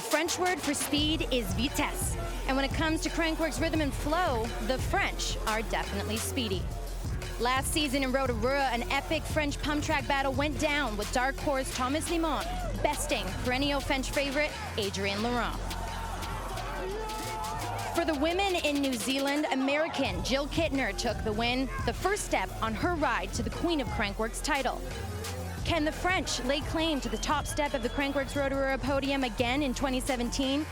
The French word for speed is vitesse. And when it comes to Crankworx rhythm and flow, the French are definitely speedy. Last season in Rotorua, an epic French pump track battle went down with dark horse Thomas Limon besting perennial French favorite Adrian Laurent. For the women in New Zealand, American Jill Kittner took the win, the first step on her ride to the Queen of Crankworx title. Can the French lay claim to the top step of the Crankworx Rotorua podium again in 2017?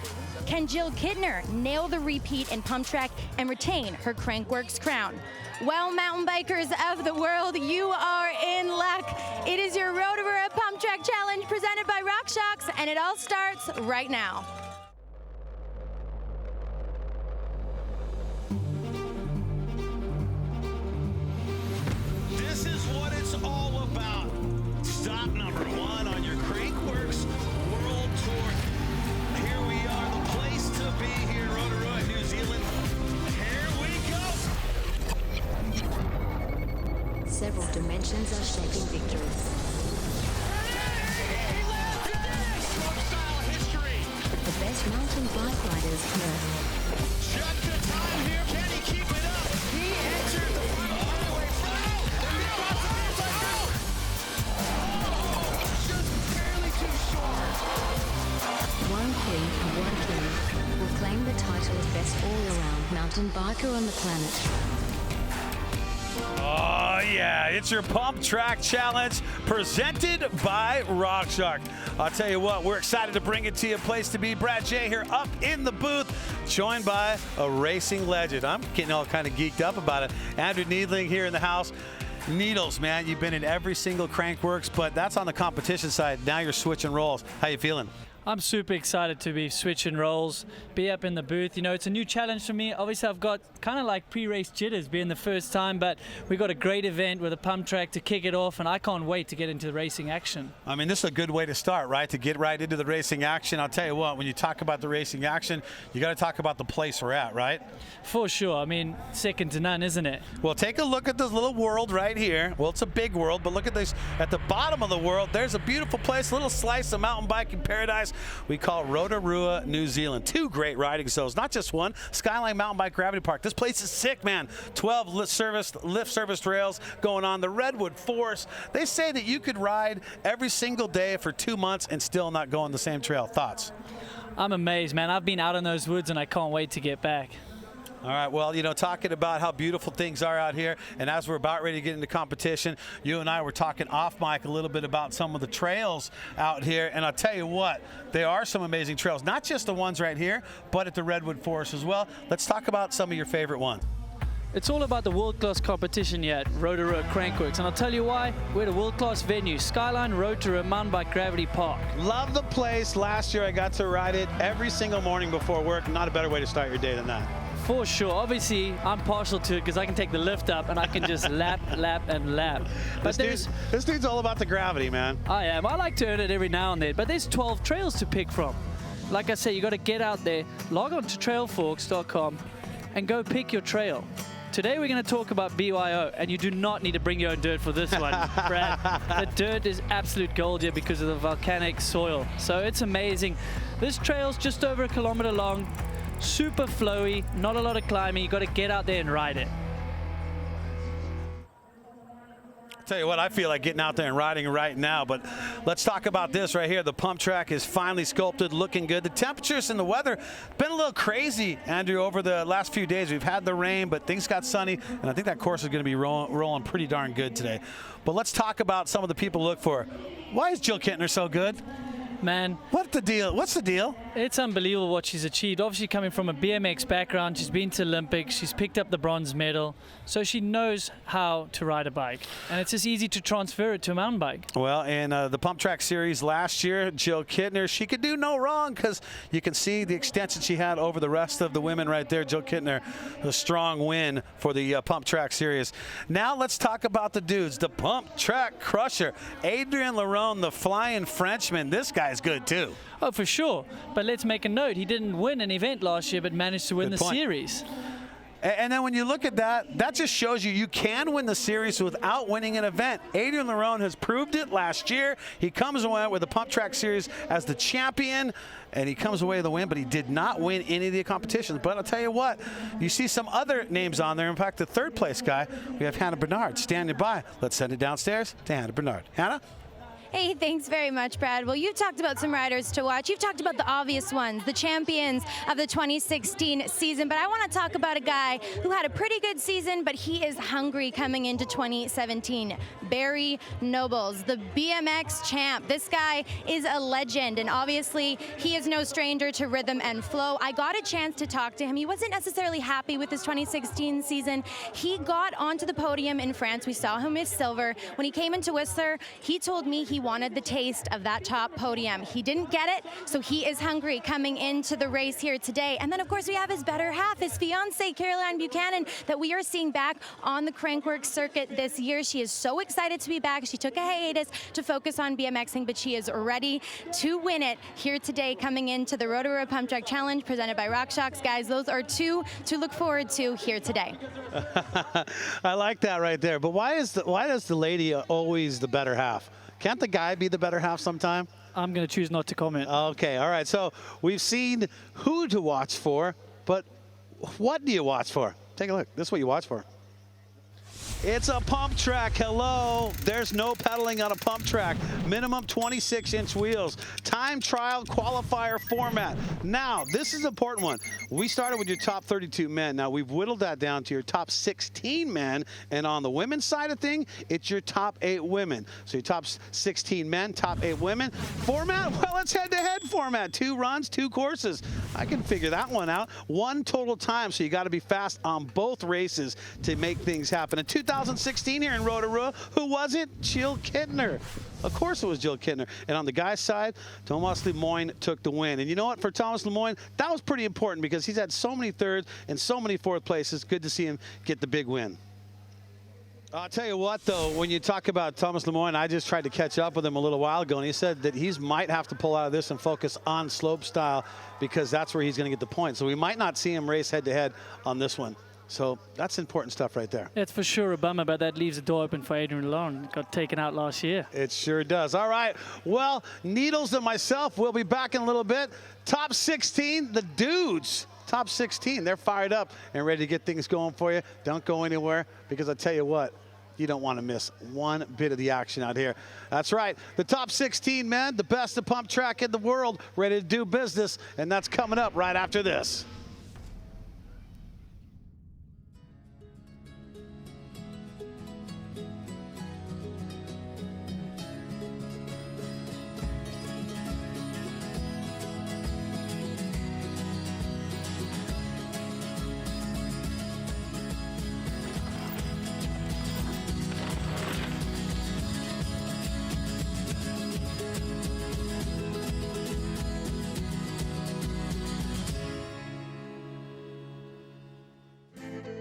Can Jill Kittner nail the repeat in pump track and retain her Crankworx crown? Well, mountain bikers of the world, you are in luck. It is your Rotorua Pump Track Challenge presented by RockShox, and it all starts right now. This is what it's all about. Stop number one on your Crankworx World Tour. Here we are, the place to be here in Rotorua, New Zealand. Here we go. Several dimensions are shaping victories. He left it there! Slopestyle history. The best mountain bike riders here. Check the time here. Can he keep it up? He enters the final all the way front. Just barely too short. One queen and one king will claim the title of best all-around mountain biker on the planet. Oh yeah, it's your Pump Track Challenge presented by RockShox. I'll tell you what, we're excited to bring it to you. A place to be. Brad J here up in the booth, joined by a racing legend. I'm getting all kind of geeked up about it. Andrew Needling here in the house. Needles, man, you've been in every single Crankworx, but that's on the competition side. Now you're switching roles. How you feeling? I'm super excited to be switching roles, be up in the booth. You know, it's a new challenge for me. Obviously, I've got kind of like pre-race jitters being the first time, but we got a great event with a pump track to kick it off, and I can't wait to get into the racing action. I mean, this is a good way to start, right? To get right into the racing action. I'll tell you what, when you talk about the racing action, you got to talk about the place we're at, right? For sure. I mean, second to none, isn't it? Well, take a look at this little world right here. Well, it's a big world, but look at this. At the bottom of the world, there's a beautiful place, a little slice of mountain biking paradise we call Rotorua, New Zealand. Two great riding zones, not just one. Skyline Mountain Bike Gravity Park. This place is sick, man. 12 lift service trails going on. The Redwood Forest. They say that you could ride every single day for 2 months and still not go on the same trail. Thoughts? I'm amazed, man. I've been out in those woods and I can't wait to get back. All right, well, you know, talking about how beautiful things are out here, and as we're about ready to get into competition, you and I were talking off mic a little bit about some of the trails out here, and I'll tell you what, there are some amazing trails, not just the ones right here, but at the Redwood Forest as well. Let's talk about some of your favorite ones. It's all about the world-class competition here at Rotorua Crankworx, and I'll tell you why. We're at a world-class venue, Skyline Rotorua Mountain Bike Gravity Park. Love the place. Last year I got to ride it every single morning before work. Not a better way to start your day than that. For sure. Obviously, I'm partial to it because I can take the lift up and I can just lap, and lap. But this dude's all about the gravity, man. I am. I like to earn it every now and then, but there's 12 trails to pick from. Like I say, you got to get out there, log on to trailforks.com and go pick your trail. Today we're going to talk about BYO, and you do not need to bring your own dirt for this one, Brad. The dirt is absolute gold here because of the volcanic soil. So it's amazing. This trail's just over 1 kilometer long. Super flowy, not a lot of climbing. You got to get out there and ride it. Tell you what, I feel like getting out there and riding right now, but let's talk about this right here. The pump track is finally sculpted, looking good. The temperatures and the weather been a little crazy, Andrew, over the last few days. We've had the rain, but things got sunny, and I think that course is going to be rolling pretty darn good today. But let's talk about some of the people to look for. Why is Jill Kittner so good? Man, what's the deal? What's the deal? It's unbelievable what she's achieved. Obviously coming from a BMX background, she's been to Olympics, she's picked up the bronze medal, so she knows how to ride a bike. And it's just easy to transfer it to a mountain bike. Well, in the Pump Track Series last year, Jill Kittner, she could do no wrong because you can see the extension she had over the rest of the women right there. Jill Kittner, a strong win for the Pump Track Series. Now let's talk about the dudes. The Pump Track Crusher, Adrian Laurent, the Flying Frenchman. This guy's good too. Oh, for sure. But let's make a note. He didn't win an event last year, but managed to win the series. And then when you look at that, that just shows you can win the series without winning an event. Adrian Lerone has proved it last year. He comes away with the Pump Track Series as the champion, and he comes away with a win, but he did not win any of the competitions. But I'll tell you what, you see some other names on there. In fact, the third place guy, we have Hannah Bernard standing by. Let's send it downstairs to Hannah Bernard. Hannah? Hey, thanks very much, Brad. Well, you've talked about some riders to watch. You've talked about the obvious ones, the champions of the 2016 season. But I want to talk about a guy who had a pretty good season, but he is hungry coming into 2017. Barry Nobles, the BMX champ. This guy is a legend, and obviously he is no stranger to rhythm and flow. I got a chance to talk to him. He wasn't necessarily happy with his 2016 season. He got onto the podium in France. We saw him with silver. When he came into Whistler, he told me he wanted the taste of that top podium. He didn't get it, so he is hungry coming into the race here today. And then, of course, we have his better half, his fiancée, Caroline Buchanan, that we are seeing back on the Crankworx circuit this year. She is so excited to be back. She took a hiatus to focus on BMXing, but she is ready to win it here today coming into the Rotorua Pump Track Challenge presented by RockShox. Guys, those are two to look forward to here today. I like that right there. But why does the lady always the better half? Can't the guy be the better half sometime? I'm going to choose not to comment. Okay, all right. So we've seen who to watch for, but what do you watch for? Take a look. This is what you watch for. It's a pump track. Hello. There's no pedaling on a pump track. Minimum 26-inch wheels. Time trial qualifier format. Now, this is an important one. We started with your top 32 men. Now, we've whittled that down to your top 16 men. And on the women's side of thing, it's your top 8 women. So your top 16 men, top 8 women. Format? Well, it's head-to-head format. 2 runs, 2 courses. I can figure that one out. 1 total time. So you got to be fast on both races to make things happen. In 2016 here in Rotorua, who was it? Jill Kittner. Of course it was Jill Kittner. And on the guy's side, Thomas Lemoyne took the win. And you know what? For Thomas Lemoyne, that was pretty important because he's had so many thirds and so many fourth places. Good to see him get the big win. I'll tell you what, though, when you talk about Thomas Lemoyne, I just tried to catch up with him a little while ago, and he said that he might have to pull out of this and focus on slope style because that's where he's going to get the points. So we might not see him race head-to-head on this one. So that's important stuff right there. It's for sure a bummer, but that leaves the door open for Adrian Lerone. Got taken out last year. It sure does. All right. Well, Needles and myself will be back in a little bit. Top 16, the dudes. Top 16, they're fired up and ready to get things going for you. Don't go anywhere because I tell you what, you don't want to miss one bit of the action out here. That's right. The top 16 men, the best of pump track in the world, ready to do business, and that's coming up right after this.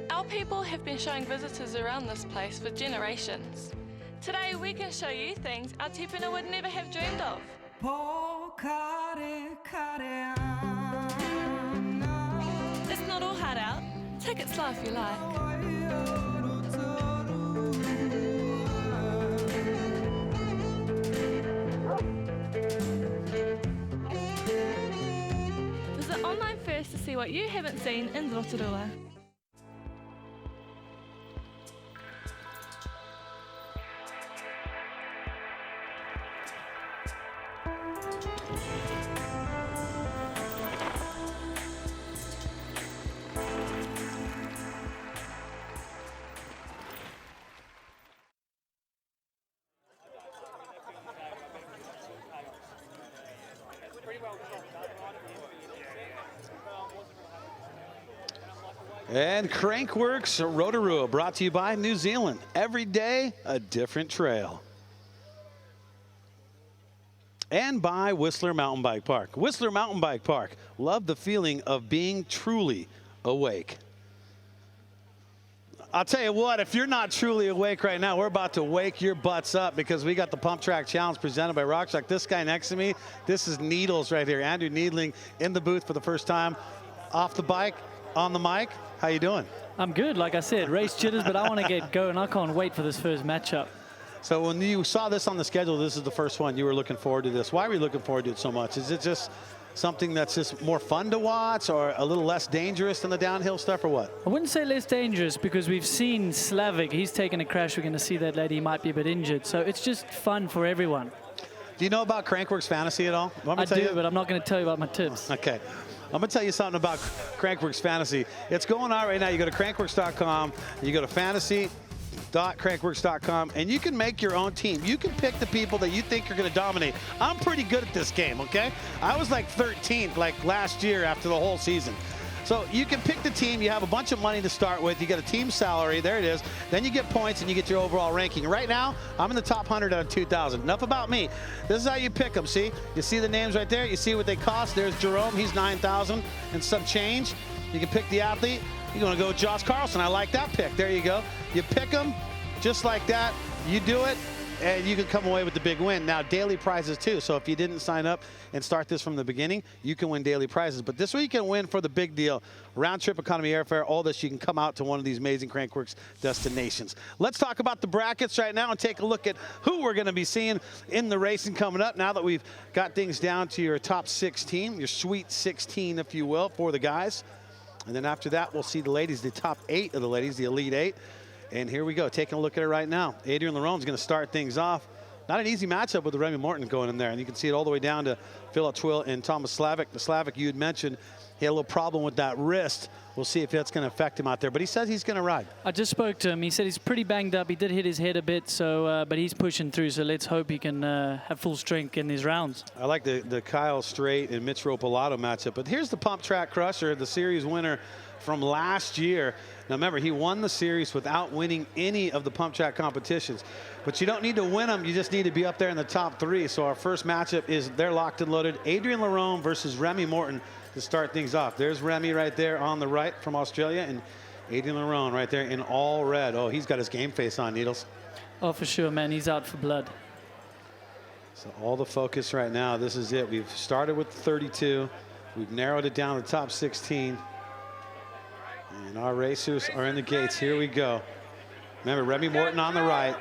Our people have been showing visitors around this place for generations. Today we can show you things our tipuna would never have dreamed of. It's not all hard out. Take it slow if you like. Visit online first to see what you haven't seen in Rotorua. And Crankworx Rotorua, brought to you by New Zealand. Every day, a different trail. And by Whistler Mountain Bike Park. Whistler Mountain Bike Park. Love the feeling of being truly awake. I'll tell you what, if you're not truly awake right now, we're about to wake your butts up because we got the Pump Track Challenge presented by RockShox. This guy next to me, this is Needles right here. Andrew Needling in the booth for the first time. Off the bike, on the mic. How you doing? I'm good, like I said, race jitters, but I want to get going. I can't wait for this first matchup. So when you saw this on the schedule, this is the first one. You were looking forward to this. Why were you looking forward to it so much? Is it just something that's just more fun to watch, or a little less dangerous than the downhill stuff, or what? I wouldn't say less dangerous, because we've seen Slavik. He's taken a crash. We're going to see that lady might be a bit injured. So it's just fun for everyone. Do you know about Crankworx Fantasy at all? I do, but I'm not going to tell you about my tips. Okay. I'm going to tell you something about Crankworx Fantasy. It's going on right now. You go to crankworx.com, you go to fantasy.crankworx.com, and you can make your own team. You can pick the people that you think are going to dominate. I'm pretty good at this game, okay? I was like 13th like last year after the whole season. So you can pick the team. You have a bunch of money to start with. You get a team salary. There it is. Then you get points and you get your overall ranking. Right now, I'm in the top 100 out of 2,000. Enough about me. This is how you pick them. See? You see the names right there? You see what they cost? There's Jerome. He's 9,000 and some change. You can pick the athlete. You're going to go with Josh Carlson. I like that pick. There you go. You pick them just like that. You do it, and you can come away with the big win. Now, daily prizes too. So if you didn't sign up and start this from the beginning, you can win daily prizes. But this week you can win for the big deal. Round trip economy airfare, all this, you can come out to one of these amazing Crankworx destinations. Let's talk about the brackets right now and take a look at who we're going to be seeing in the racing coming up now that we've got things down to your top 16, your sweet 16, if you will, for the guys. And then after that, we'll see the ladies, the top 8 of the ladies, the Elite 8. And here we go, taking a look at it right now. Adrian Larone's going to start things off. Not an easy matchup with the Remy Morton going in there. And you can see it all the way down to Philip Twill and Thomas Slavik. The Slavik you had mentioned, he had a little problem with that wrist. We'll see if that's going to affect him out there. But he says he's going to ride. I just spoke to him. He said he's pretty banged up. He did hit his head a bit, so but he's pushing through. So let's hope he can have full strength in these rounds. I like the Kyle Strait and Mitch Ropolato matchup. But here's the Pump Track Crusher, the series winner from last year. Now remember, he won the series without winning any of the Pump Track competitions. But you don't need to win them, you just need to be up there in the top 3. So our first matchup is, they're locked and loaded, Adrian Larone versus Remy Morton to start things off. There's Remy right there on the right from Australia, and Adrian Larone right there in all red. Oh, he's got his game face on, Needles. Oh, for sure, man. He's out for blood. So all the focus right now, this is it. We've started with 32. We've narrowed it down to the top 16. And our racers are in the gates. Here we go. Remember, Remy Morton on the right.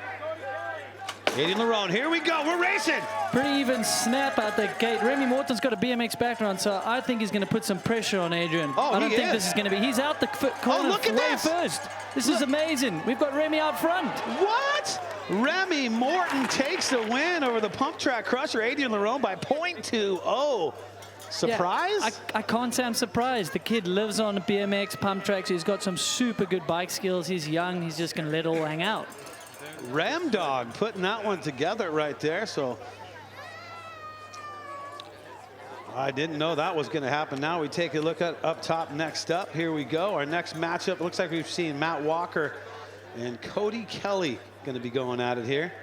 Adrian Larone, here we go. We're racing. Pretty even snap out the gate. Remy Morton's got a BMX background, so I think he's going to put some pressure on Adrian. Oh, I don't think this is going to be. He's out the corner look at way this. first. This is amazing. We've got Remy out front. What? Remy Morton takes the win over the Pump Track Crusher, Adrian Larone, by 0.20. Surprise? Yeah, I can't say I'm surprised. The kid lives on BMX, pump tracks. He's got some super good bike skills. He's young. He's just going to let it all hang out. Ram Dog putting that one together right there. So I didn't know that was going to happen. Now we take a look at up top. Next up, here we go. Our next matchup looks like we've seen Matt Walker and Cody Kelly going to be going at it here.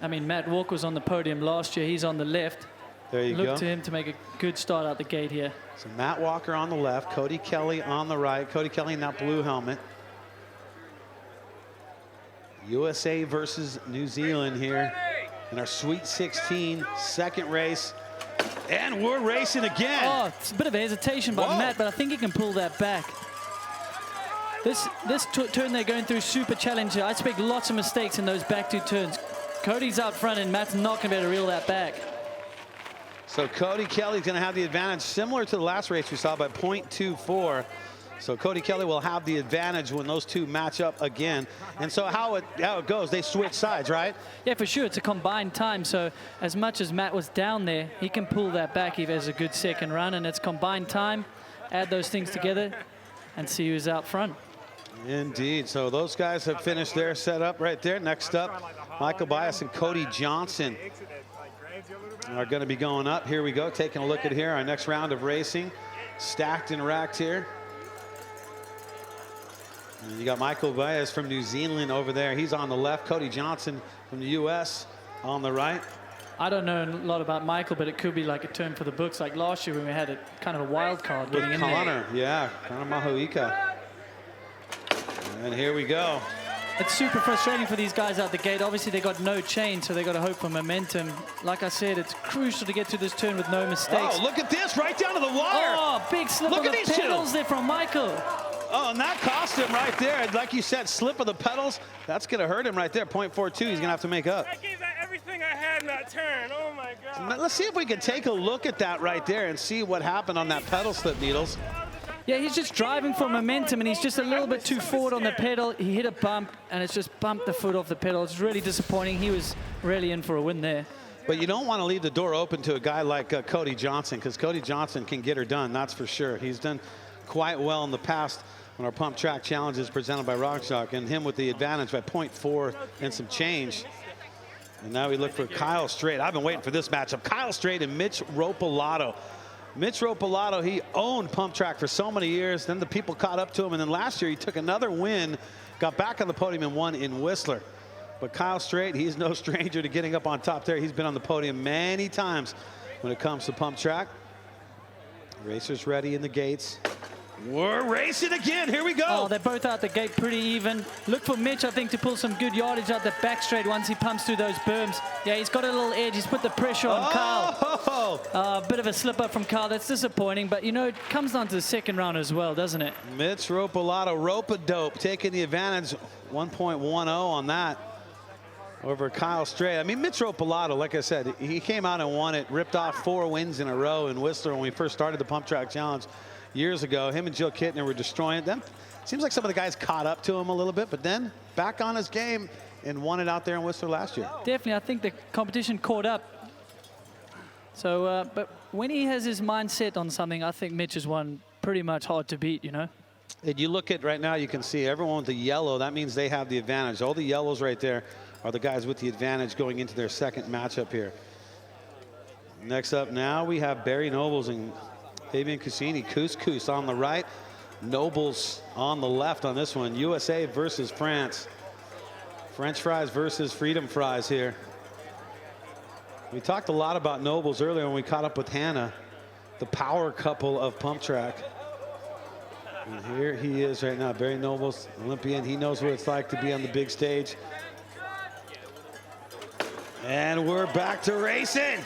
I mean, Matt Walker was on the podium last year. He's on the left. There you go. Look to him to make a good start out the gate here. So Matt Walker on the left, Cody Kelly on the right. Cody Kelly in that blue helmet. USA versus New Zealand here in our Sweet 16 second race. And we're racing again. Oh, it's a bit of a hesitation by Matt, but I think he can pull that back. This turn they're going through, super challenger. I expect lots of mistakes in those back 2 turns. Cody's out front and Matt's not going to be able to reel that back. So Cody Kelly's going to have the advantage, similar to the last race we saw, by 0.24. So Cody Kelly will have the advantage when those two match up again. And so how it goes, they switch sides, right? Yeah, for sure. It's a combined time. So as much as Matt was down there, he can pull that back if he has a good second run. And it's combined time. Add those things together and see who's out front. Indeed. So those guys have finished their setup right there. Next up, Michael Bias and Cody Johnson are going to be going up. Here we go, taking a look at here our next round of racing, stacked and racked here. And you got Michael Bias from New Zealand over there. He's on the left. Cody Johnson from the U.S. on the right. I don't know a lot about Michael, but it could be like a turn for the books, like last year when we had a kind of a wild card getting in there. Connor, yeah, Connor Mahuika. And here we go. It's super frustrating for these guys out the gate. Obviously, they got no chain, so they got to hope for momentum. Like I said, it's crucial to get to this turn with no mistakes. Oh, look at this, right down to the wire. Oh, big slip on the pedals there from Michael. Oh, and that cost him right there. Like you said, slip of the pedals. That's going to hurt him right there. 0.42, he's going to have to make up. I gave that everything I had in that turn. Oh, my God. Let's see if we can take a look at that right there and see what happened on that pedal slip, Needles. Yeah, he's just driving for momentum, and he's just a little bit too forward on the pedal. He hit a bump, and it's just bumped the foot off the pedal. It's really disappointing. He was really in for a win there. But you don't want to leave the door open to a guy like Cody Johnson, because Cody Johnson can get her done, that's for sure. He's done quite well in the past on our pump track challenges presented by RockShox, and him with the advantage by 0.4 and some change. And now we look for Kyle Straight. I've been waiting for this matchup. Kyle Straight and Mitch Ropolato. Mitch Ropolato, he owned pump track for so many years. Then the people caught up to him, and then last year he took another win, got back on the podium and won in Whistler. But Kyle Straight, he's no stranger to getting up on top there. He's been on the podium many times when it comes to pump track. Racers ready in the gates. We're racing again. Here we go. Oh, they're both out the gate pretty even. Look for Mitch, I think, to pull some good yardage out the back straight once he pumps through those berms. Yeah, he's got a little edge. He's put the pressure on Kyle. A bit of a slip up from Kyle. That's disappointing, but, you know, it comes down to the second round as well, doesn't it? Mitch Ropolato, Rope-a-dope, taking the advantage. 1.10 on that over Kyle Straight. I mean, Mitch Ropolato, like I said, he came out and won it, ripped off 4 wins in a row in Whistler when we first started the Pump Track Challenge years ago. Him and Jill Kittner were destroying it. Then seems like some of the guys caught up to him a little bit, but then back on his game and won it out there in Whistler last year. Definitely, I think the competition caught up. So, but when he has his mind set on something, I think Mitch is one pretty much hard to beat, you know. And you look at right now, you can see everyone with the yellow. That means they have the advantage. All the yellows right there are the guys with the advantage going into their second matchup here. Next up now, we have Barry Nobles and Fabian Cassini. Couscous on the right, Nobles on the left on this one. USA versus France. French fries versus freedom fries here. We talked a lot about Nobles earlier when we caught up with Hannah, the power couple of pump track. And here he is right now, Barry Nobles, Olympian. He knows what it's like to be on the big stage. And we're back to racing.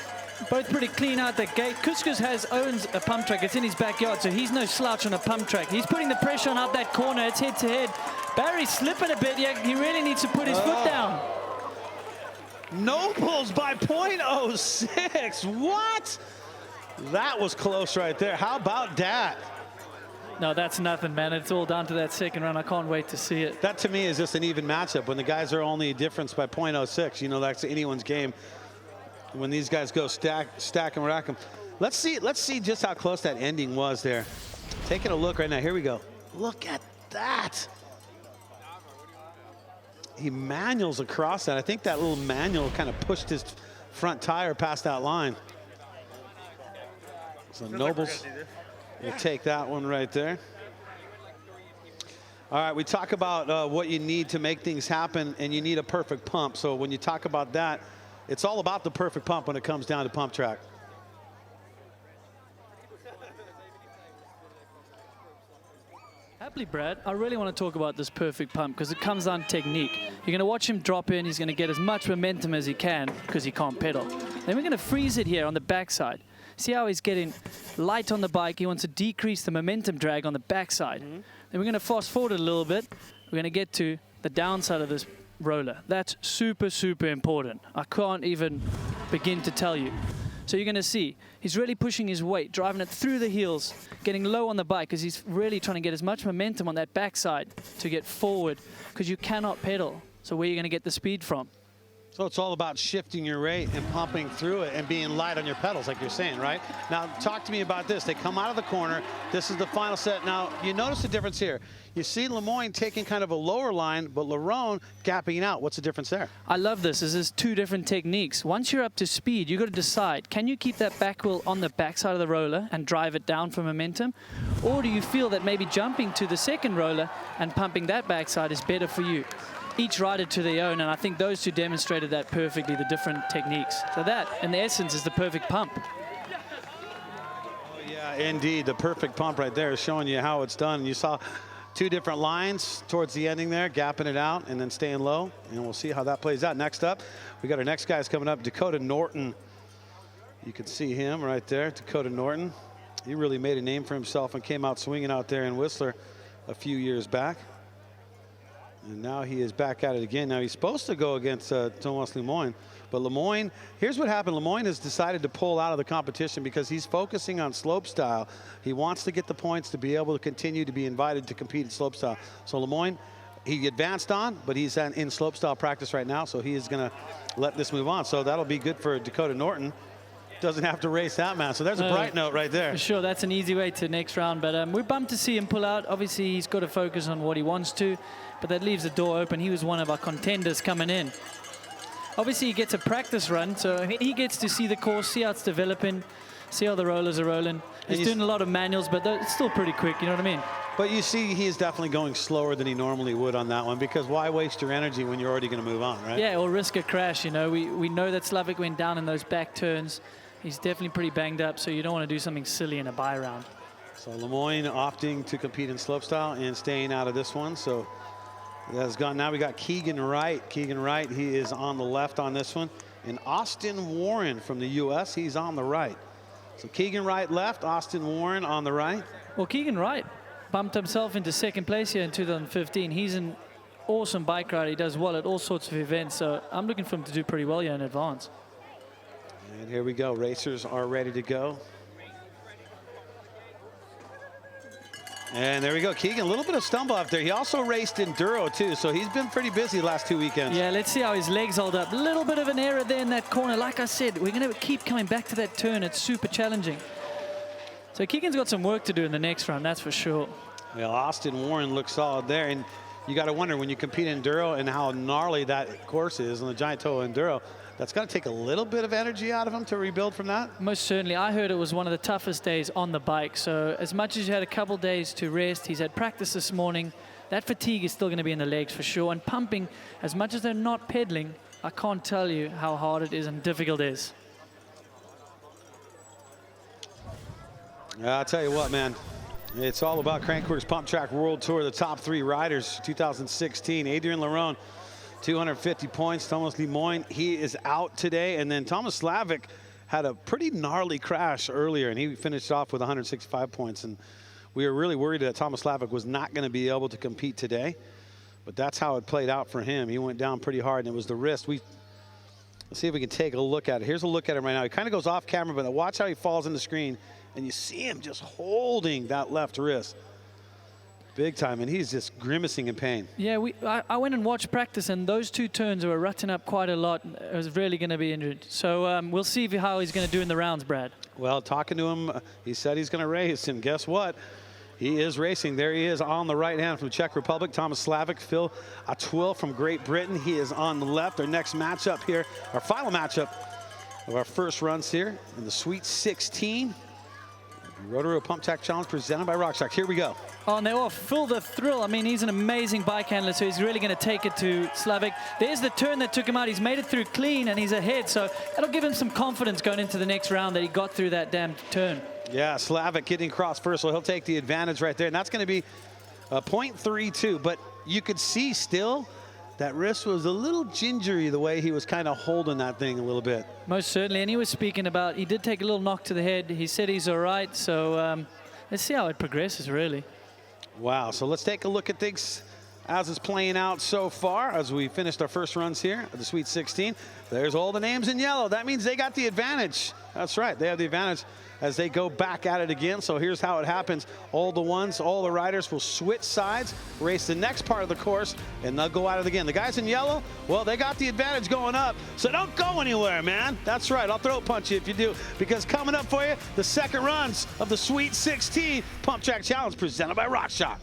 Both pretty clean out the gate. Couscous owns a pump track. It's in his backyard, so he's no slouch on a pump track. He's putting the pressure on up that corner. It's head to head. Barry's slipping a bit. Yeah, he really needs to put his foot down. Nobles by 0.06. What? That was close right there. How about that? No, that's nothing, man. It's all down to that second round. I can't wait to see it. That to me is just an even matchup. When the guys are only a difference by 0.06, you know, that's anyone's game. When these guys go stack and rack them. Let's see just how close that ending was there. Taking a look right now. Here we go. Look at that. He manuals across that. I think that little manual kind of pushed his front tire past that line. So Nobles will take that one right there. All right, we talk about what you need to make things happen, and you need a perfect pump. So when you talk about that, it's all about the perfect pump when it comes down to pump track. Happily, Brad, I really want to talk about this perfect pump because it comes down to technique. You're going to watch him drop in. He's going to get as much momentum as he can because he can't pedal. Then we're going to freeze it here on the backside. See how he's getting light on the bike. He wants to decrease the momentum drag on the backside. Then we're going to fast forward a little bit. We're going to get to the downside of this roller. That's super, super important. I can't even begin to tell you. So you're going to see he's really pushing his weight, driving it through the heels, getting low on the bike because he's really trying to get as much momentum on that backside to get forward because you cannot pedal. So where are you going to get the speed from? So it's all about shifting your rate and pumping through it and being light on your pedals, like you're saying, right? Now, talk to me about this. They come out of the corner. This is the final set. Now, you notice the difference here. You see Lemoyne taking kind of a lower line, but Lerone gapping out. What's the difference there? I love this. This is two different techniques. Once you're up to speed, you've got to decide, can you keep that back wheel on the backside of the roller and drive it down for momentum? Or do you feel that maybe jumping to the second roller and pumping that backside is better for you? Each rider to their own, and I think those two demonstrated that perfectly, the different techniques. So that, in the essence, is the perfect pump. Oh, yeah, indeed. The perfect pump right there is showing you how it's done. You saw 2 different lines towards the ending there, gapping it out and then staying low. And we'll see how that plays out. Next up, we got our next guys coming up, Dakota Norton. You can see him right there, Dakota Norton. He really made a name for himself and came out swinging out there in Whistler a few years back. And now he is back at it again. Now he's supposed to go against Thomas Lemoyne. But Lemoyne, here's what happened. Lemoyne has decided to pull out of the competition because he's focusing on slopestyle. He wants to get the points to be able to continue to be invited to compete in slopestyle. So Lemoyne, he advanced on, but he's in slopestyle practice right now. So he is going to let this move on. So that'll be good for Dakota Norton. Doesn't have to race that man. So there's a bright note right there. For sure, that's an easy way to next round. But we're bummed to see him pull out. Obviously, he's got to focus on what he wants to, but that leaves the door open. He was one of our contenders coming in. Obviously, he gets a practice run, so he gets to see the course, see how it's developing, see how the rollers are rolling. He's doing a lot of manuals, but it's still pretty quick, you know what I mean? But you see, he is definitely going slower than he normally would on that one, because why waste your energy when you're already going to move on, right? Yeah, or risk a crash, you know. We know that Slavik went down in those back turns. He's definitely pretty banged up, so you don't want to do something silly in a bye round. So Lemoyne opting to compete in slopestyle and staying out of this one. So that's gone. Now we got Keegan Wright. Keegan Wright, he is on the left on this one. And Austin Warren from the U.S., he's on the right. So Keegan Wright left, Austin Warren on the right. Well, Keegan Wright bumped himself into second place here in 2015. He's an awesome bike rider. He does well at all sorts of events, so I'm looking for him to do pretty well here in advance. And here we go. Racers are ready to go. And there we go. Keegan, a little bit of stumble up there. He also raced enduro too, so he's been pretty busy the last 2 weekends. Yeah, let's see how his legs hold up. A little bit of an error there in that corner. Like I said, we're going to keep coming back to that turn. It's super challenging. So Keegan's got some work to do in the next round, that's for sure. Well, Austin Warren looks solid there, and you got to wonder when you compete in enduro and how gnarly that course is on the Giant Toe Enduro. That's going to take a little bit of energy out of him to rebuild from that. Most certainly. I heard it was one of the toughest days on the bike. So as much as you had a couple days to rest, he's had practice this morning. That fatigue is still going to be in the legs for sure. And pumping, as much as they're not pedaling, I can't tell you how hard it is and difficult it is. I'll tell you what, man. It's all about Crankworx Pump Track World Tour. The top 3 riders, 2016. Adrian Larone, 250 points. Thomas Lemoyne, he is out today. And then Thomas Slavik had a pretty gnarly crash earlier, and he finished off with 165 points. And we were really worried that Thomas Slavik was not going to be able to compete today. But that's how it played out for him. He went down pretty hard, and it was the wrist. Let's see if we can take a look at it. Here's a look at him right now. He kind of goes off camera, but watch how he falls in the screen. And you see him just holding that left wrist. Big time, and he's just grimacing in pain. Yeah, I went and watched practice, and those 2 turns were rutting up quite a lot. It was really going to be injured. So we'll see how he's going to do in the rounds, Brad. Well, talking to him, he said he's going to race, and guess what? He is racing. There he is on the right hand from Czech Republic. Thomas Slavik, Phil Atwill from Great Britain. He is on the left. Our next matchup here, our final matchup of our first runs here in the Sweet 16. Rotorua Pump Track Challenge presented by RockShox. Here we go. Oh, and they're off. Phil the Thrill. I mean, he's an amazing bike handler, so he's really going to take it to Slavik. There's the turn that took him out. He's made it through clean, and he's ahead. So that'll give him some confidence going into the next round that he got through that damn turn. Yeah, Slavik getting across first, so he'll take the advantage right there. And that's going to be a .32. But you could see still that wrist was a little gingery the way he was kind of holding that thing a little bit. Most certainly. And he was speaking about, he did take a little knock to the head. He said he's all right. So let's see how it progresses, really. Wow. So let's take a look at things as it's playing out so far as we finished our first runs here at the Sweet 16. There's all the names in yellow. That means they got the advantage. That's right. They have the advantage as they go back at it again. So here's how it happens. All the riders will switch sides, race the next part of the course, and they'll go at it again. The guys in yellow, well, they got the advantage going up. So don't go anywhere, man. That's right. I'll throat punch you if you do. Because coming up for you, the second runs of the Sweet 16 Pump Track Challenge presented by RockShox.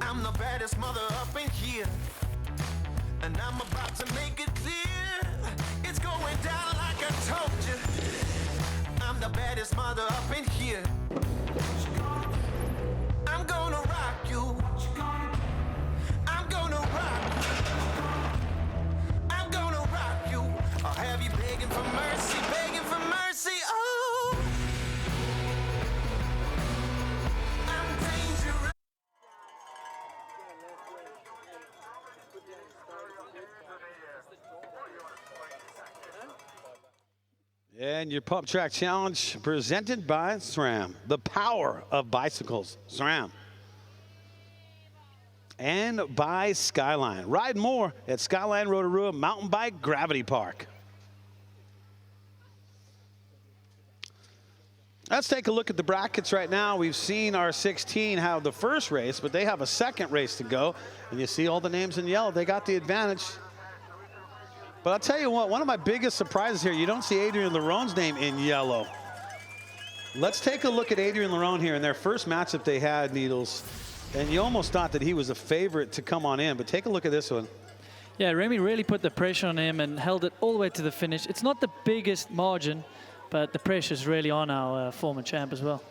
I'm the baddest mother up in here, and I'm about to make it clear. It's going down like I told you. I'm the baddest mother up in here. I'm gonna rock you. I'm gonna rock you. I'm gonna rock you. I'll have you begging for mercy, begging for mercy. Oh, I'm dangerous. And your Pump Track Challenge presented by SRAM, the power of bicycles, SRAM. And by Skyline. Ride more at Skyline Rotorua Mountain Bike Gravity Park. Let's take a look at the brackets right now. We've seen our 16 have the first race, but they have a second race to go. And you see all the names in yellow. They got the advantage. But I'll tell you what, one of my biggest surprises here, you don't see Adrian Lerone's name in yellow. Let's take a look at Adrian Lerone here in their first matchup they had, Needles. And you almost thought that he was a favorite to come on in, but take a look at this one. Yeah, Remy really put the pressure on him and held it all the way to the finish. It's not the biggest margin, but the pressure's really on our former champ as well.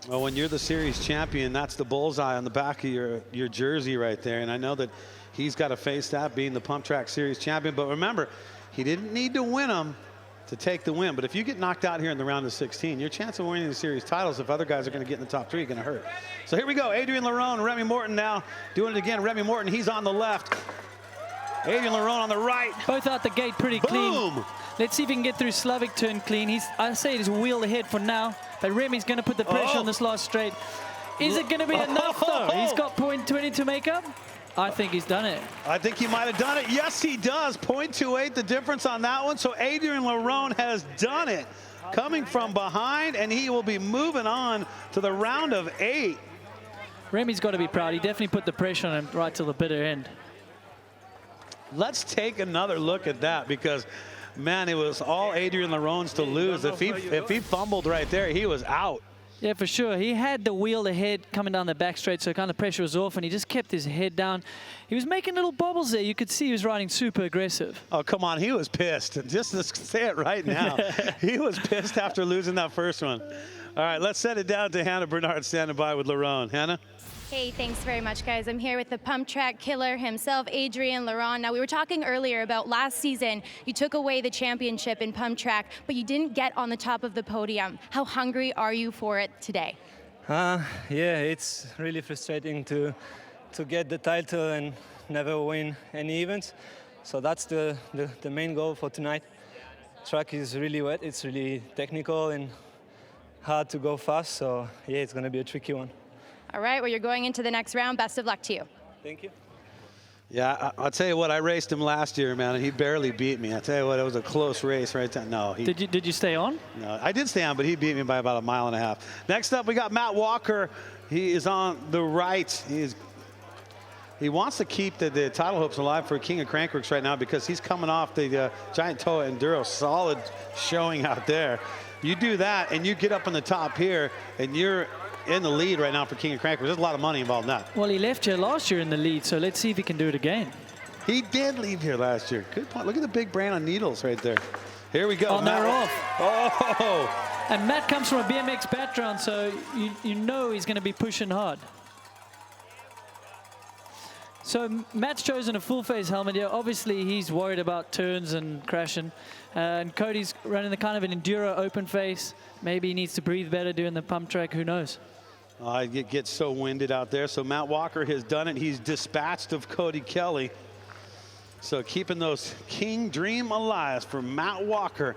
Well, when you're the series champion, that's the bullseye on the back of your jersey right there. And I know that he's got to face that being the Pump Track Series champion. But remember, he didn't need to win them to take the win. But if you get knocked out here in the round of 16, your chance of winning the series titles, if other guys are going to get in the top three, are going to hurt. So here we go. Adrian Lerone, Remy Morton now doing it again. Remy Morton, he's on the left. Adrian Lerone on the right. Both out the gate pretty clean. Boom! Let's see if he can get through Slavic turn clean. I say he's wheel ahead for now, but Remy's going to put the pressure on this last straight. Is it going to be enough though? He's got 0.20 to make up. I think he's done it. I think he might have done it. Yes, he does. 0.28 the difference on that one. So Adrian Lerone has done it. Coming from behind, and he will be moving on to the round of 8. Remy's got to be proud. He definitely put the pressure on him right till the bitter end. Let's take another look at that because, man, it was all Adrian Lerone's to lose. If he fumbled right there, he was out. Yeah, for sure. He had the wheel ahead coming down the back straight, so kind of pressure was off, and he just kept his head down. He was making little bobbles there. You could see he was riding super aggressive. Oh, come on. He was pissed. Just to say it right now. He was pissed after losing that first one. All right, let's set it down to Hannah Bernard standing by with Lerone. Hannah? Hey, thanks very much, guys. I'm here with the Pump Track killer himself, Adrian Lerone. Now, we were talking earlier about last season. You took away the championship in Pump Track, but you didn't get on the top of the podium. How hungry are you for it today? Yeah, it's really frustrating to get the title and never win any events. So that's the main goal for tonight. Track is really wet. It's really technical and hard to go fast. So yeah, it's going to be a tricky one. All right, well, you're going into the next round. Best of luck to you. Thank you. Yeah, I'll tell you what, I raced him last year, man, and he barely beat me. I'll tell you what, it was a close race right there. No. Did you stay on? No, I did stay on, but he beat me by about 1.5 miles. Next up, we got Matt Walker. He is on the right. He wants to keep the title hopes alive for King of Crankworx right now because he's coming off the Giant Toa Enduro. Solid showing out there. You do that, and you get up on the top here, and you're in the lead right now for King of Crankworx. There's a lot of money involved in that. Well, he left here last year in the lead, so let's see if he can do it again. He did leave here last year. Good point. Look at the big brand on needles right there. Here we go. Oh, they're off. Oh! And Matt comes from a BMX background, so you know he's going to be pushing hard. So Matt's chosen a full-face helmet here. Obviously, he's worried about turns and crashing. And Cody's running the kind of an enduro open face. Maybe he needs to breathe better doing the pump track. Who knows? It gets so winded out there. So Matt Walker has done it. He's dispatched of Cody Kelly. So keeping those King Dream alive for Matt Walker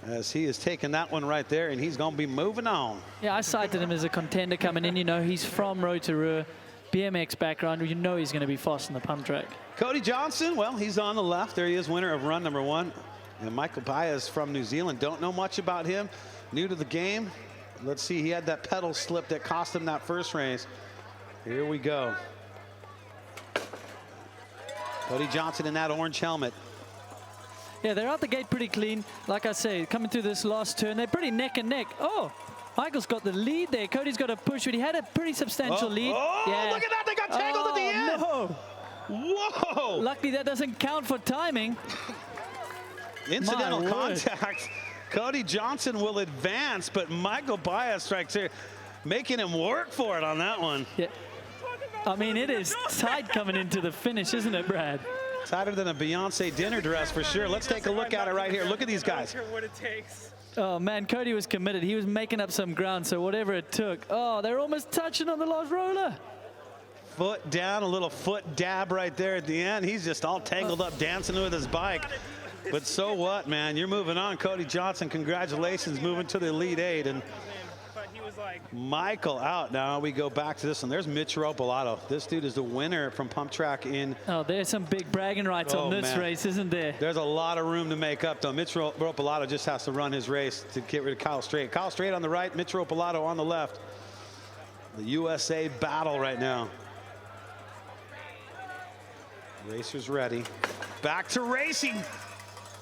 as he has taken that one right there, and he's going to be moving on. Yeah, I cited him as a contender coming in. You know, he's from Rotorua, BMX background. You know he's going to be fast on the pump track. Cody Johnson, well, he's on the left. There he is, winner of run number 1. And Michael Baez from New Zealand. Don't know much about him. New to the game. Let's see, he had that pedal slip that cost him that first race. Here we go. Cody Johnson in that orange helmet. Yeah, they're out the gate pretty clean. Like I say, coming through this last turn, they're pretty neck and neck. Oh, Michael's got the lead there. Cody's got to push, but he had a pretty substantial lead. Oh, yeah. look at that. They got tangled at the end. No. Whoa. Luckily, that doesn't count for timing. Incidental contact. Cody Johnson will advance, but Michael Baez strikes here, making him work for it on that one. Yeah. I mean, it is tight coming into the finish, isn't it, Brad? Tighter than a Beyonce dinner dress for sure. Let's take a look at it right here. Look at these guys. What it takes. Oh, man, Cody was committed. He was making up some ground, so whatever it took. Oh, they're almost touching on the last roller. Foot down, a little foot dab right there at the end. He's just all tangled up dancing with his bike. But so what, man? You're moving on, Cody Johnson. Congratulations, moving to the Elite Eight. And Michael out. Now we go back to this one. There's Mitch Ropolato. This dude is the winner from Pump Track in. Oh, there's some big bragging rights on this race, isn't there? There's a lot of room to make up, though. Mitch Ropolato just has to run his race to get rid of Kyle Strait. Kyle Strait on the right, Mitch Ropolato on the left. The USA battle right now. Racers ready. Back to racing.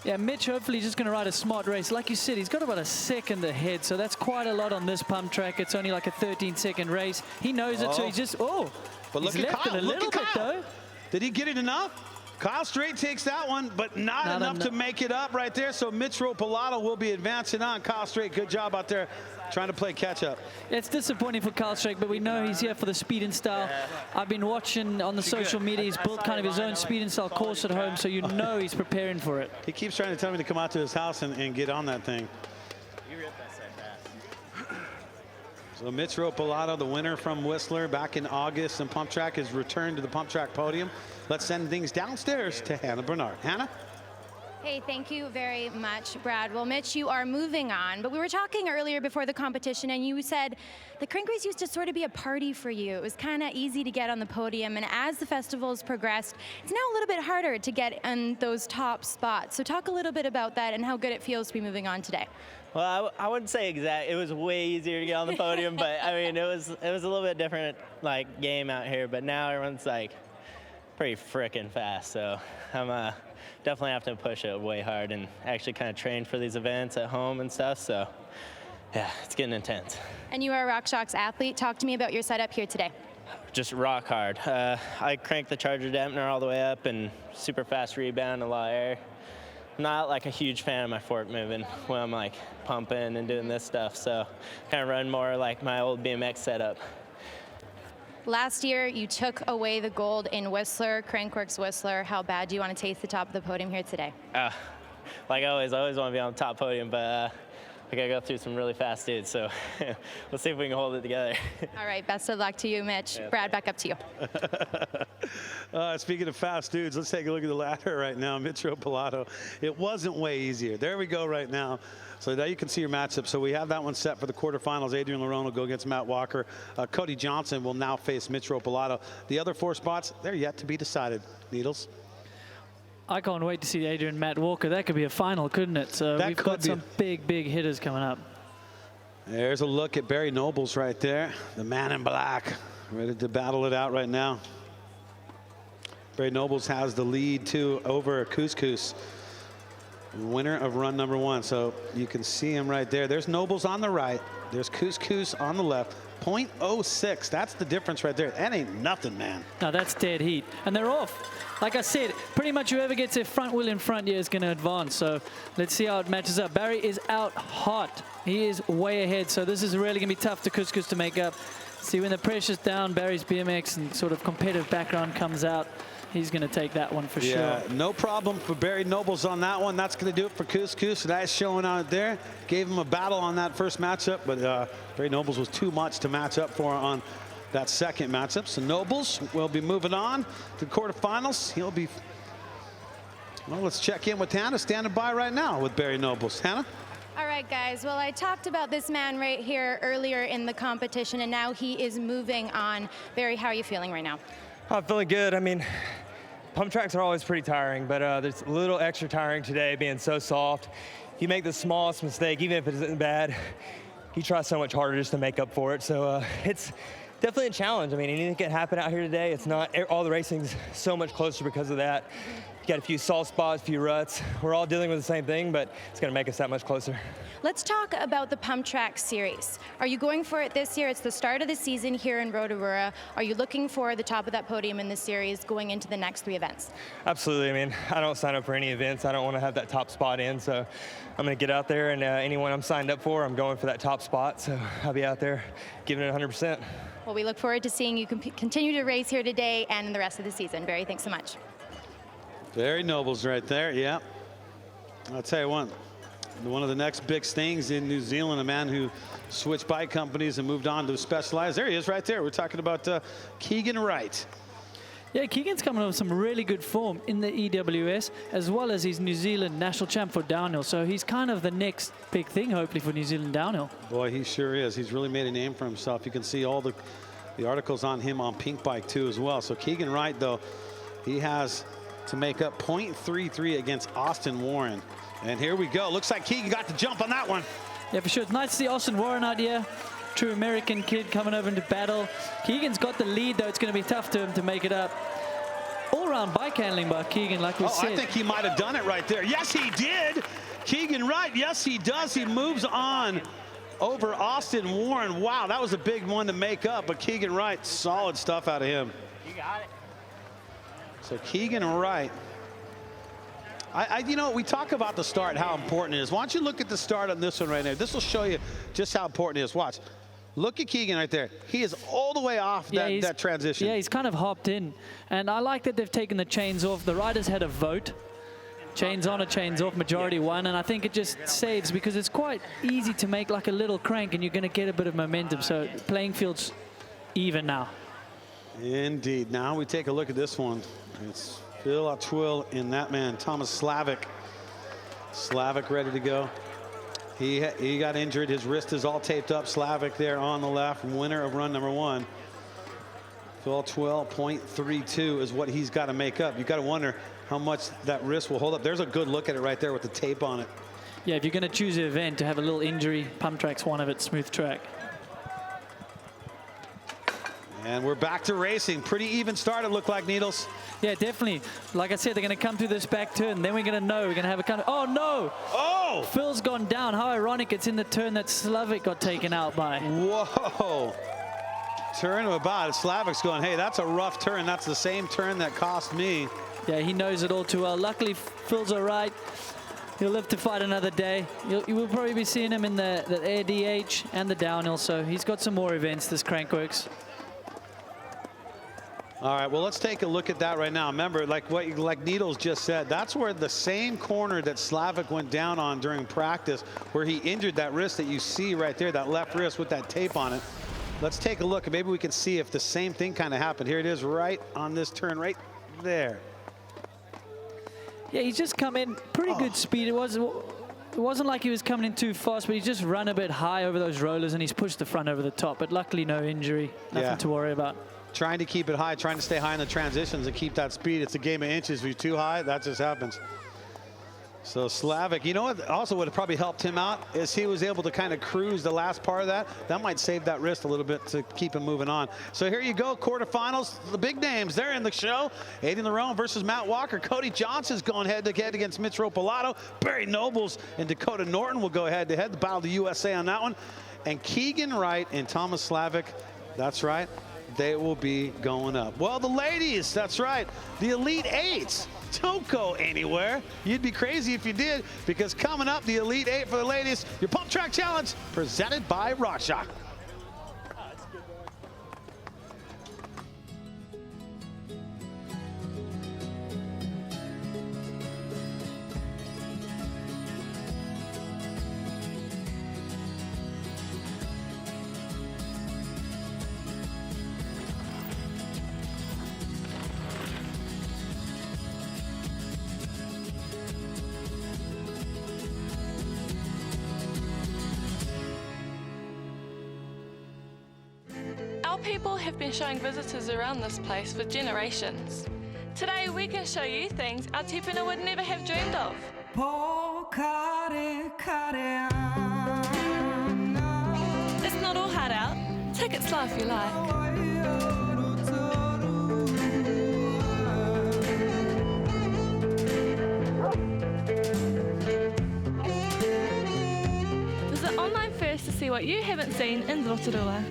Yeah, Mitch hopefully just going to ride a smart race. Like you said, he's got about a second ahead, so that's quite a lot on this pump track. It's only like a 13-second race. He knows it, so he's just, but look he's at left Kyle. it a little bit, though. Did he get it enough? Kyle Strait takes that one, but not enough to make it up right there. So Mitch Ropolato will be advancing on. Kyle Strait, good job out there trying to play catch up. It's disappointing for Kyle Strait, but we know he's here for the speed and style. I've been watching on the social media. He's built kind of his own speed and style course at home, so you know he's preparing for it. He keeps trying to tell me to come out to his house and get on that thing. So Mitch Ropolato, the winner from Whistler back in August, and Pump Track has returned to the Pump Track podium. Let's send things downstairs to Hannah Bernard. Hannah? Hey, thank you very much, Brad. Well, Mitch, you are moving on, but we were talking earlier before the competition, and you said the Crankworx used to sort of be a party for you. It was kind of easy to get on the podium, and as the festivals progressed, it's now a little bit harder to get in those top spots. So talk a little bit about that and how good it feels to be moving on today. Well, I wouldn't say exact. It was way easier to get on the podium, but I mean, it was a little bit different like game out here. But now everyone's like pretty frickin' fast, so I'm definitely have to push it way hard and actually kind of train for these events at home and stuff. So yeah, it's getting intense. And you are a RockShox athlete. Talk to me about your setup here today. Just rock hard. I crank the charger dampener all the way up and super fast rebound, a lot of air. Not like a huge fan of my fork moving when I'm like pumping and doing this stuff, so kind of run more like my old BMX setup. Last year, you took away the gold in Whistler, Crankworx Whistler. How bad do you want to taste the top of the podium here today? Like always, I always want to be on the top podium, but I got to go through some really fast dudes, so we'll see if we can hold it together. All right, best of luck to you, Mitch. Yeah, Brad, back up to you. Speaking of fast dudes, let's take a look at the ladder right now. Mitch Ropolato. It wasn't way easier. There we go right now. So now you can see your matchup. So we have that one set for the quarterfinals. Adrian Larone will go against Matt Walker. Cody Johnson will now face Mitch Ropolato. The other 4 spots, they're yet to be decided. Needles? I can't wait to see Adrian and Matt Walker. That could be a final, couldn't it? So we've got some big hitters coming up. There's a look at Barry Nobles right there. The man in black, ready to battle it out right now. Barry Nobles has the lead, too, over Couscous, winner of run number 1. So you can see him right there. There's Nobles on the right. There's Couscous on the left. 0.06, that's the difference right there. That ain't nothing, man. No, that's dead heat. And they're off. Like I said, pretty much whoever gets their front wheel in front here is going to advance. So let's see how it matches up. Barry is out hot. He is way ahead. So this is really going to be tough to Couscous to make up. See, when the pressure's down, Barry's BMX and sort of competitive background comes out. He's going to take that one for sure. No problem for Barry Nobles on that one. That's going to do it for Couscous. That's showing out there. Gave him a battle on that first matchup, but Barry Nobles was too much to match up for on that second matchup. So Nobles will be moving on to the quarterfinals. He'll be, well, let's check in with Hannah, standing by right now with Barry Nobles. Hannah? All right, guys. Well, I talked about this man right here earlier in the competition, and now he is moving on. Barry, how are you feeling right now? I'm feeling good. I mean, pump tracks are always pretty tiring, but there's a little extra tiring today being so soft. You make the smallest mistake, even if it isn't bad, you try so much harder just to make up for it. So it's definitely a challenge. I mean, anything can happen out here today. It's not, all the racing's so much closer because of that. got a few soft spots, a few ruts. We're all dealing with the same thing, but it's going to make us that much closer. Let's talk about the Pump Track Series. Are you going for it this year? It's the start of the season here in Rotorua. Are you looking for the top of that podium in the series going into the next 3 events? Absolutely. I mean, I don't sign up for any events. I don't want to have that top spot in, so I'm going to get out there, and anyone I'm signed up for, I'm going for that top spot, so I'll be out there giving it 100%. Well, we look forward to seeing you continue to race here today and in the rest of the season. Barry, thanks so much. Barry Nobles right there, yeah. I'll tell you one of the next big things in New Zealand, a man who switched bike companies and moved on to specialized. There he is right there. We're talking about Keegan Wright. Yeah, Keegan's coming off some really good form in the EWS, as well as he's New Zealand national champ for downhill. So he's kind of the next big thing, hopefully, for New Zealand downhill. Boy, he sure is. He's really made a name for himself. You can see all the articles on him on Pink Bike, too, as well. So Keegan Wright, though, he has to make up 0.33 against Austin Warren. And here we go. Looks like Keegan got the jump on that one. Yeah, for sure. It's nice to see Austin Warren out here. True American kid coming over into battle. Keegan's got the lead, though. It's going to be tough to him to make it up. All-round bike handling by Keegan, like we said. I think he might have done it right there. Yes, he did. Keegan Wright, yes, he does. He moves on over Austin Warren. Wow, that was a big one to make up. But Keegan Wright, solid stuff out of him. You got it. So Keegan Wright. You know, we talk about the start, how important it is. Why don't you look at the start on this one right there? This will show you just how important it is. Watch. Look at Keegan right there. He is all the way off that transition. Yeah, he's kind of hopped in. And I like that they've taken the chains off. The riders had a vote. Chains on or chains off, majority won. And I think it just saves because it's quite easy to make like a little crank and you're going to get a bit of momentum. So playing field's even now. Indeed. Now we take a look at this one. It's Phil Atwill in that man, Thomas Slavic. Slavic ready to go. He got injured. His wrist is all taped up. Slavic there on the left, winner of run number 1. Phil Atwill, 0.32 is what he's got to make up. You've got to wonder how much that wrist will hold up. There's a good look at it right there with the tape on it. Yeah, if you're going to choose an event to have a little injury, Pump Track's one of it, smooth track. And we're back to racing. Pretty even start, it looked like, Needles. Yeah, definitely. Like I said, they're going to come through this back turn. Then we're going to know. We're going to have a kind of... Oh, no! Oh! Phil's gone down. How ironic it's in the turn that Slavic got taken out by. Whoa! Turn about. Slavic's going, hey, that's a rough turn. That's the same turn that cost me. Yeah, he knows it all too well. Luckily, Phil's all right. He'll live to fight another day. You will probably be seeing him in the Air DH and the downhill, so he's got some more events, this Crankworx. All right, well, let's take a look at that right now. Remember, like Needles just said, that's where the same corner that Slavic went down on during practice, where he injured that wrist that you see right there, that left wrist with that tape on it. Let's take a look, and maybe we can see if the same thing kind of happened. Here it is right on this turn right there. Yeah, he's just come in pretty good speed. It wasn't like he was coming in too fast, but he's just run a bit high over those rollers, and he's pushed the front over the top. But luckily, no injury, nothing to worry about. Trying to keep it high, trying to stay high in the transitions and keep that speed. It's a game of inches. If you're too high, that just happens. So Slavic, you know what also would have probably helped him out is he was able to kind of cruise the last part of that. That might save that wrist a little bit to keep him moving on. So here you go, quarterfinals. The big names, they're in the show. Aiden Larone versus Matt Walker. Cody Johnson's going head-to-head against Mitch Ropolato. Barry Nobles and Dakota Norton will go head-to-head. The Battle of the USA on that one. And Keegan Wright and Thomas Slavic, that's right, they will be going up. Well, the ladies, that's right, the Elite Eights. Don't go anywhere. You'd be crazy if you did, because coming up, the Elite 8 for the ladies, your Pump Track Challenge, presented by RockShox. Our people have been showing visitors around this place for generations. Today we can show you things our tipuna would never have dreamed of. It's not all hard out. Take it slow if you like. place to see what you haven't seen in Rotorua.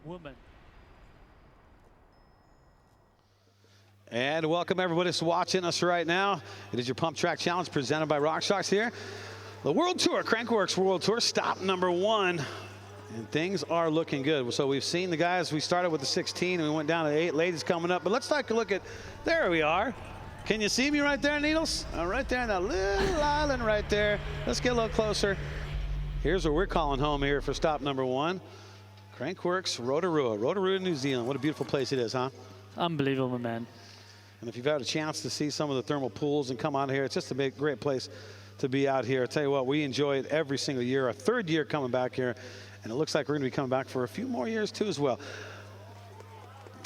Woman. And welcome everybody that's watching us right now. It is your Pump Track Challenge presented by RockShox here. The World Tour, Crankworx World Tour, stop number 1. And things are looking good. So we've seen the guys, we started with the 16 and we went down to 8 ladies coming up. But let's take a look at, there we are. Can you see me right there, Needles? Right there in that little island right there. Let's get a little closer. Here's where we're calling home here for stop number 1. Crankworx Rotorua, New Zealand. What a beautiful place it is, huh? Unbelievable, man. And if you've had a chance to see some of the thermal pools and come out here, it's just a great place to be out here. I tell you what, we enjoy it every single year. Our 3rd year coming back here, and it looks like we're going to be coming back for a few more years too as well.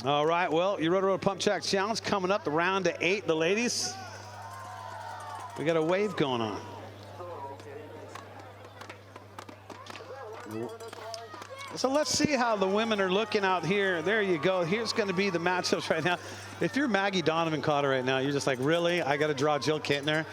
All right, well, your Rotorua Pump Track Challenge coming up, the round to 8, the ladies. We got a wave going on. So let's see how the women are looking out here. There you go. Here's going to be the matchups right now. If you're Maggie Donovan Cotter right now, you're just like, really? I got to draw Jill Kittner?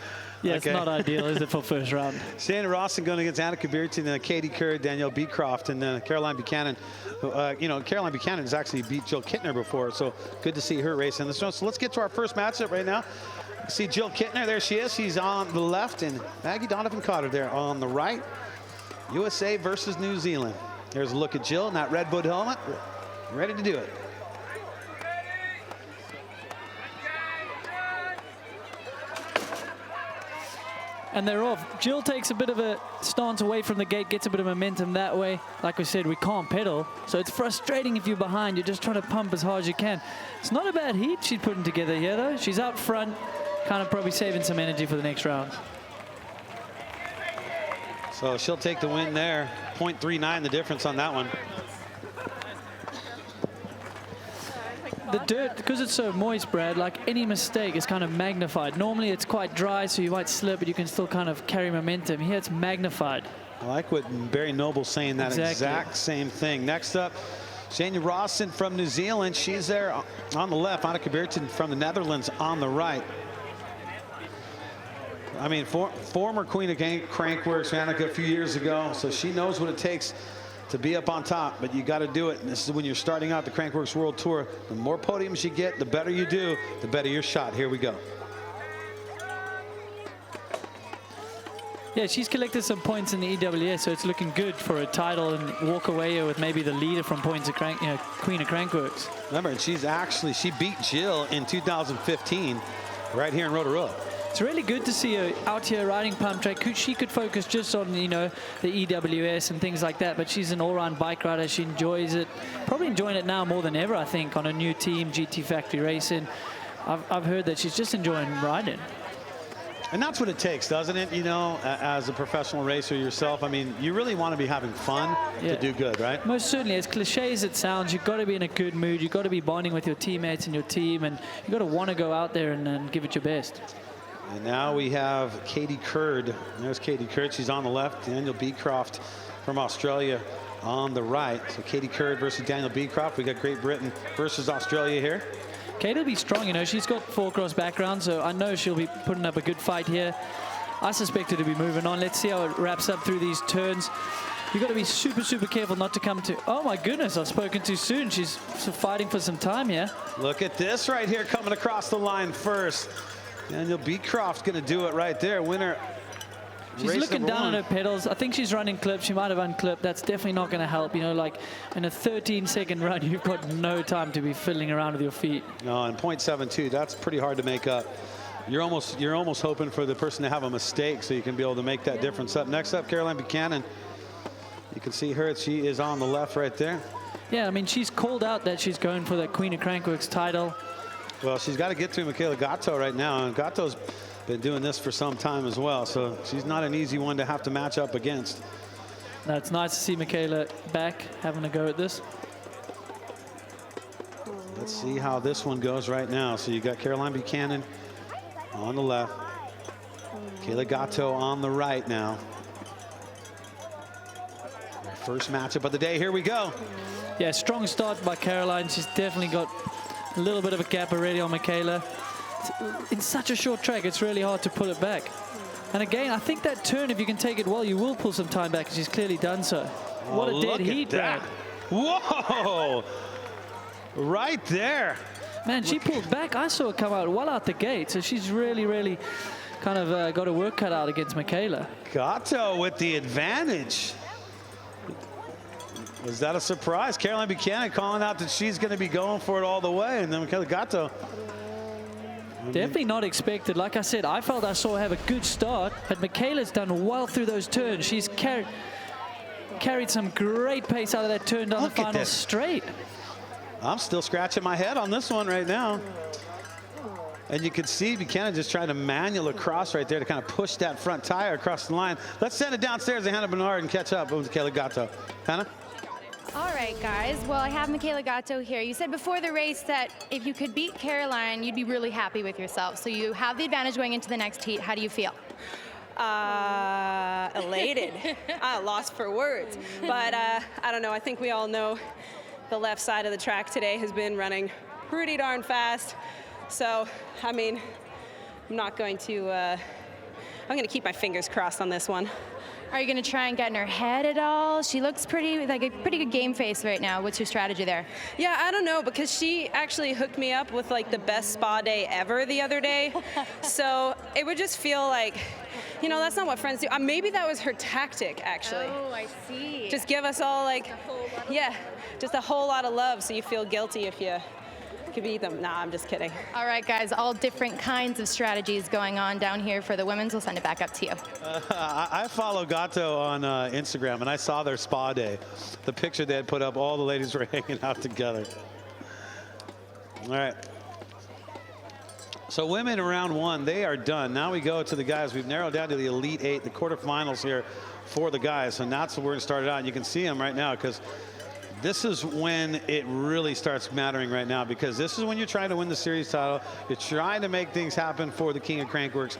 Yeah, okay. It's not ideal, is it, for first round? Shane Rawson going against Anna Kabirton, Katie Kerr, Danielle Beecroft, and Caroline Buchanan. Caroline Buchanan has actually beat Jill Kittner before, so good to see her racing this one. So let's get to our first matchup right now. See Jill Kittner, there she is. She's on the left, and Maggie Donovan Cotter there on the right. USA versus New Zealand. Here's a look at Jill in that red hood helmet, ready to do it. And they're off. Jill takes a bit of a stance away from the gate, gets a bit of momentum that way. Like we said, we can't pedal, so it's frustrating if you're behind. You're just trying to pump as hard as you can. It's not a bad heat she's putting together here, though. She's out front, kind of probably saving some energy for the next round. So she'll take the win there. 0.39 the difference on that one. The dirt, because it's so moist, Brad, like any mistake is kind of magnified. Normally it's quite dry, so you might slip, but you can still kind of carry momentum. Here it's magnified. I like what Barry Noble's saying, that exact same thing. Next up, Shane Rawson from New Zealand. She's there on the left. Anna Kabirton from the Netherlands on the right. I mean, former Queen of Crankworx, Annika, a few years ago, so she knows what it takes to be up on top, but you got to do it. And this is when you're starting out the Crankworx World Tour. The more podiums you get, the better you do, the better your shot. Here we go. Yeah, she's collected some points in the EWS, so it's looking good for a title and walk away here with maybe the leader from points of Queen of Crankworx. Remember, she beat Jill in 2015 right here in Rotorua. It's really good to see her out here riding pump track. She could focus just on, the EWS and things like that, but she's an all-round bike rider. She enjoys it. Probably enjoying it now more than ever, I think, on a new team, GT Factory Racing. I've heard that she's just enjoying riding. And that's what it takes, doesn't it? As a professional racer yourself, I mean, you really want to be having fun to do good, right? Most certainly. As cliche as it sounds, you've got to be in a good mood. You've got to be bonding with your teammates and your team, and you've got to want to go out there and give it your best. And now we have Katie Curd. There's Katie Curd. She's on the left. Danielle Beecroft from Australia on the right. So Katie Curd versus Danielle Beecroft. We got Great Britain versus Australia here. Katie will be strong. She's got 4-cross background, so I know she'll be putting up a good fight here. I suspect her to be moving on. Let's see how it wraps up through these turns. You've got to be super, super careful not to come to... Oh, my goodness, I've spoken too soon. She's fighting for some time here. Look at this right here coming across the line first. Danielle Beecroft's going to do it right there. Winner. She's looking down on her pedals. I think she's running clips. She might have unclipped. That's definitely not going to help. Like in a 13-second run, you've got no time to be fiddling around with your feet. No, and 0.72, that's pretty hard to make up. You're almost hoping for the person to have a mistake so you can be able to make that difference up. Next up, Caroline Buchanan. You can see her. She is on the left right there. Yeah, I mean, she's called out that she's going for the Queen of Crankworx title. Well, she's got to get through Michaela Gatto right now, and Gatto's been doing this for some time as well, so she's not an easy one to have to match up against. No, it's nice to see Michaela back having a go at this. Let's see how this one goes right now. So you got Caroline Buchanan on the left. Kayla Gatto on the right now. Our first matchup of the day. Here we go. Yeah, strong start by Caroline. She's definitely got a little bit of a gap already on Michaela. In such a short track, it's really hard to pull it back. And again, I think that turn, if you can take it well, you will pull some time back, and she's clearly done so. What a dead heat, man. Whoa! Right there. Man, she pulled back. I saw her come out well out the gate, so she's really kind of got her work cut out against Michaela. Gatto with the advantage. Was that a surprise? Caroline Buchanan calling out that she's going to be going for it all the way, and then Michaela Gatto. Definitely not expected. Like I said, I felt I saw her have a good start, but Michaela's done well through those turns. She's carried some great pace out of that turn down the final straight. I'm still scratching my head on this one right now. And you can see Buchanan just trying to manual across right there to kind of push that front tire across the line. Let's send it downstairs to Hannah Bernard and catch up with Michaela Gatto. Hannah? All right, guys. Well, I have Michaela Gatto here. You said before the race that if you could beat Caroline, you'd be really happy with yourself. So you have the advantage going into the next heat. How do you feel? Elated. Lost for words. But I don't know. I think we all know the left side of the track today has been running pretty darn fast. So, I mean, I'm going to keep my fingers crossed on this one. Are you going to try and get in her head at all? She looks pretty good game face right now. What's your strategy there? Yeah, I don't know, because she actually hooked me up with like the best spa day ever the other day. So it would just feel like, you know, that's not what friends do. Maybe that was her tactic, actually. Oh, I see. Just give us all like, yeah, just a whole lot of love so you feel guilty if you could beat them. Nah, I'm just kidding. All right, guys, all different kinds of strategies going on down here for the women's. We'll send it back up to you. I follow Gatto on Instagram, and I saw their spa day. The picture they had put up, all the ladies were hanging out together. All right. So women in round one, they are done. Now we go to the guys. We've narrowed down to the Elite Eight, the quarterfinals here for the guys. And that's where it started out. And you can see them right now because this is when it really starts mattering right now, because this is when you're trying to win the series title. You're trying to make things happen for the King of Crankworx.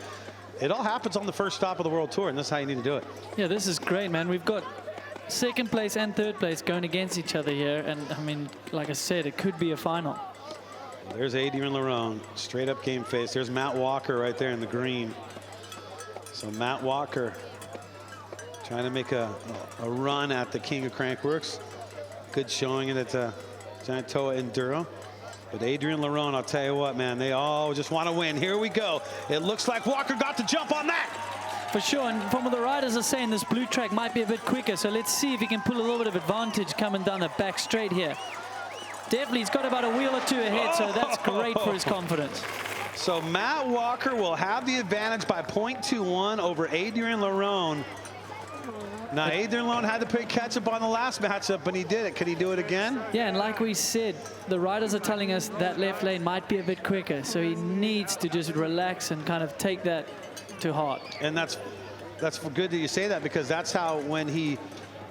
It all happens on the first stop of the World Tour, and this is how you need to do it. Yeah, this is great, man. We've got second place and third place going against each other here. And, I mean, like I said, it could be a final. There's Adrian Larone, straight up game face. There's Matt Walker right there in the green. So Matt Walker trying to make a run at the King of Crankworx. Good showing it at Giant Toa Enduro. But Adrian Larone, I'll tell you what, man, they all just want to win. Here we go. It looks like Walker got the jump on that. For sure, and from what the riders are saying, this blue track might be a bit quicker. So let's see if he can pull a little bit of advantage coming down the back straight here. Definitely, he's got about a wheel or two ahead, so that's great for his confidence. So Matt Walker will have the advantage by 0.21 over Adrian Larone. Now, Adrian Larone had to play catch up on the last matchup, but he did it. Could he do it again? Yeah, and like we said, the riders are telling us that left lane might be a bit quicker, so he needs to just relax and kind of take that to heart. And that's good that you say that, because that's how when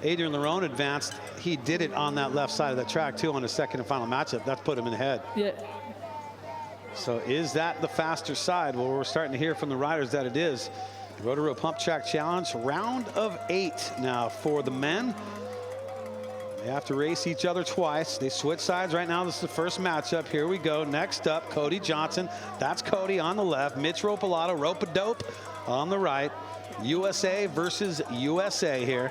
Adrian Larone advanced, he did it on that left side of the track too on his second and final matchup. That put him in the head. Yeah. So is that the faster side? Well, we're starting to hear from the riders that it is. Rotorua Pump Track Challenge, round of 8 now for the men. They have to race each other twice. They switch sides right now. This is the first matchup. Here we go. Next up, Cody Johnson. That's Cody on the left. Mitch Ropalato, Rope-a-Dope on the right. USA versus USA here.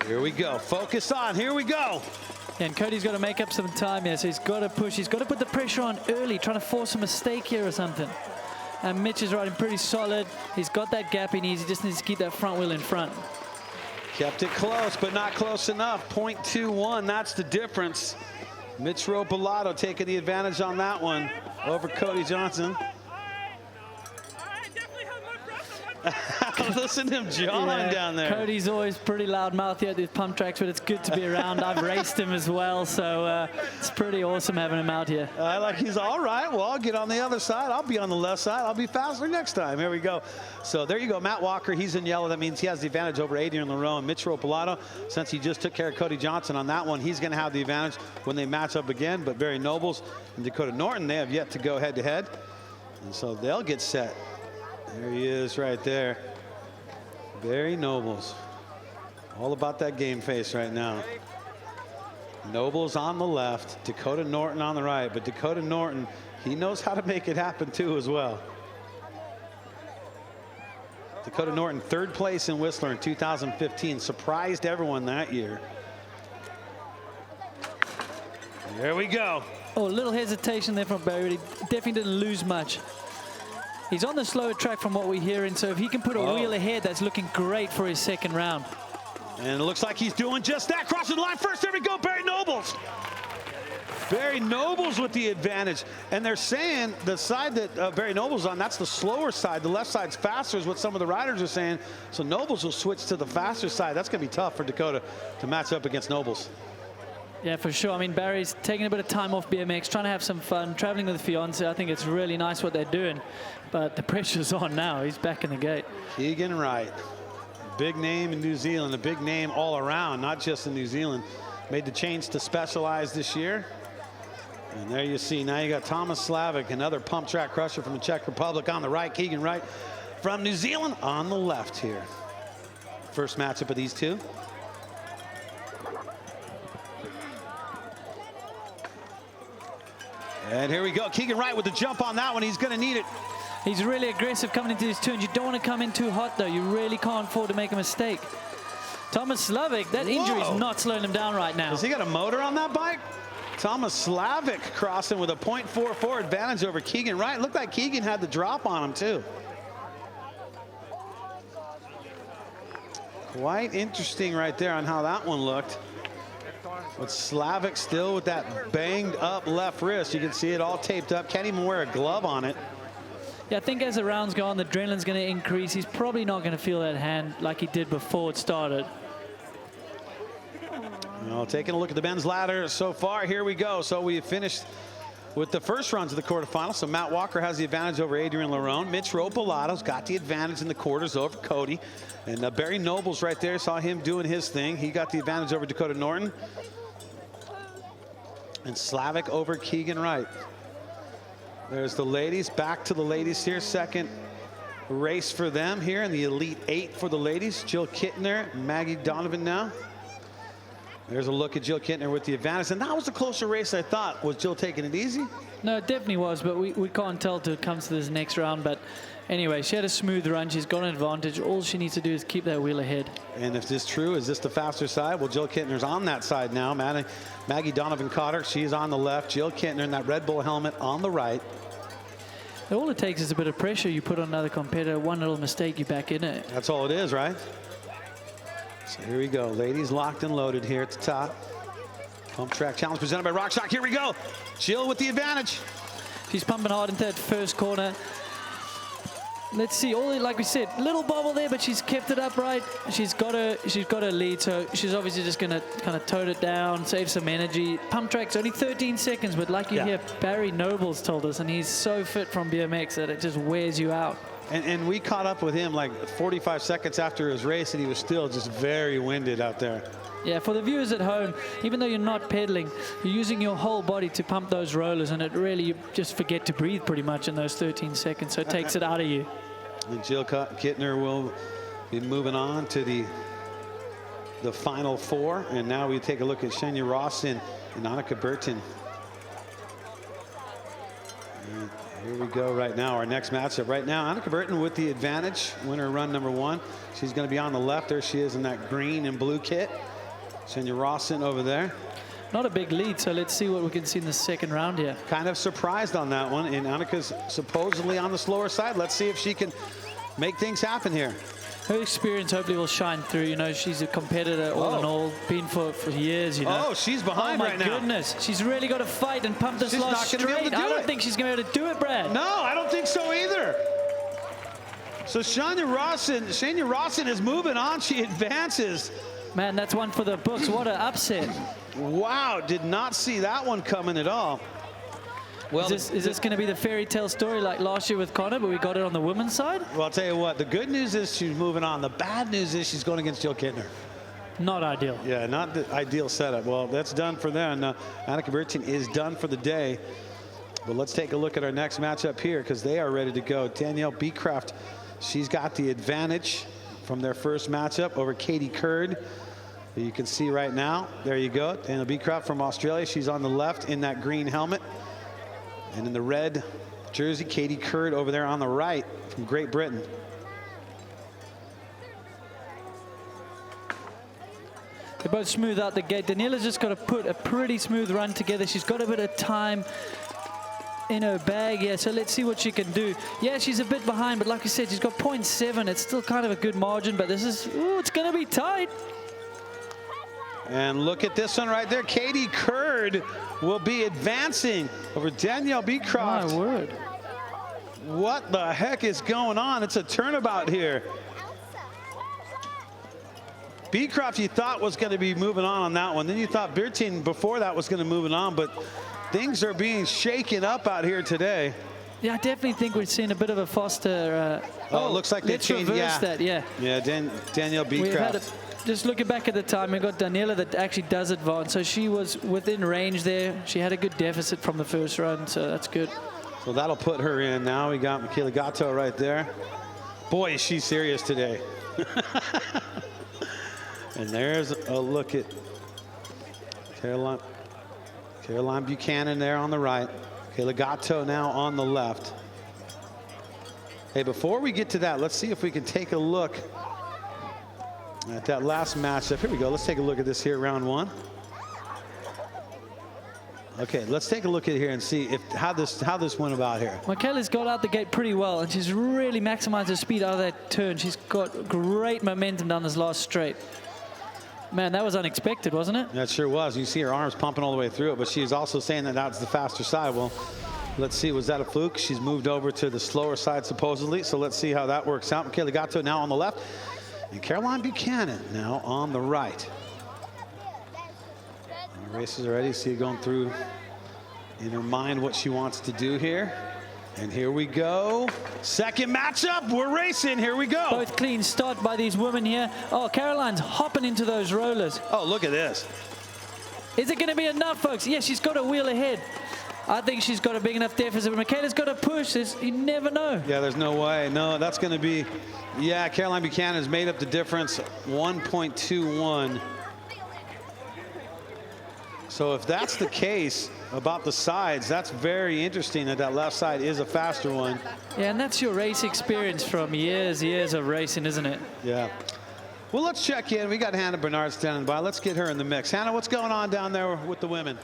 Here we go. Focus on. Here we go. And Cody's got to make up some time here, so he's got to push. He's got to put the pressure on early, trying to force a mistake here or something. And Mitch is riding pretty solid. He's got that gap he needs. He just needs to keep that front wheel in front. Kept it close, but not close enough. 0.21, that's the difference. Mitch Ropalato taking the advantage on that one over Cody Johnson. Listen to him jawing down there. Cody's always pretty loud mouth here at these pump tracks, but it's good to be around. I've raced him as well, so it's pretty awesome having him out here. He's all right. Well, I'll get on the other side. I'll be on the left side. I'll be faster next time. Here we go. So there you go. Matt Walker, he's in yellow. That means he has the advantage over Adrian Larone. Mitch Ropalato, since he just took care of Cody Johnson on that one, he's going to have the advantage when they match up again. But Barry Nobles and Dakota Norton, they have yet to go head-to-head. And so they'll get set. There he is right there. Barry Nobles. All about that game face right now. Nobles on the left, Dakota Norton on the right. But Dakota Norton, he knows how to make it happen too as well. Dakota Norton, 3rd place in Whistler in 2015. Surprised everyone that year. There we go. Oh, a little hesitation there from Barry. He definitely didn't lose much. He's on the slower track from what we're hearing, so if he can put a wheel ahead, that's looking great for his second round. And it looks like he's doing just that. Crossing the line first. There we go, Barry Nobles. Barry Nobles with the advantage. And they're saying the side that Barry Nobles on, that's the slower side. The left side's faster is what some of the riders are saying. So Nobles will switch to the faster side. That's going to be tough for Dakota to match up against Nobles. Yeah, for sure. I mean, Barry's taking a bit of time off BMX, trying to have some fun, traveling with the fiance. I think it's really nice what they're doing. But the pressure's on now. He's back in the gate. Keegan Wright, big name in New Zealand, a big name all around, not just in New Zealand. Made the change to Specialized this year. And there you see, now you got Thomas Slavic, another pump track crusher from the Czech Republic on the right. Keegan Wright from New Zealand on the left here. First matchup of these two. And here we go. Keegan Wright with the jump on that one. He's going to need it. He's really aggressive coming into these turns. You don't want to come in too hot, though. You really can't afford to make a mistake. Thomas Slavic, that injury is not slowing him down right now. Has he got a motor on that bike? Thomas Slavic crossing with a .44 advantage over Keegan Wright. Looked like Keegan had the drop on him, too. Quite interesting right there on how that one looked. But Slavic still with that banged up left wrist. You can see it all taped up. Can't even wear a glove on it. Yeah, I think as the rounds go on, the adrenaline's going to increase. He's probably not going to feel that hand like he did before it started. Well, taking a look at the men's ladder so far, here we go. So we finished with the first runs of the quarterfinals. So Matt Walker has the advantage over Adrian Larone. Mitch Ropalato's got the advantage in the quarters over Cody. And Barry Nobles right there, saw him doing his thing. He got the advantage over Dakota Norton. And Slavic over Keegan Wright. There's the ladies, back to the ladies here. Second race for them here in the Elite 8 for the ladies. Jill Kittner, Maggie Donovan now. There's a look at Jill Kittner with the advantage. And that was a closer race, I thought. Was Jill taking it easy? No, it definitely was, but we can't tell till it comes to this next round. But anyway, she had a smooth run. She's got an advantage. All she needs to do is keep that wheel ahead. And if this is true, is this the faster side? Well, Jill Kittner's on that side now. Maggie Donovan caught her. She's on the left. Jill Kittner in that Red Bull helmet on the right. All it takes is a bit of pressure you put on another competitor. One little mistake, you back in it. That's all it is, right? So here we go. Ladies locked and loaded here at the top. Pump Track Challenge presented by RockShox. Here we go. Jill with the advantage. She's pumping hard into that first corner. Let's see, like we said, little bobble there, but she's kept it upright. She's got her lead, so she's obviously just going to kind of tone it down, save some energy. Pump Track's only 13 seconds, but like you hear, Barry Nobles told us, and he's so fit from BMX that it just wears you out. And we caught up with him like 45 seconds after his race, and he was still just very winded out there. Yeah, for the viewers at home, even though you're not pedaling, you're using your whole body to pump those rollers, and it really, you just forget to breathe pretty much in those 13 seconds, so it takes it out of you. And Jill Kittner will be moving on to the final four, and now we take a look at Shania Rawson and Annika Burton. And here we go right now, our next matchup. Right now, Annika Burton with the advantage, winner run number 1. She's going to be on the left. There she is in that green and blue kit. Shania Rawson over there. Not a big lead, so let's see what we can see in the second round here. Kind of surprised on that one, and Annika's supposedly on the slower side. Let's see if she can make things happen here. Her experience hopefully will shine through. You know, she's a competitor all in all, been for years, you know. Oh, she's behind right now. Oh, my goodness. She's really got to fight and pump this last straight. I don't think she's going to be able to do it, Brad. No, I don't think so either. So Shania Rawson is moving on. She advances. Man, that's one for the books. What an upset. Wow, did not see that one coming at all. Well, is this going to be the fairy tale story like last year with Connor, but we got it on the women's side? Well, I'll tell you what, the good news is she's moving on. The bad news is she's going against Jill Kittner. Not ideal. Yeah, not the ideal setup. Well, that's done for them. Annika Bertin is done for the day. But let's take a look at our next matchup here because they are ready to go. Danielle Beecraft, she's got the advantage from their first matchup over Katie Curd. You can see right now, there you go, Danielle Beecraft from Australia. She's on the left in that green helmet. And in the red jersey, Katie Curd over there on the right from Great Britain. They both smooth out the gate. Daniela's just got to put a pretty smooth run together. She's got a bit of time in her bag, yeah, so let's see what she can do. Yeah, she's a bit behind, but like I said, she's got 0.7. It's still kind of a good margin, but this is, ooh, it's going to be tight. And look at this one right there. Katie Curd will be advancing over Danielle Beecraft. My word. What the heck is going on? It's a turnabout here. Beecraft you thought was going to be moving on that one. Then you thought Bertin before that was going to move it on, but things are being shaken up out here today. Yeah, I definitely think we're seeing a bit of a faster... it looks like they changed. Reverse that, yeah. Yeah, Danielle Beecraft. Just looking back at the time, we got Daniela that actually does advance. So she was within range there. She had a good deficit from the first run, so that's good. So that'll put her in. Now we got Michaela Gatto right there. Boy, is she serious today. And there's a look at Caroline Buchanan there on the right. Michaela Gatto now on the left. Hey, before we get to that, let's see if we can take a look at that last matchup. Here we go. Let's take a look at this here, round one. Okay, let's take a look at here and see how this went about here. Michaela's got out the gate pretty well, and she's really maximized her speed out of that turn. She's got great momentum down this last straight. Man, that was unexpected, wasn't it? That sure was. You see her arms pumping all the way through it, but she's also saying that that's the faster side. Well, let's see. Was that a fluke? She's moved over to the slower side, supposedly. So let's see how that works out. Michaela Gatto now on the left, and Caroline Buchanan now on the right. And the races are ready. See it going through in her mind what she wants to do here. And here we go. Second matchup. We're racing. Here we go. Both clean start by these women here. Oh, Caroline's hopping into those rollers. Oh, look at this. Is it going to be enough, folks? Yes, she's got a wheel ahead. I think she's got a big enough deficit. But Michaela's got to push this. You never know. Yeah, there's no way. No, that's going to be... Yeah, Caroline Buchanan has made up the difference, 1.21. So if that's the case about the sides, that's very interesting that left side is a faster one. Yeah, and that's your race experience from years of racing, isn't it? Yeah. Well, let's check in. We got Hannah Bernard standing by. Let's get her in the mix. Hannah, what's going on down there with the women?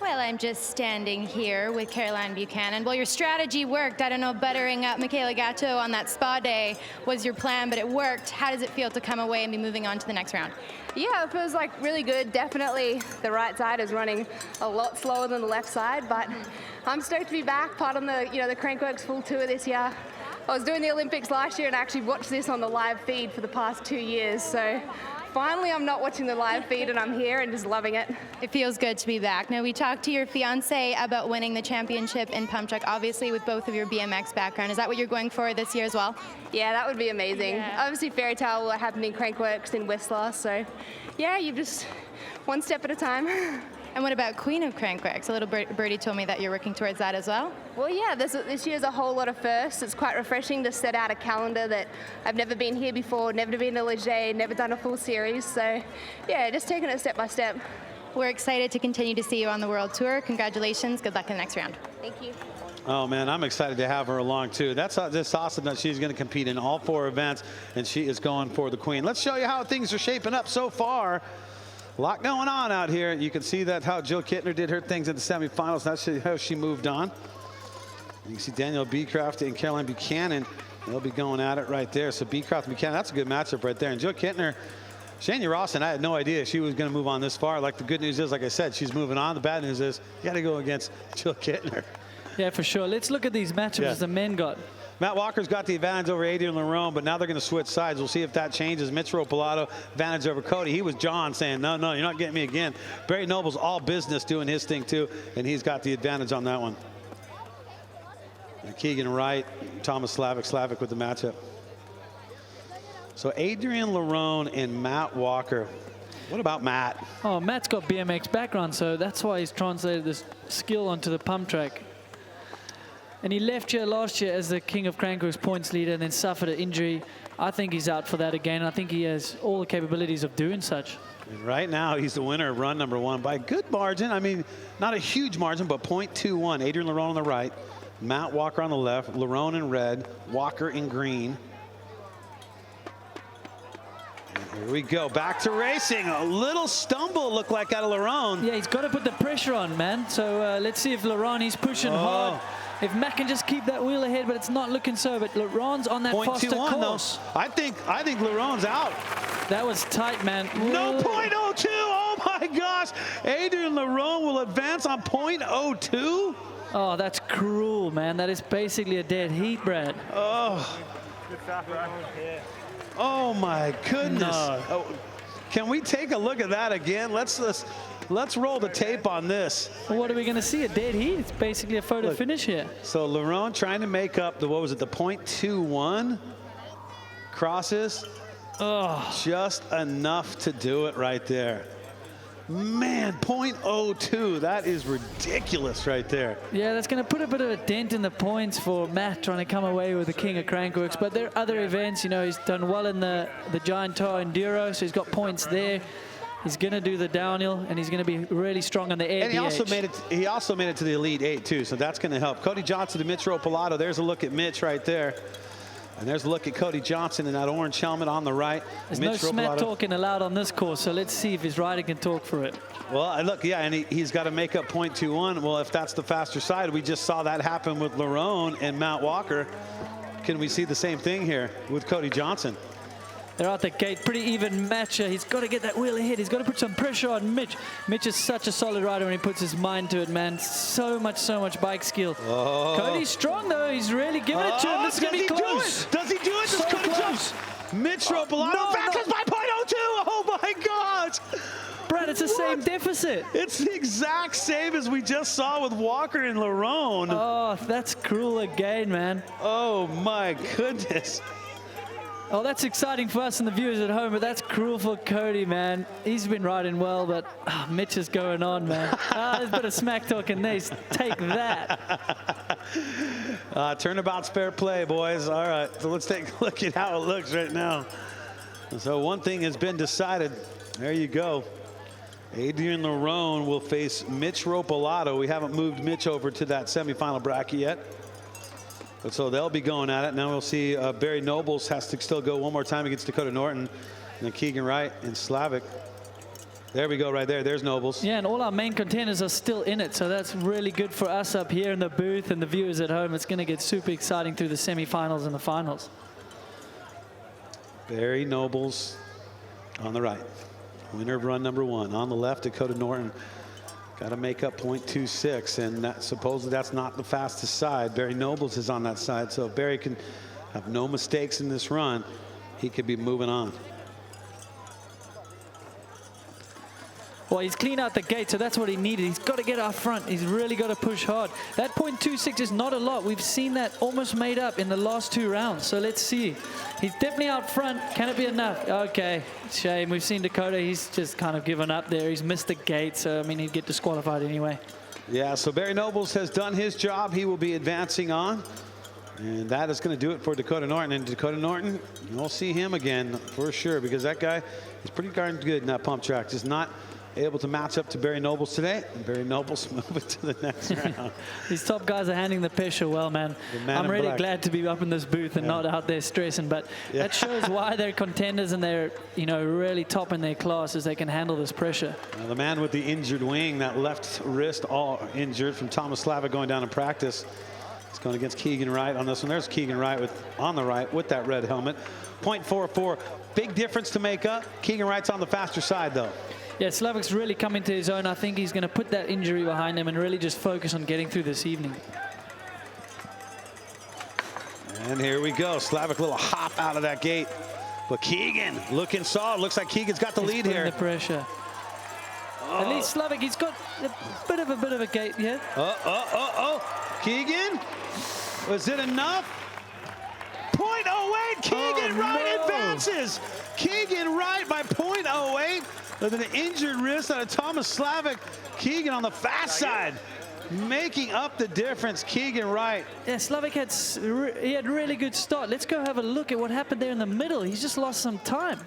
Well, I'm just standing here with Caroline Buchanan. Well, your strategy worked. I don't know, buttering up Michaela Gatto on that spa day was your plan, but it worked. How does it feel to come away and be moving on to the next round? Yeah, it feels like really good. Definitely the right side is running a lot slower than the left side, but I'm stoked to be back, part on the, the Crankworx Full Tour this year. I was doing the Olympics last year and actually watched this on the live feed for the past 2 years, so finally I'm not watching the live feed and I'm here and just loving it. It feels good to be back. Now, we talked to your fiance about winning the championship in Pump Track, obviously with both of your BMX background. Is that what you're going for this year as well? Yeah, that would be amazing. Yeah. Obviously fairy tale will happen in Crankworx in Whistler, so yeah, you just one step at a time. And what about Queen of Crankworx? A little birdie told me that you're working towards that as well. Well, yeah, this year's a whole lot of firsts. It's quite refreshing to set out a calendar that I've never been here before, never been to Leger, never done a full series. So, yeah, just taking it step by step. We're excited to continue to see you on the World Tour. Congratulations. Good luck in the next round. Thank you. Oh, man, I'm excited to have her along, too. That's just awesome that she's going to compete in all 4 events, and she is going for the Queen. Let's show you how things are shaping up so far. A lot going on out here. You can see that how Jill Kittner did her things in the semifinals. That's how she moved on. You can see Danielle Beecraft and Caroline Buchanan. They'll be going at it right there. So Beecraft and Buchanan, that's a good matchup right there. And Jill Kittner, Shania Rawson, I had no idea she was going to move on this far. Like, the good news is, like I said, she's moving on. The bad news is you got to go against Jill Kittner. Yeah, for sure. Let's look at these matchups the men got. Matt Walker's got the advantage over Adrian Lerone, but now they're going to switch sides. We'll see if that changes. Mitch Ropalato, advantage over Cody. He was John saying, no, you're not getting me again. Barry Noble's all business doing his thing too, and he's got the advantage on that one. And Keegan Wright, Thomas Slavic with the matchup. So Adrian Lerone and Matt Walker. What about Matt? Oh, Matt's got BMX background, so that's why he's translated this skill onto the pump track. And he left here last year as the King of Crankworx points leader and then suffered an injury. I think he's out for that again. I think he has all the capabilities of doing such. And right now, he's the winner of run number 1 by a good margin. I mean, not a huge margin, but 0.21. Adrian Lerone on the right, Matt Walker on the left, Lerone in red, Walker in green. And here we go, back to racing. A little stumble looked like out of Lerone. Yeah, he's got to put the pressure on, man. So let's see if Lerone, he's pushing hard. If Matt can just keep that wheel ahead, but it's not looking so. But Lerone's on that faster course. Though. I think Lerone's out. That was tight, man. No, 0.02. Oh my gosh. Adrian Lerone will advance on 0.02. Oh, that's cruel, man. That is basically a dead heat, Brad. Oh. Good stuff, Brad. Yeah. Oh my goodness. No. Oh, can we take a look at that again? Let's roll the tape on this. Well, what are we going to see? A dead heat? It's basically a photo finish here. So Lerone trying to make up the, what was it, the 0.21 crosses. Oh. Just enough to do it right there. Man, 0.02, that is ridiculous right there. Yeah, that's going to put a bit of a dent in the points for Matt trying to come away with the King of Crankworx. But there are other events, you know, he's done well in the Giant Tower Enduro, so he's got points there. He's going to do the downhill, and he's going to be really strong on the air. And he also made it to the Elite 8 too, so that's going to help. Cody Johnson to Mitch Ropalato. There's a look at Mitch right there. And there's a look at Cody Johnson in that orange helmet on the right. There's Mitch no smack talking allowed on this course, so let's see if his rider can talk for it. Well, look, yeah, and he's got to make up 0.21. Well, if that's the faster side, we just saw that happen with Lerone and Matt Walker. Can we see the same thing here with Cody Johnson? They're out the gate, pretty even match. He's got to get that wheel ahead. He's got to put some pressure on Mitch. Mitch is such a solid rider when he puts his mind to it, man. So much bike skill. Oh. Cody's strong, though. He's really giving it to him. This is going to be close. Does he do it? So close. Mitch Ropalato fastest by 0.02. Oh, my gosh. Brad, it's the same deficit. It's the exact same as we just saw with Walker and Lerone. Oh, that's cruel again, man. Oh, my goodness. Oh, that's exciting for us and the viewers at home, but that's cruel for Cody, man. He's been riding well, but Mitch is going on, man. There's a bit of smack talking there. Take that. Turnabout's fair play, boys. All right, so let's take a look at how it looks right now. So one thing has been decided. There you go. Adrian Lerone will face Mitch Ropalato. We haven't moved Mitch over to that semifinal bracket yet. But so they'll be going at it. Now we'll see Barry Nobles has to still go one more time against Dakota Norton. And then Keegan Wright and Slavic. There we go right there. There's Nobles. Yeah, and all our main contenders are still in it. So that's really good for us up here in the booth and the viewers at home. It's going to get super exciting through the semifinals and the finals. Barry Nobles on the right. Winner of run number 1. On the left, Dakota Norton. Got to make up 0.26, and supposedly that's not the fastest side. Barry Nobles is on that side, so if Barry can have no mistakes in this run, he could be moving on. Well, he's clean out the gate, so that's what he needed. He's got to get out front. He's really got to push hard. That 0.26 is not a lot. We've seen that almost made up in the last 2 rounds, so let's see. He's definitely out front. Can it be enough? Okay, shame. We've seen Dakota. He's just kind of given up there. He's missed the gate, so, I mean, he'd get disqualified anyway. Yeah, so Barry Nobles has done his job. He will be advancing on. And that is going to do it for Dakota Norton. And Dakota Norton, you'll see him again for sure, because that guy is pretty darn good in that pump track. Just not able to match up to Barry Nobles today. And Barry Nobles moving to the next round. These top guys are handling the pressure well, man. I'm really glad to be up in this booth and not out there stressing. But that shows why they're contenders and they're, you know, really top in their class, as they can handle this pressure. Now the man with the injured wing, that left wrist all injured from Thomas Slavic going down in practice. It's going against Keegan Wright on this one. There's Keegan Wright on the right with that red helmet. 0.44, big difference to make up. Keegan Wright's on the faster side though. Yeah, Slavic's really come into his own. I think he's going to put that injury behind him and really just focus on getting through this evening. And here we go. Slavic, little hop out of that gate. But Keegan looking solid. Looks like Keegan's got the lead here. The pressure. At least Slavic, he's got a bit of a gate here. Keegan, was it enough? 0.08, Keegan Wright advances. Keegan Wright by 0.08 with an injured wrist out of Thomas Slavic. Keegan on the fast side, making up the difference. Keegan Wright. Yeah, Slavic had really good start. Let's go have a look at what happened there in the middle. He's just lost some time.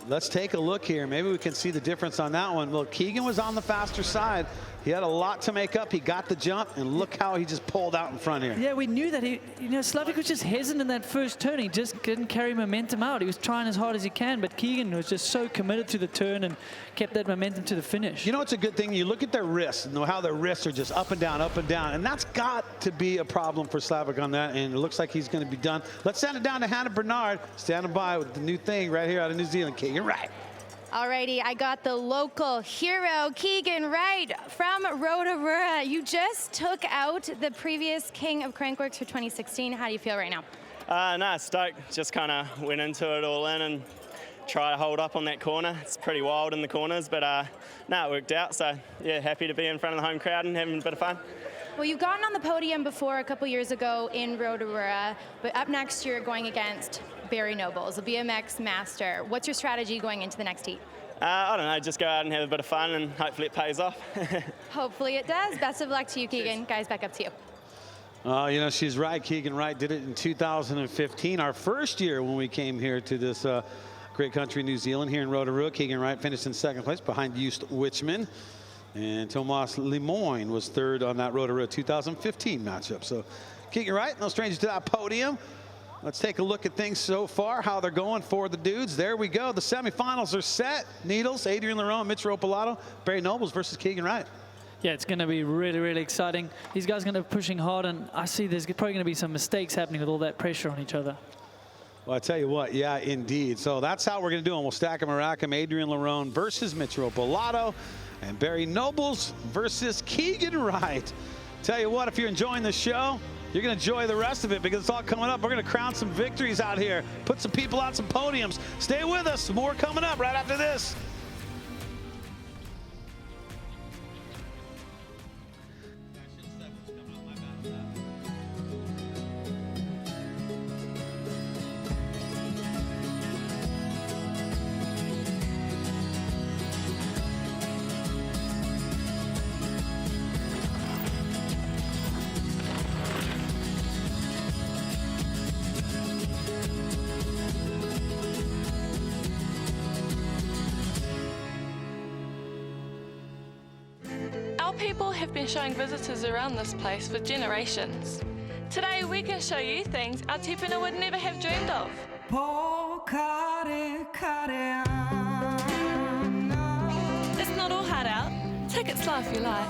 Let's take a look here. Maybe we can see the difference on that one. Well, Keegan was on the faster side. He had a lot to make up. He got the jump, and look how he just pulled out in front here. Yeah, we knew that Slavic was just hesitant in that first turn. He just didn't carry momentum out. He was trying as hard as he can, but Keegan was just so committed to the turn and kept that momentum to the finish. You know, it's a good thing. You look at their wrists and know how their wrists are just up and down, and that's got to be a problem for Slavic on that, and it looks like he's going to be done. Let's send it down to Hannah Bernard, standing by with the new thing right here out of New Zealand. Keegan Wright. Alrighty, I got the local hero, Keegan Wright from Rotorua. You just took out the previous king of Crankworx for 2016. How do you feel right now? No, stoked. Just kind of went into it all in and try to hold up on that corner. It's pretty wild in the corners, but no, it worked out. So yeah, happy to be in front of the home crowd and having a bit of fun. Well, you've gotten on the podium before a couple years ago in Rotorua, but up next you're going against Barry Nobles, a BMX master. What's your strategy going into the next heat? I don't know, just go out and have a bit of fun and hopefully it pays off. Hopefully it does. Best of luck to you, Keegan. Cheers. Guys, back up to you. You know, she's right. Keegan Wright did it in 2015, our first year when we came here to this great country, New Zealand, here in Rotorua. Keegan Wright finished in second place behind Just Wichman. And Tomas Lemoyne was third on that Rotorua 2015 matchup. So Keegan Wright, no stranger to that podium. Let's take a look at things so far, how they're going for the dudes. There we go. The semifinals are set. Needles, Adrian Lerone, Mitch Ropalato, Barry Nobles versus Keegan Wright. Yeah, it's going to be really, really exciting. These guys are going to be pushing hard, and I see there's probably going to be some mistakes happening with all that pressure on each other. Well, I tell you what, yeah, indeed. So that's how we're going to do them. We'll stack them or rack them. Adrian Lerone versus Mitch Ropalato, and Barry Nobles versus Keegan Wright. Tell you what, if you're enjoying the show, you're going to enjoy the rest of it because it's all coming up. We're going to crown some victories out here, put some people on some podiums. Stay with us. More coming up right after this. People have been showing visitors around this place for generations. Today we can show you things our tipuna would never have dreamed of. It's not all hard out. Take it slow if you like.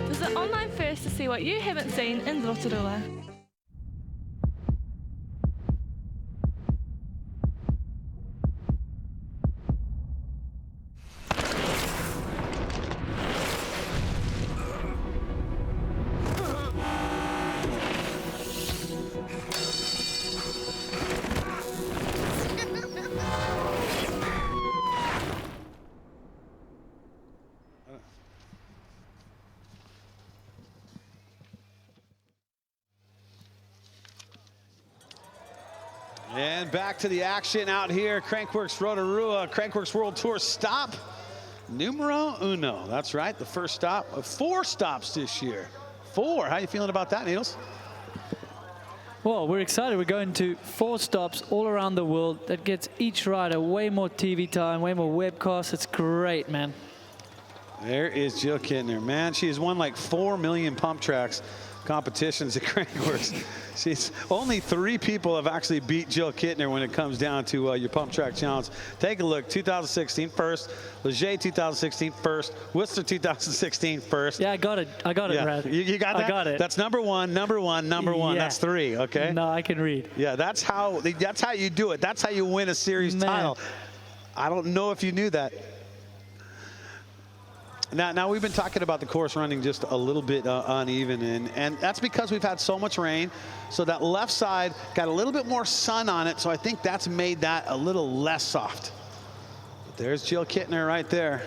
Visit online first to see what you haven't seen in Rotorua. And back to the action out here. Crankworx Rotorua, Crankworx World Tour stop numero uno. That's right, the first stop of 4 stops this year. 4, how you feeling about that, Needles? Well, we're excited. We're going to 4 stops all around the world. That gets each rider way more TV time, way more webcasts. It's great, man. There is Jill Kittner. Man, she has won like 4 million pump tracks competitions at Crankworx. She's only 3 people have actually beat Jill Kittner when it comes down to your pump track challenge. Take a look. 2016 first, Leger 2016 first, Whistler 2016 first. Yeah, I got it. I got it, Brad. You got that? I got it. That's number one. Yeah. That's 3. Okay. No, I can read. Yeah, that's how you do it. That's how you win a series title. I don't know if you knew that. Now we've been talking about the course running just a little bit uneven, and that's because we've had so much rain. So that left side got a little bit more sun on it, so I think that's made that a little less soft. But there's Jill Kittner right there.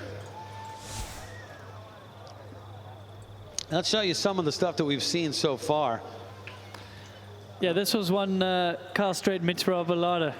Let's show you some of the stuff that we've seen so far. Yeah, this was one Carl Straight Mitzvah Balada.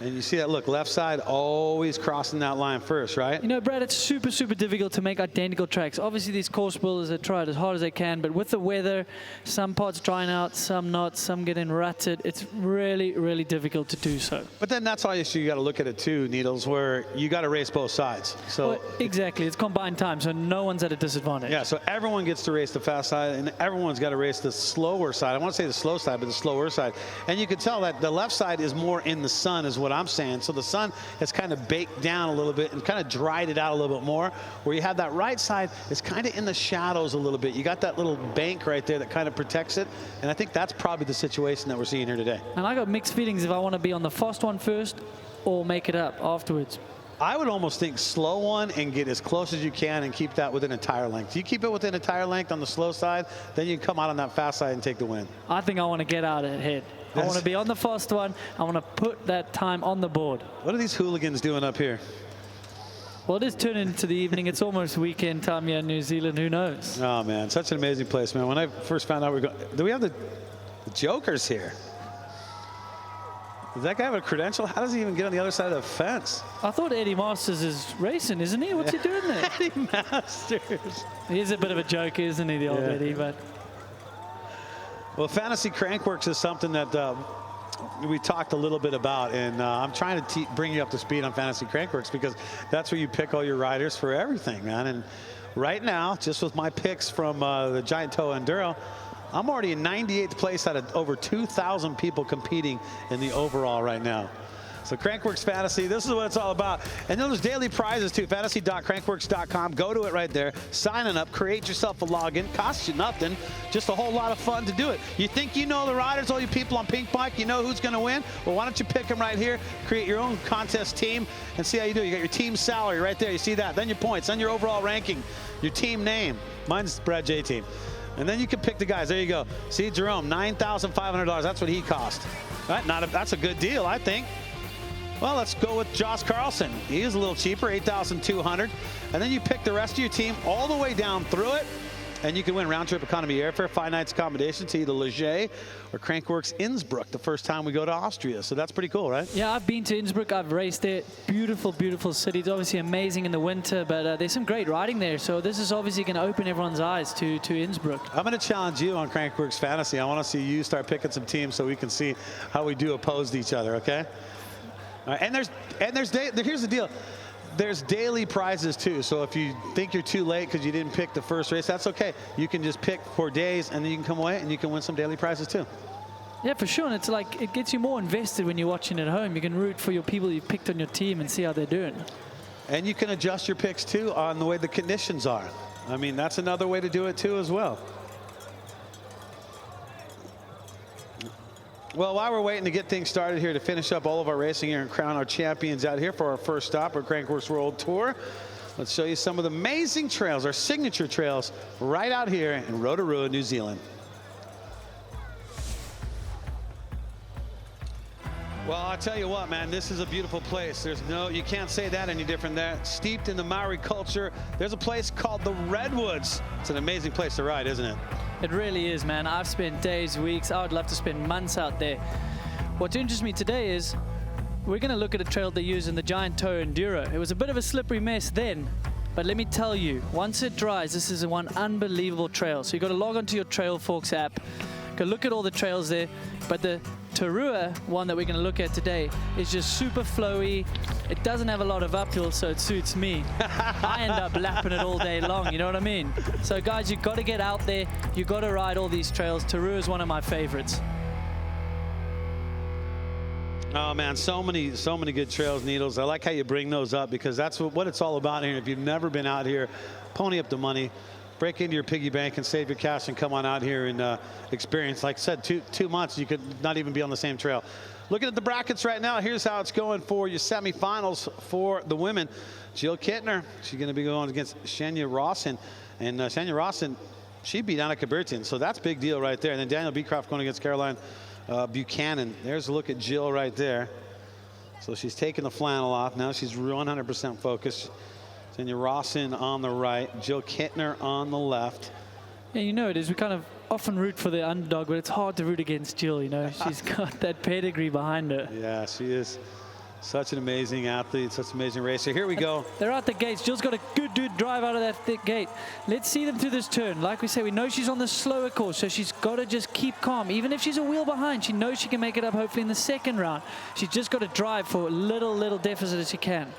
And you see that, look, left side always crossing that line first, right? You know, Brad, it's super, super difficult to make identical tracks. Obviously, these course builders have tried as hard as they can, but with the weather, some parts drying out, some not, some getting rutted. It's really, really difficult to do so. But then that's all you got to look at it too, Needles, where you got to race both sides. So well, exactly, it's combined time, so no one's at a disadvantage. Yeah, so everyone gets to race the fast side, and everyone's got to race the slower side. I want to say the slow side, but the slower side. And you can tell that the left side is more in the sun, is what I'm saying. So the sun has kind of baked down a little bit and kind of dried it out a little bit more, where you have that right side is kind of in the shadows a little bit. You got that little bank right there that kind of protects it, and I think that's probably the situation that we're seeing here today. And I got mixed feelings if I want to be on the fast one first or make it up afterwards. I would almost think slow one and get as close as you can and keep that within a tire length. You keep it within a tire length on the slow side, then you can come out on that fast side and take the win. I think I want to get out ahead. I want to be on the fast one. I want to put that time on the board. What are these hooligans doing up here? Well, it is turning into the evening. It's almost weekend time here in New Zealand. Who knows? Oh, man, such an amazing place, man. When I first found out do we have the Jokers here? Does that guy have a credential? How does he even get on the other side of the fence? I thought Eddie Masters is racing, isn't he? What's he doing there? Eddie Masters. He's a bit of a joker, isn't he, the old Eddie? But well, Fantasy Crankworx is something that we talked a little bit about, and I'm trying to bring you up to speed on Fantasy Crankworx because that's where you pick all your riders for everything, man. And right now, just with my picks from the Giant Toe Enduro, I'm already in 98th place out of over 2,000 people competing in the overall right now. So Crankworx Fantasy, this is what it's all about. And then there's daily prizes too, fantasy.crankworx.com. Go to it right there, signing up, create yourself a login, costs you nothing, just a whole lot of fun to do it. You think you know the riders, all you people on Pink Bike, you know who's gonna win? Well, why don't you pick them right here, create your own contest team, and see how you do. You got your team salary right there, you see that, then your points, then your overall ranking, your team name. Mine's Brad J Team. And then you can pick the guys, there you go. See, Jerome, $9,500, that's what he cost. Right? That's a good deal, I think. Well, let's go with Josh Carlson. He is a little cheaper, $8,200. And then you pick the rest of your team all the way down through it, and you can win round-trip economy airfare, 5 nights accommodation to either Leger or Crankworx Innsbruck the first time we go to Austria. So that's pretty cool, right? Yeah, I've been to Innsbruck. I've raced there. Beautiful, beautiful city. It's obviously amazing in the winter, but there's some great riding there. So this is obviously going to open everyone's eyes to Innsbruck. I'm going to challenge you on Crankworx Fantasy. I want to see you start picking some teams so we can see how we do opposed each other, okay? And here's the deal. There's daily prizes too. So if you think you're too late because you didn't pick the first race, that's okay. You can just pick for days, and then you can come away and you can win some daily prizes too. Yeah, for sure. And it's like it gets you more invested when you're watching at home. You can root for your people you've picked on your team and see how they're doing. And you can adjust your picks too on the way the conditions are. I mean, that's another way to do it too as well. Well, while we're waiting to get things started here to finish up all of our racing here and crown our champions out here for our first stop at Crankworx World Tour, let's show you some of the amazing trails, our signature trails, right out here in Rotorua, New Zealand. Well, I'll tell you what, man, this is a beautiful place. You can't say that any different there. Steeped in the Maori culture, there's a place called the Redwoods. It's an amazing place to ride, isn't it? It really is, man. I've spent days, weeks. I would love to spend months out there. What interests me today is we're going to look at a trail they use in the Giant Toe Enduro. It was a bit of a slippery mess then, but let me tell you, once it dries, this is one unbelievable trail. So you've got to log onto your Trailforks app, go look at all the trails there, but the Rotorua, one that we're going to look at today, is just super flowy. It doesn't have a lot of uphill, so it suits me. I end up lapping it all day long, you know what I mean? So guys, you've got to get out there. You've got to ride all these trails. Rotorua is one of my favorites. Oh man, so many good trails, Needles. I like how you bring those up because that's what it's all about here. If you've never been out here, pony up the money, break into your piggy bank and save your cash and come on out here and experience. Like I said, two months, you could not even be on the same trail. Looking at the brackets right now, here's how it's going for your semifinals for the women. Jill Kittner, she's going to be going against Shania Rawson. And Shania Rawson, she beat Annika Bertin, so that's a big deal right there. And then Daniel Beecroft going against Caroline Buchanan. There's a look at Jill right there. So she's taking the flannel off. Now she's 100% focused. Shania Rawson on the right, Jill Kittner on the left. Yeah, you know it is. We kind of often root for the underdog, but it's hard to root against Jill, you know. She's got that pedigree behind her. Yeah, she is such an amazing athlete, such an amazing racer. Here we go. They're out the gates. Jill's got a good drive out of that thick gate. Let's see them through this turn. Like we say, we know she's on the slower course, so she's got to just keep calm. Even if she's a wheel behind, she knows she can make it up hopefully in the second round. She's just got to drive for little deficit as she can.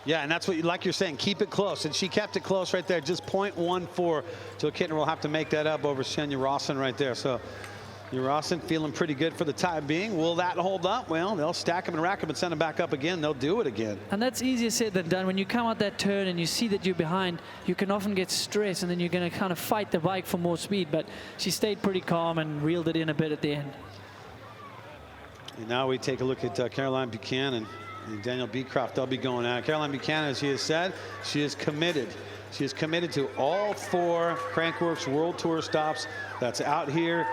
Yeah, and that's what, like you're saying, keep it close. And she kept it close right there, just 0.14. Jill Kittner will have to make that up over Shania Rawson right there. So Rawson feeling pretty good for the time being. Will that hold up? Well, they'll stack them and rack them and send them back up again. They'll do it again. And that's easier said than done. When you come out that turn and you see that you're behind, you can often get stressed and then you're going to kind of fight the bike for more speed. But she stayed pretty calm and reeled it in a bit at the end. And now we take a look at Caroline Buchanan and Daniel Beecroft. They'll be going out. Caroline Buchanan, as she has said, she is committed. She is committed to all 4 Crankworx World Tour stops. That's out here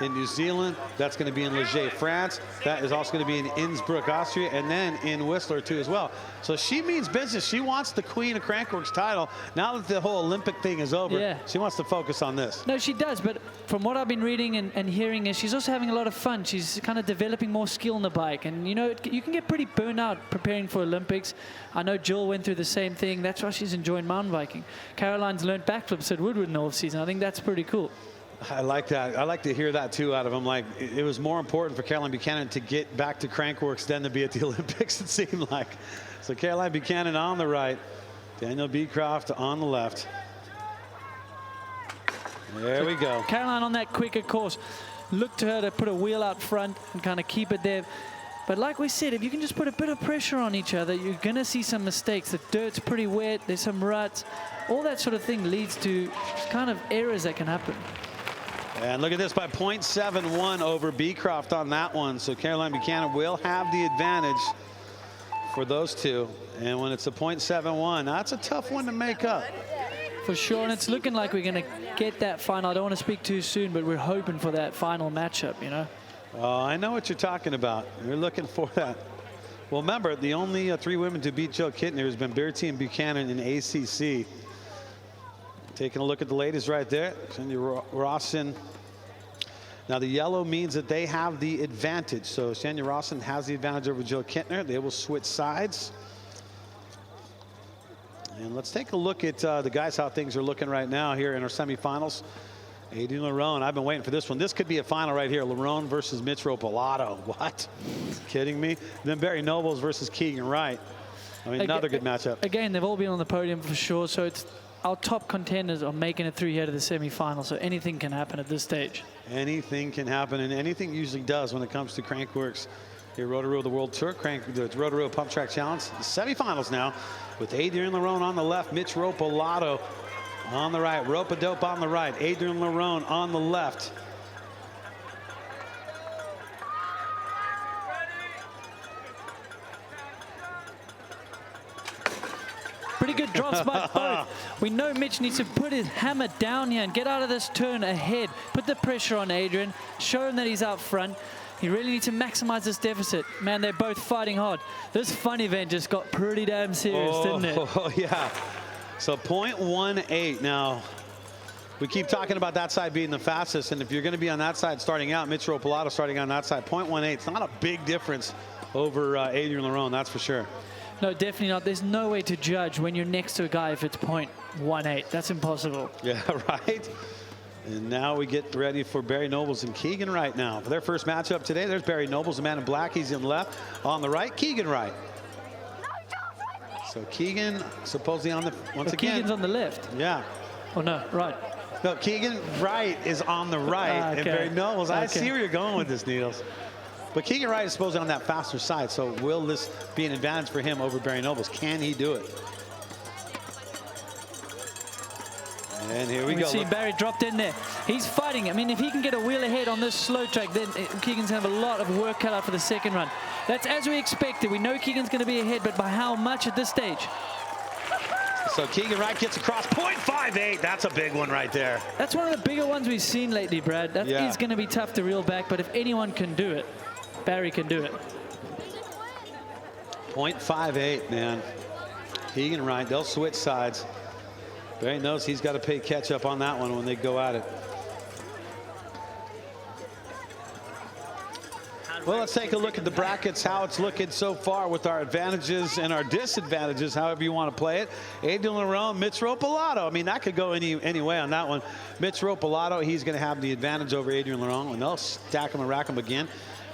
in New Zealand. That's going to be in Leger, France. That is also going to be in Innsbruck, Austria, and then in Whistler too as well. So she means business. She wants the Queen of Crankworx title. Now that the whole Olympic thing is over, she wants to focus on this. No, she does, but from what I've been reading and hearing is she's also having a lot of fun. She's kind of developing more skill on the bike, and you know, you can get pretty burnt out preparing for Olympics. I know Jill went through the same thing. That's why she's enjoying mountain biking. Caroline's learned backflips at Woodward in the off-season. I think that's pretty cool. I like that. I like to hear that too out of him. Like, it was more important for Caroline Buchanan to get back to Crankworx than to be at the Olympics, it seemed like. So Caroline Buchanan on the right, Daniel Beecroft on the left. There we go. Caroline on that quicker course. Look to her to put a wheel out front and kind of keep it there. But like we said, if you can just put a bit of pressure on each other, you're going to see some mistakes. The dirt's pretty wet. There's some ruts. All that sort of thing leads to kind of errors that can happen. And look at this, by 0.71 over Beecroft on that one. So Caroline Buchanan will have the advantage for those two. And when it's a 0.71, that's a tough one to make up. For sure, and it's looking like we're going to get that final. I don't want to speak too soon, but we're hoping for that final matchup, you know. Oh, I know what you're talking about. You're looking for that. Well, remember, the only 3 women to beat Jill Kittner has been Bertie Buchanan in ACC. Taking a look at the ladies right there. Shania Rawson. Now the yellow means that they have the advantage. So Shania Rawson has the advantage over Jill Kittner. They will switch sides. And let's take a look at the guys, how things are looking right now here in our semifinals. Adrian Lerone, I've been waiting for this one. This could be a final right here. Lerone versus Mitch Ropolato. What? Kidding me? Then Barry Nobles versus Keegan Wright. I mean, another good matchup. Again, they've all been on the podium for sure. So it's our top contenders are making it through here to the semifinal. So anything can happen at this stage. Anything can happen, and anything usually does when it comes to Crankworx. Here, Rotorua, the World Tour, the Rotorua Pump Track Challenge. The semifinals now with Adrian Lerone on the left, Mitch Ropolato on the right, Rope-a-dope on the right, Adrian Lerone on the left. Pretty good drops by both. We know Mitch needs to put his hammer down here and get out of this turn ahead. Put the pressure on Adrian. Show him that he's out front. He really needs to maximize this deficit. Man, they're both fighting hard. This fun event just got pretty damn serious, didn't it? Oh, yeah. So 0.18. Now, we keep talking about that side being the fastest, and if you're going to be on that side starting out, Mitch Ropolato starting on that side, 0.18. It's not a big difference over Adrian Lerone, that's for sure. No, definitely not. There's no way to judge when you're next to a guy if it's 0.18. That's impossible. Yeah, right? And now we get ready for Barry Nobles and Keegan Wright now. For their first matchup today, there's Barry Nobles, the man in black. He's in left. On the right, Keegan Wright. So Keegan supposedly on the, once again. Keegan's on the left. Yeah. Oh, no, right. No, Keegan Wright is on the right. Okay. And Barry Nobles, I Okay. see where you're going with this, Needles. But Keegan Wright is supposedly on that faster side. So will this be an advantage for him over Barry Nobles? Can he do it? And here we go. See Barry dropped in there. He's fighting. I mean, if he can get a wheel ahead on this slow track, then Keegan's going to have a lot of work cut out for the second run. That's as we expected. We know Keegan's going to be ahead, but by how much at this stage? So Keegan Wright gets across 0.58. That's a big one right there. That's one of the bigger ones we've seen lately, Brad. That is going to be tough to reel back, but if anyone can do it, Barry can do it. 0.58, man. Keegan Wright, they'll switch sides. Barry knows he's got to pay catch up on that one when they go at it. Well, let's take a look at the brackets, how it's looking so far with our advantages and our disadvantages, however you want to play it. Adrian Lerone, Mitch Ropolato. I mean, that could go any way on that one. Mitch Ropolato, he's going to have the advantage over Adrian Lerone, and they'll stack him and rack him again.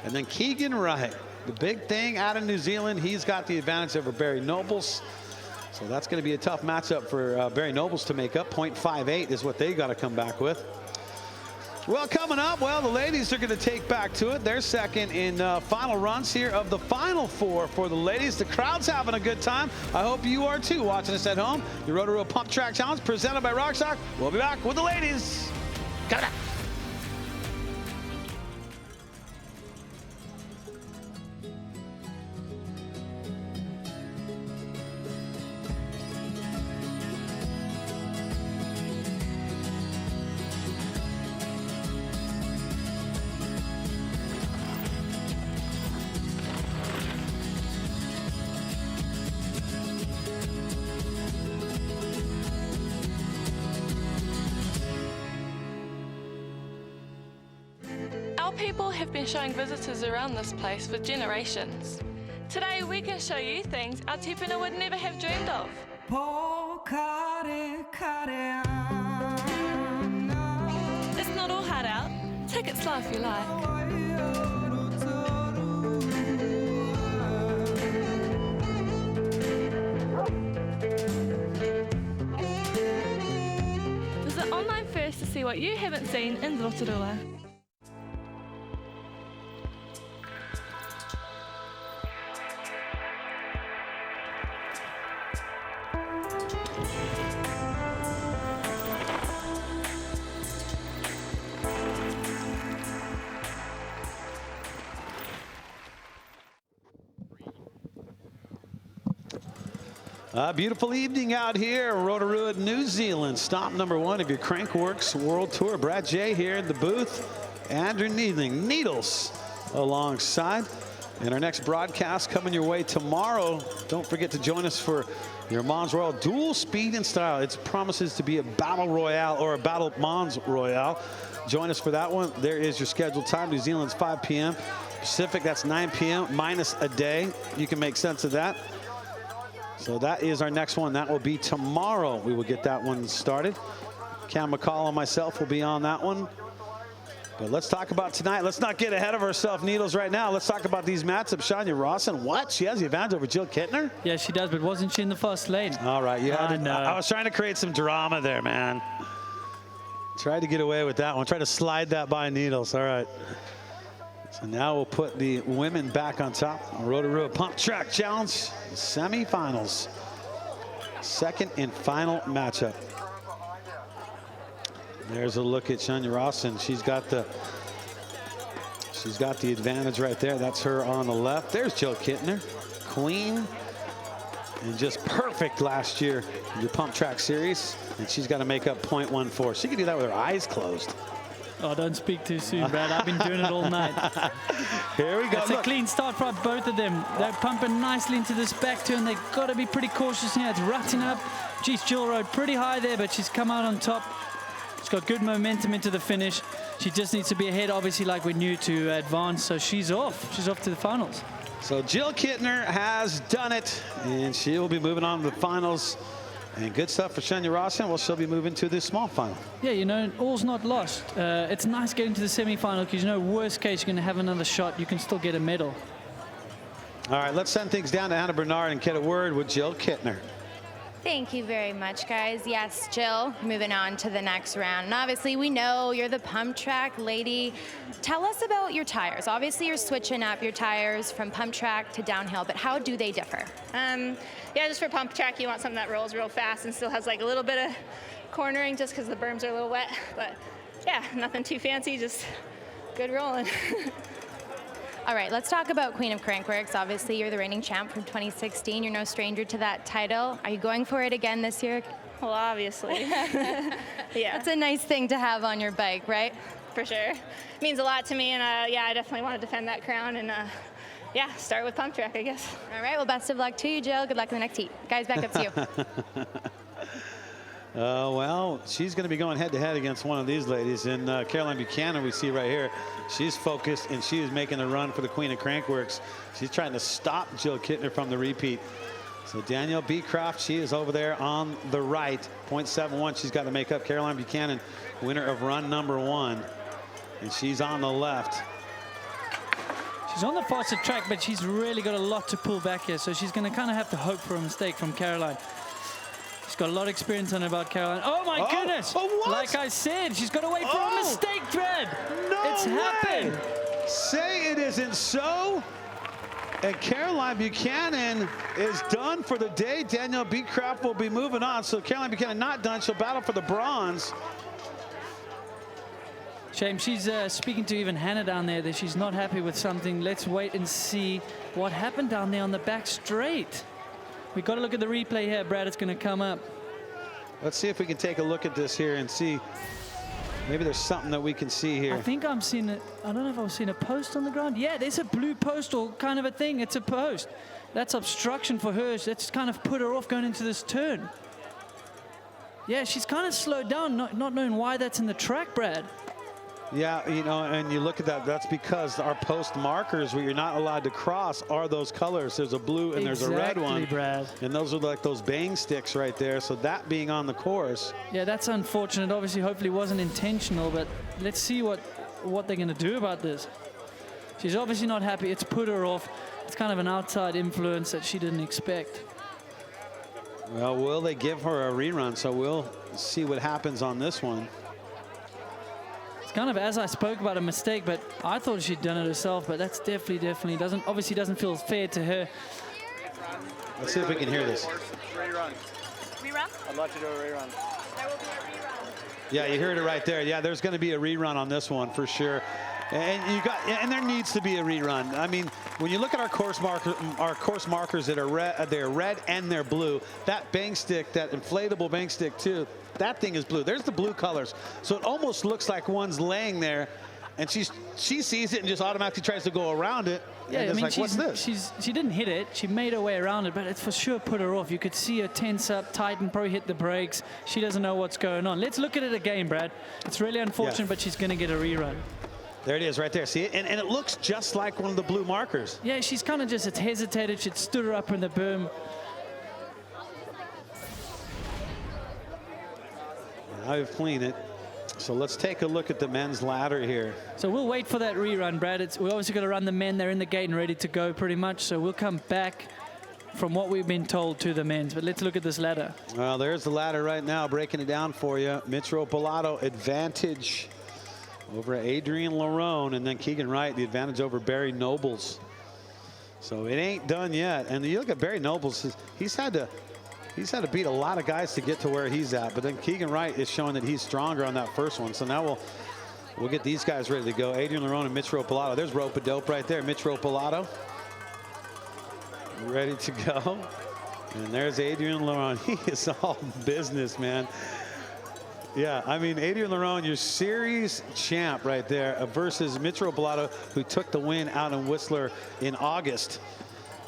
And then Keegan Wright, the big thing out of New Zealand, he's got the advantage over Barry Nobles. So that's going to be a tough matchup for Barry Nobles to make up. 0.58 is what they got to come back with. Well, coming up, well, the ladies are going to take back to it. They're second in final runs here of the final four for the ladies. The crowd's having a good time. I hope you are too, watching us at home. The Rotorua Pump Track Challenge presented by RockShox. We'll be back with the ladies. Got it. Our people have been showing visitors around this place for generations. Today we can show you things our tupuna would never have dreamed of. It's not all hard out. Take it slow if you like. Visit online first to see what you haven't seen in Rotorua. Beautiful evening out here, Rotorua, New Zealand. Stop number one of your Crankworx World Tour. Brad J here in the booth. Andrew Needles alongside. And our next broadcast coming your way tomorrow. Don't forget to join us for your Mons Royale dual speed and style. It promises to be a battle royale or a battle Mons Royale. Join us for that one. There is your scheduled time. New Zealand's 5 p.m. Pacific, that's 9 p.m. minus a day. You can make sense of that. So that is our next one. That will be tomorrow. We will get that one started. Cam McCall and myself will be on that one. But let's talk about tonight. Let's not get ahead of ourselves, Needles, right now. Let's talk about these matchups. Shania Rawson, what? She has the advantage over Jill Kittner? Yeah, she does, but wasn't she in the fast lane? All right. You had to, I was trying to create some drama there, man. Tried to get away with that one. Tried to slide that by Needles. All right. So now we'll put the women back on top. Rotorua Pump Track Challenge semifinals. Second and final matchup. There's a look at Shania Rawson. She's got the advantage right there. That's her on the left. There's Jill Kittner, queen, and just perfect last year in your Pump Track series. And she's got to make up 0.14. She can do that with her eyes closed. Oh, don't speak too soon, Brad. I've been doing it all night. Here we go. It's a clean start for both of them. They're pumping nicely into this back turn. They've got to be pretty cautious here. It's rutting up. Geez, Jill rode pretty high there, but she's come out on top. She's got good momentum into the finish. She just needs to be ahead, obviously, like we knew, to advance. So she's off. She's off to the finals. So Jill Kittner has done it, and she will be moving on to the finals And good stuff for Shania Rossian. Well, she'll be moving to the small final. Yeah, you know, all's not lost. It's nice getting to the semi-final because, you know, worst case, you're going to have another shot. You can still get a medal. All right, let's send things down to Hannah Bernard and get a word with Jill Kittner. Thank you very much, guys. Yes, Jill, moving on to the next round. And obviously, we know you're the pump track lady. Tell us about your tires. Obviously, you're switching up your tires from pump track to downhill, but how do they differ? Yeah, just for pump track, you want something that rolls real fast and still has like a little bit of cornering just because the berms are a little wet. But yeah, nothing too fancy, just good rolling. All right, let's talk about Queen of Crankworx. Obviously, you're the reigning champ from 2016. You're no stranger to that title. Are you going for it again this year? Well, obviously. Yeah. That's a nice thing to have on your bike, right? For sure. It means a lot to me, and yeah, I definitely want to defend that crown, and yeah, start with pump track, I guess. All right, well, best of luck to you, Jill. Good luck in the next heat. Guys, back up to you. Well, she's going to be going head-to-head against one of these ladies. And Caroline Buchanan, we see right here, she's focused, and she is making the run for the Queen of Crankworx. She's trying to stop Jill Kittner from the repeat. So Danielle Beecroft, she is over there on the right, 0.71. She's got to make up. Caroline Buchanan, winner of run number 1. And she's on the left. She's on the faster track, but she's really got a lot to pull back here. So she's going to kind of have to hope for a mistake from Caroline. She's got a lot of experience on about Caroline. Oh my goodness! What? Like I said, she's got to wait for a mistake, Brad. No it's way. happened. Say it isn't so. And Caroline Buchanan is done for the day. Danielle Beecroft will be moving on. So Caroline Buchanan not done. She'll battle for the bronze. Shame she's speaking to even Hannah down there that she's not happy with something. Let's wait and see what happened down there on the back straight. We've got to look at the replay here, Brad. It's going to come up. Let's see if we can take a look at this here and see. Maybe there's something that we can see here. I think I'm seeing it. I don't know if I've seen a post on the ground. Yeah, there's a blue post or kind of a thing. It's a post. That's obstruction for her. That's kind of put her off going into this turn. Yeah, she's kind of slowed down, not knowing why that's in the track, Brad. Yeah, you know, and you look at that, that's because our post markers where you're not allowed to cross are those colors. There's a blue and there's a red one. Brad. And those are like those bang sticks right there. So that being on the course. Yeah, that's unfortunate. Obviously, hopefully wasn't intentional, but let's see what they're going to do about this. She's obviously not happy. It's put her off. It's kind of an outside influence that she didn't expect. Well, will they give her a rerun? So we'll see what happens on this one. Kind of as I spoke about a mistake, but I thought she'd done it herself, but that's definitely doesn't feel fair to her. Let's see if we can hear this. Rerun? I'd like to do a rerun. There will be a rerun. Yeah, you heard it right there. Yeah, there's going to be a rerun on this one for sure. And there needs to be a rerun. I mean, when you look at our course markers that are red, they're red and they're blue. That bang stick, that inflatable bang stick too, that thing is blue. There's the blue colors. So it almost looks like one's laying there, and she sees it and just automatically tries to go around it. Yeah, and I mean, like, what's this? she didn't hit it. She made her way around it, but it's for sure put her off. You could see her tense up, tighten, probably hit the brakes. She doesn't know what's going on. Let's look at it again, Brad. It's really unfortunate, but she's going to get a rerun. There it is right there. See it? And it looks just like one of the blue markers. Yeah, she's kind of just hesitated. She'd stood her up in the berm. Now we've cleaned it. So let's take a look at the men's ladder here. So we'll wait for that rerun, Brad. We obviously got to run the men. They're in the gate and ready to go pretty much. So we'll come back from what we've been told to the men's. But let's look at this ladder. Well, there's the ladder right now, breaking it down for you. Mitchell Pilato advantage over Adrian Larone, and then Keegan Wright the advantage over Barry Nobles. So it ain't done yet. And you look at Barry Nobles, he's had to beat a lot of guys to get to where he's at. But then Keegan Wright is showing that he's stronger on that first one. So now we'll get these guys ready to go. Adrian Larone and Mitch Pilato. There's Rope-a-Dope right there. Mitch Pilato ready to go. And there's Adrian Larone. He is all business, man. Yeah, I mean, Adrian Larone, your series champ right there versus Mitch Pilato, who took the win out in Whistler in August.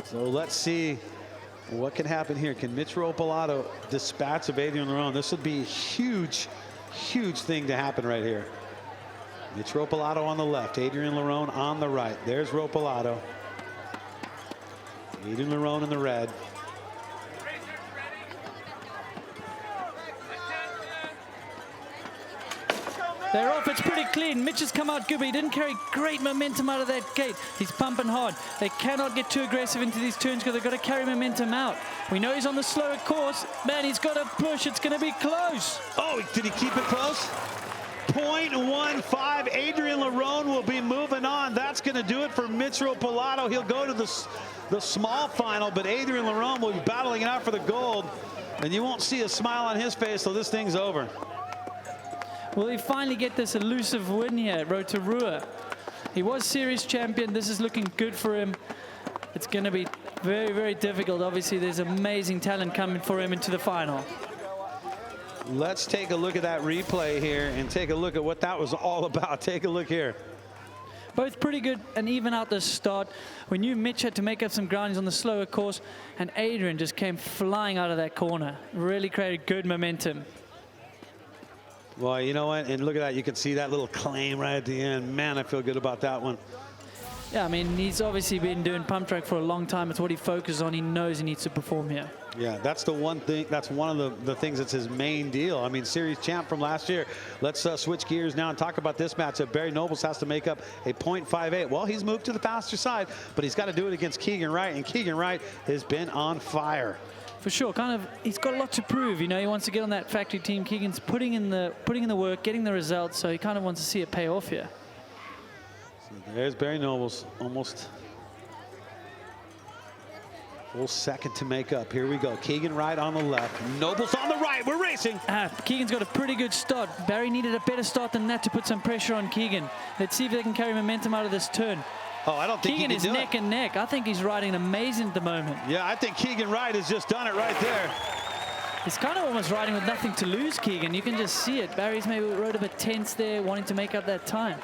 So let's see what can happen here. Can Mitch Pilato dispatch of Adrian Larone? This would be a huge, huge thing to happen right here. Mitch Pilato on the left, Adrian Larone on the right. There's Pilato. Adrian Larone in the red. They're off. It's pretty clean. Mitch has come out good, but he didn't carry great momentum out of that gate. He's pumping hard. They cannot get too aggressive into these turns because they've got to carry momentum out. We know he's on the slower course. Man, he's got to push. It's going to be close. Oh, did he keep it close? 0.15. Adrian Larone will be moving on. That's going to do it for Mitchell Pilato. He'll go to the small final, but Adrian Larone will be battling it out for the gold. And you won't see a smile on his face till this thing's over. Will he finally get this elusive win here at Rotorua? He was series champion. This is looking good for him. It's going to be very, very difficult. Obviously, there's amazing talent coming for him into the final. Let's take a look at that replay here and take a look at what that was all about. Take a look here. Both pretty good and even out the start. We knew Mitch had to make up some ground. He's on the slower course, and Adrian just came flying out of that corner. Really created good momentum. Well, you know what? And look at that. You can see that little claim right at the end. Man, I feel good about that one. Yeah, I mean, he's obviously been doing pump track for a long time. It's what he focuses on. He knows he needs to perform here. Yeah, that's the one thing. That's one of the things that's his main deal. I mean, series champ from last year. Let's switch gears now and talk about this matchup. Barry Nobles has to make up a 0.58. Well, he's moved to the faster side, but he's got to do it against Keegan Wright, and Keegan Wright has been on fire. For sure, he's got a lot to prove. You know, he wants to get on that factory team. Keegan's putting in the work, getting the results, so he kind of wants to see it pay off here. So there's Barry Nobles, almost full second to make up. Here we go. Keegan Wright on the left, Nobles on the right. We're racing. Keegan's got a pretty good start. Barry needed a better start than that to put some pressure on Keegan. Let's see if they can carry momentum out of this turn. Oh, I don't think Keegan is neck and neck. I think he's riding amazing at the moment. Yeah, I think Keegan Wright has just done it right there. He's kind of almost riding with nothing to lose, Keegan. You can just see it. Barry's maybe rode a bit tense there, wanting to make up that time.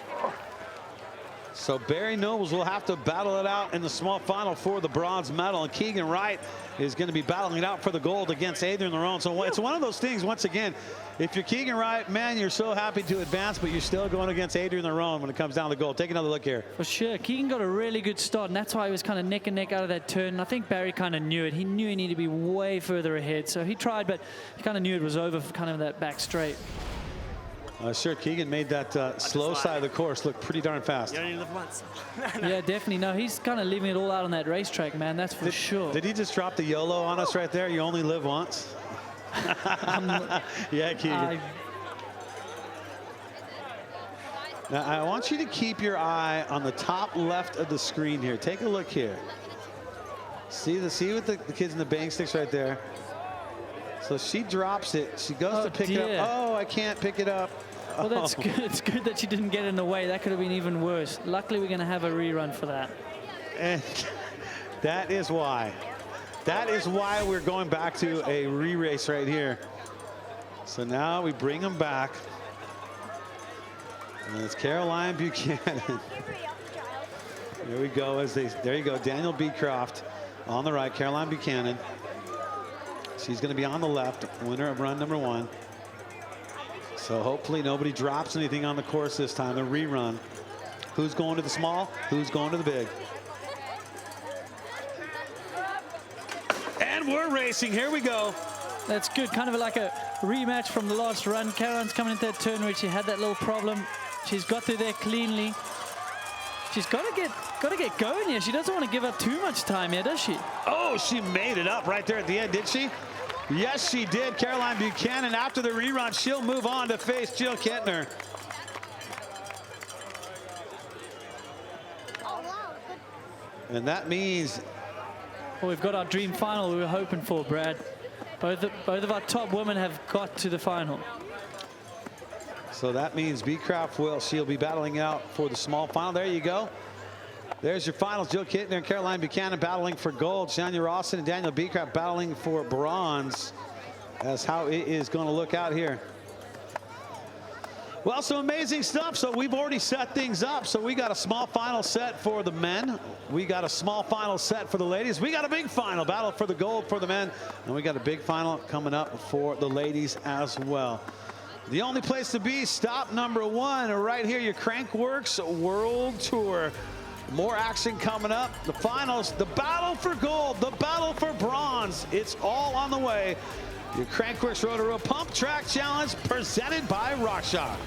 So Barry Nobles will have to battle it out in the small final for the bronze medal, and Keegan Wright is going to be battling it out for the gold against Adrian Larone. So it's one of those things, once again, if you're Keegan Wright, man, you're so happy to advance, but you're still going against Adrian Larone when it comes down to gold. Take another look here. For sure. Keegan got a really good start, and that's why he was kind of neck and neck out of that turn. And I think Barry kind of knew it. He knew he needed to be way further ahead. So he tried, but he kind of knew it was over for kind of that back straight. Sure, Keegan made that slow side of the course look pretty darn fast. You only live once. Yeah, definitely. No, he's kind of leaving it all out on that racetrack, man. That's for sure. Did he just drop the YOLO on us right there? You only live once? Yeah, Keegan. Now, I want you to keep your eye on the top left of the screen here. Take a look here. See with the kids in the bang sticks right there. So she drops it. She goes to pick it up. Oh, I can't pick it up. Well, that's good. It's good that she didn't get in the way. That could have been even worse. Luckily, we're going to have a rerun for that. And that is why. That is why we're going back to a re-race right here. So now we bring them back. And it's Caroline Buchanan. There we go. There you go. Daniel Beecroft on the right. Caroline Buchanan. She's going to be on the left, winner of run number 1. So hopefully nobody drops anything on the course this time. The rerun. Who's going to the small? Who's going to the big? And we're racing. Here we go. That's good. Kind of like a rematch from the last run. Caroline's coming into that turn where she had that little problem. She's got through there cleanly. She's got to get going here. She doesn't want to give up too much time here, does she? Oh, she made it up right there at the end, did she? Yes, she did. Caroline Buchanan, after the rerun, she'll move on to face Jill Kettner. And that means... Well, we've got our dream final we were hoping for, Brad. Both of our top women have got to the final. So that means Beecroft she'll be battling out for the small final. There you go. There's your finals. Jill Kettner and Caroline Buchanan battling for gold. Shania Rawson and Daniel Beecroft battling for bronze. That's how it is going to look out here. Well, some amazing stuff. So we've already set things up. So we got a small final set for the men. We got a small final set for the ladies. We got a big final battle for the gold for the men. And we got a big final coming up for the ladies as well. The only place to be, stop number 1, right here, your Crankworx World Tour. More action coming up. The finals, the battle for gold, the battle for bronze. It's all on the way. Your Crankworx Rotorua Pump Track Challenge presented by RockShox.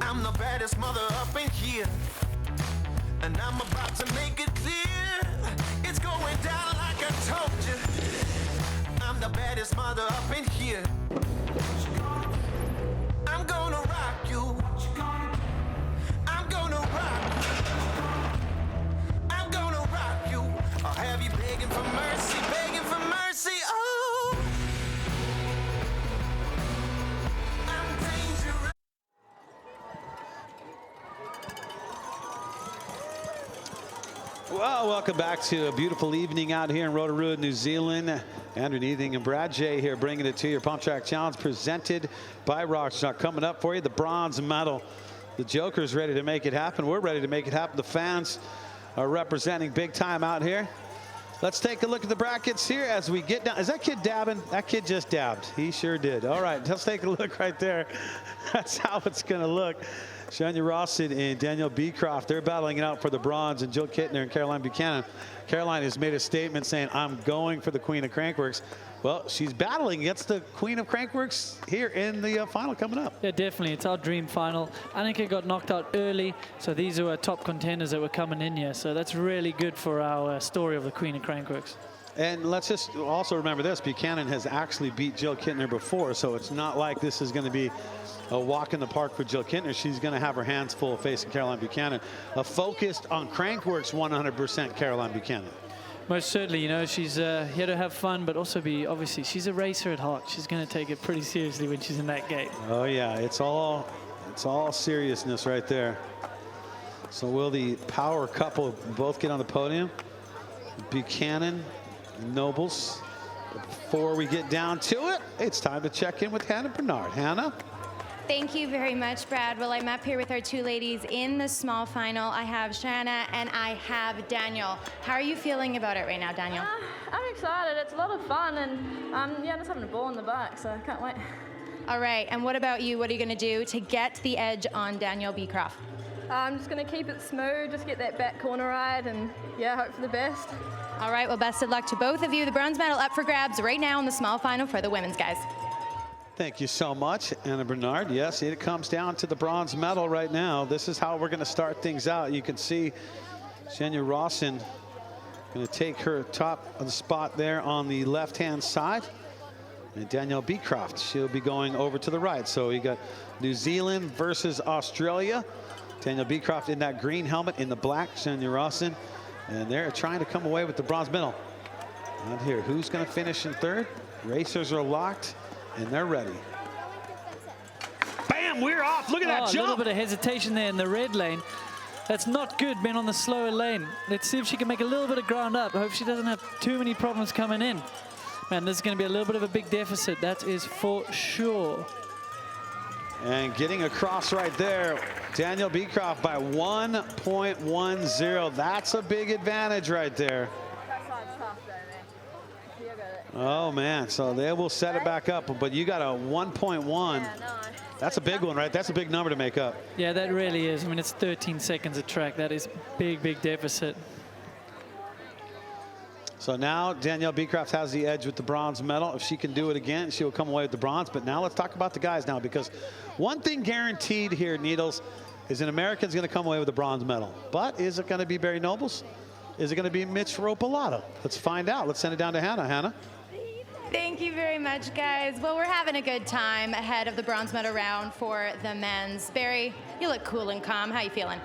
I'm the baddest mother up in here, and I'm about to make it clear. It's going down like I told you. I'm the baddest mother up in here. I'm gonna rock you. I'm gonna rock you. I'm gonna rock you. I'll have you begging for mercy, begging for mercy. Oh, I'm dangerous. Well, welcome back to a beautiful evening out here in Rotorua, New Zealand. Andrew Neething and Brad J here bringing it to your Pump Track Challenge presented by RockShox. Coming up for you, the bronze medal. The Joker's ready to make it happen. We're ready to make it happen. The fans are representing big time out here. Let's take a look at the brackets here as we get down. Is that kid dabbing? That kid just dabbed. He sure did. All right, let's take a look right there. That's how it's going to look. Shania Rawson and Danielle Beecroft, they're battling it out for the bronze, and Jill Kittner and Caroline Buchanan. Caroline has made a statement saying, I'm going for the Queen of Crankworx. Well, she's battling against the Queen of Crankworx here in the final coming up. Yeah, definitely. It's our dream final. Annika got knocked out early, so these are our top contenders that were coming in here. So that's really good for our story of the Queen of Crankworx. And let's just also remember this, Buchanan has actually beat Jill Kittner before, so it's not like this is going to be a walk in the park for Jill Kittner. She's going to have her hands full facing Caroline Buchanan. A focused on Crankworx 100% Caroline Buchanan. Most certainly, you know, she's here to have fun, but also obviously, she's a racer at heart. She's going to take it pretty seriously when she's in that gate. Oh yeah, it's all seriousness right there. So will the power couple both get on the podium? Buchanan, Nobles. Before we get down to it, it's time to check in with Hannah Bernard. Hannah? Thank you very much, Brad. Well, I'm up here with our two ladies in the small final. I have Shanna and I have Daniel. How are you feeling about it right now, Daniel? I'm excited. It's a lot of fun, and yeah, I'm just having a ball in the back, so I can't wait. All right, and what about you? What are you going to do to get the edge on Danielle Beecroft? I'm just going to keep it smooth, just get that back corner ride, and yeah, hope for the best. All right, well, best of luck to both of you. The bronze medal up for grabs right now in the small final for the women's guys. Thank you so much, Anna Bernard. Yes, it comes down to the bronze medal right now. This is how we're going to start things out. You can see Shania Rawson going to take her top of the spot there on the left-hand side. And Danielle Beecroft, she'll be going over to the right. So you got New Zealand versus Australia. Danielle Beecroft in that green helmet, in the black, Shania Rawson. And they're trying to come away with the bronze medal. Out here, who's going to finish in third? Racers are locked. And they're ready. Bam, we're off. Look at that jump. A little bit of hesitation there in the red lane. That's not good, being on the slower lane. Let's see if she can make a little bit of ground up. I hope she doesn't have too many problems coming in. Man, this is going to be a little bit of a big deficit. That is for sure. And getting across right there, Danielle Beecroft by 1.10. That's a big advantage right there. Oh man, so they will set it back up, but you got a 1.1. That's a big one, right? That's a big number to make up. Yeah, that really is. I mean, it's 13 seconds a track. That is big, big deficit. So now Danielle Beecroft has the edge with the bronze medal. If she can do it again, she will come away with the bronze. But now let's talk about the guys now, because one thing guaranteed here, Needles, is an American's going to come away with the bronze medal. But is it going to be Barry Nobles? Is it going to be Mitch Ropalato? Let's find out. Let's send it down to Hannah. Hannah? Thank you very much, guys. Well, we're having a good time ahead of the bronze medal round for the men's. Barry, you look cool and calm. How you feeling?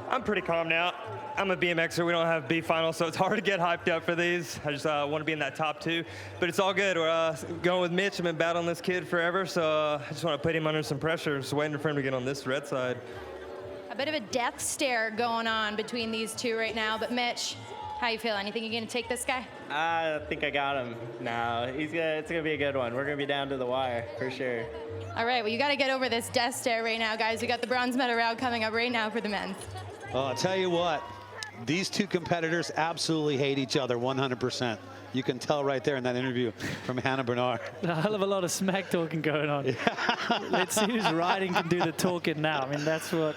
I'm pretty calm now. I'm a BMXer. We don't have B finals, so it's hard to get hyped up for these. I just want to be in that top two, but it's all good. We're going with Mitch. I've been battling this kid forever, so I just want to put him under some pressure. Just waiting for him to get on this red side. A bit of a death stare going on between these two right now, but Mitch, how you feeling? You think you're going to take this guy? I think I got him now. It's going to be a good one. We're going to be down to the wire for sure. All right, well, you got to get over this death stare right now, guys. We got the bronze medal round coming up right now for the men's. Well, I'll tell you what, these two competitors absolutely hate each other 100%. You can tell right there in that interview from Hannah Bernard. A hell of a lot of smack talking going on. Yeah. Let's see who's riding can do the talking now. I mean, that's what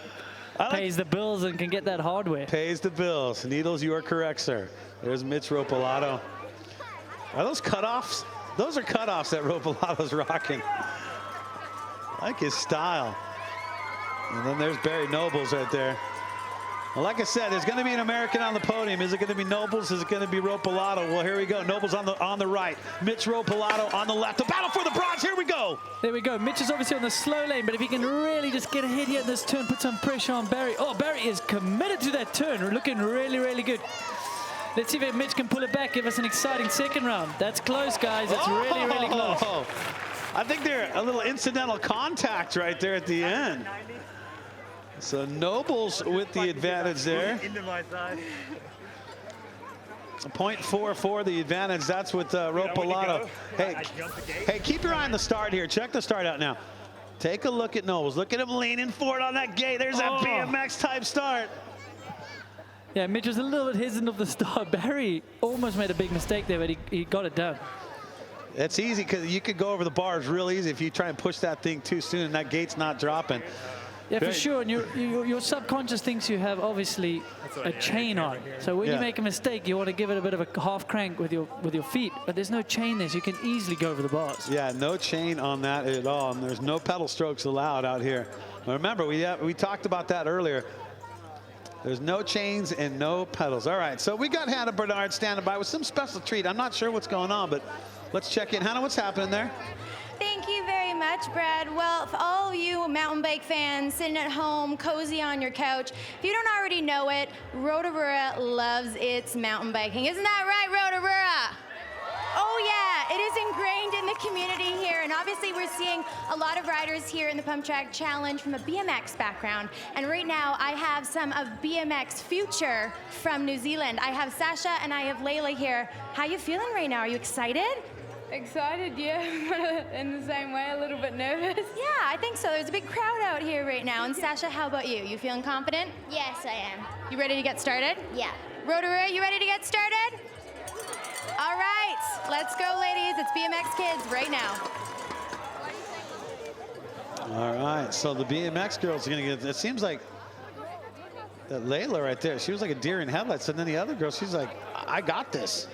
pays the bills and can get that hardware. Pays the bills. Needles, you are correct, sir. There's Mitch Ropalato. Are those cutoffs? Those are cutoffs that Ropalato's rocking. I like his style. And then there's Barry Nobles right there. Well, like I said, there's going to be an American on the podium. Is it going to be Nobles? Is it going to be Ropalato? Well, here we go. Nobles on the right. Mitch Ropalato on the left. The battle for the bronze. Here we go. There we go. Mitch is obviously on the slow lane, but if he can really just get ahead here in this turn, put some pressure on Barry. Oh, Barry is committed to that turn. We're looking really, really good. Let's see if Mitch can pull it back, give us an exciting second round. That's close, guys. It's really, really close. I think they're a little incidental contact right there at the end. So Nobles with the advantage there. Into my side. 0.44 the advantage. That's with Ropalato. Hey, keep your eye on the start here. Check the start out now. Take a look at Nobles. Look at him leaning forward on that gate. There's that BMX type start. Yeah, Mitch was a little bit hesitant of the start. Barry almost made a big mistake there, but he got it done. It's easy because you could go over the bars real easy if you try and push that thing too soon and that gate's not dropping. Yeah, for sure. And your subconscious thinks you have obviously a chain on. So when you make a mistake, you want to give it a bit of a half crank with your feet. But there's no chain there, so you can easily go over the bars. Yeah, no chain on that at all. And there's no pedal strokes allowed out here. Now remember, we talked about that earlier. There's no chains and no pedals. All right, so we got Hannah Bernard standing by with some special treat. I'm not sure what's going on, but let's check in. Hannah, what's happening there? Thank you very much, Brad. Well, for all of you mountain bike fans sitting at home, cozy on your couch, if you don't already know it, Rotorua loves its mountain biking. Isn't that right, Rotorua? Oh yeah, it is ingrained in the community here, and obviously we're seeing a lot of riders here in the Pump Track Challenge from a BMX background. And right now I have some of BMX future from New Zealand. I have Sasha and I have Layla here. How you feeling right now? Are you excited? Excited, yeah, in the same way, a little bit nervous. Yeah, I think so. There's a big crowd out here right now. And Sasha, how about you? You feeling confident? Yes, I am. You ready to get started? Yeah. Rotorua, you ready to get started? All right, let's go, ladies. It's BMX Kids right now. All right, so the BMX girls are going to get, it seems like that Layla right there, she was like a deer in headlights, and then the other girl, she's like, I got this.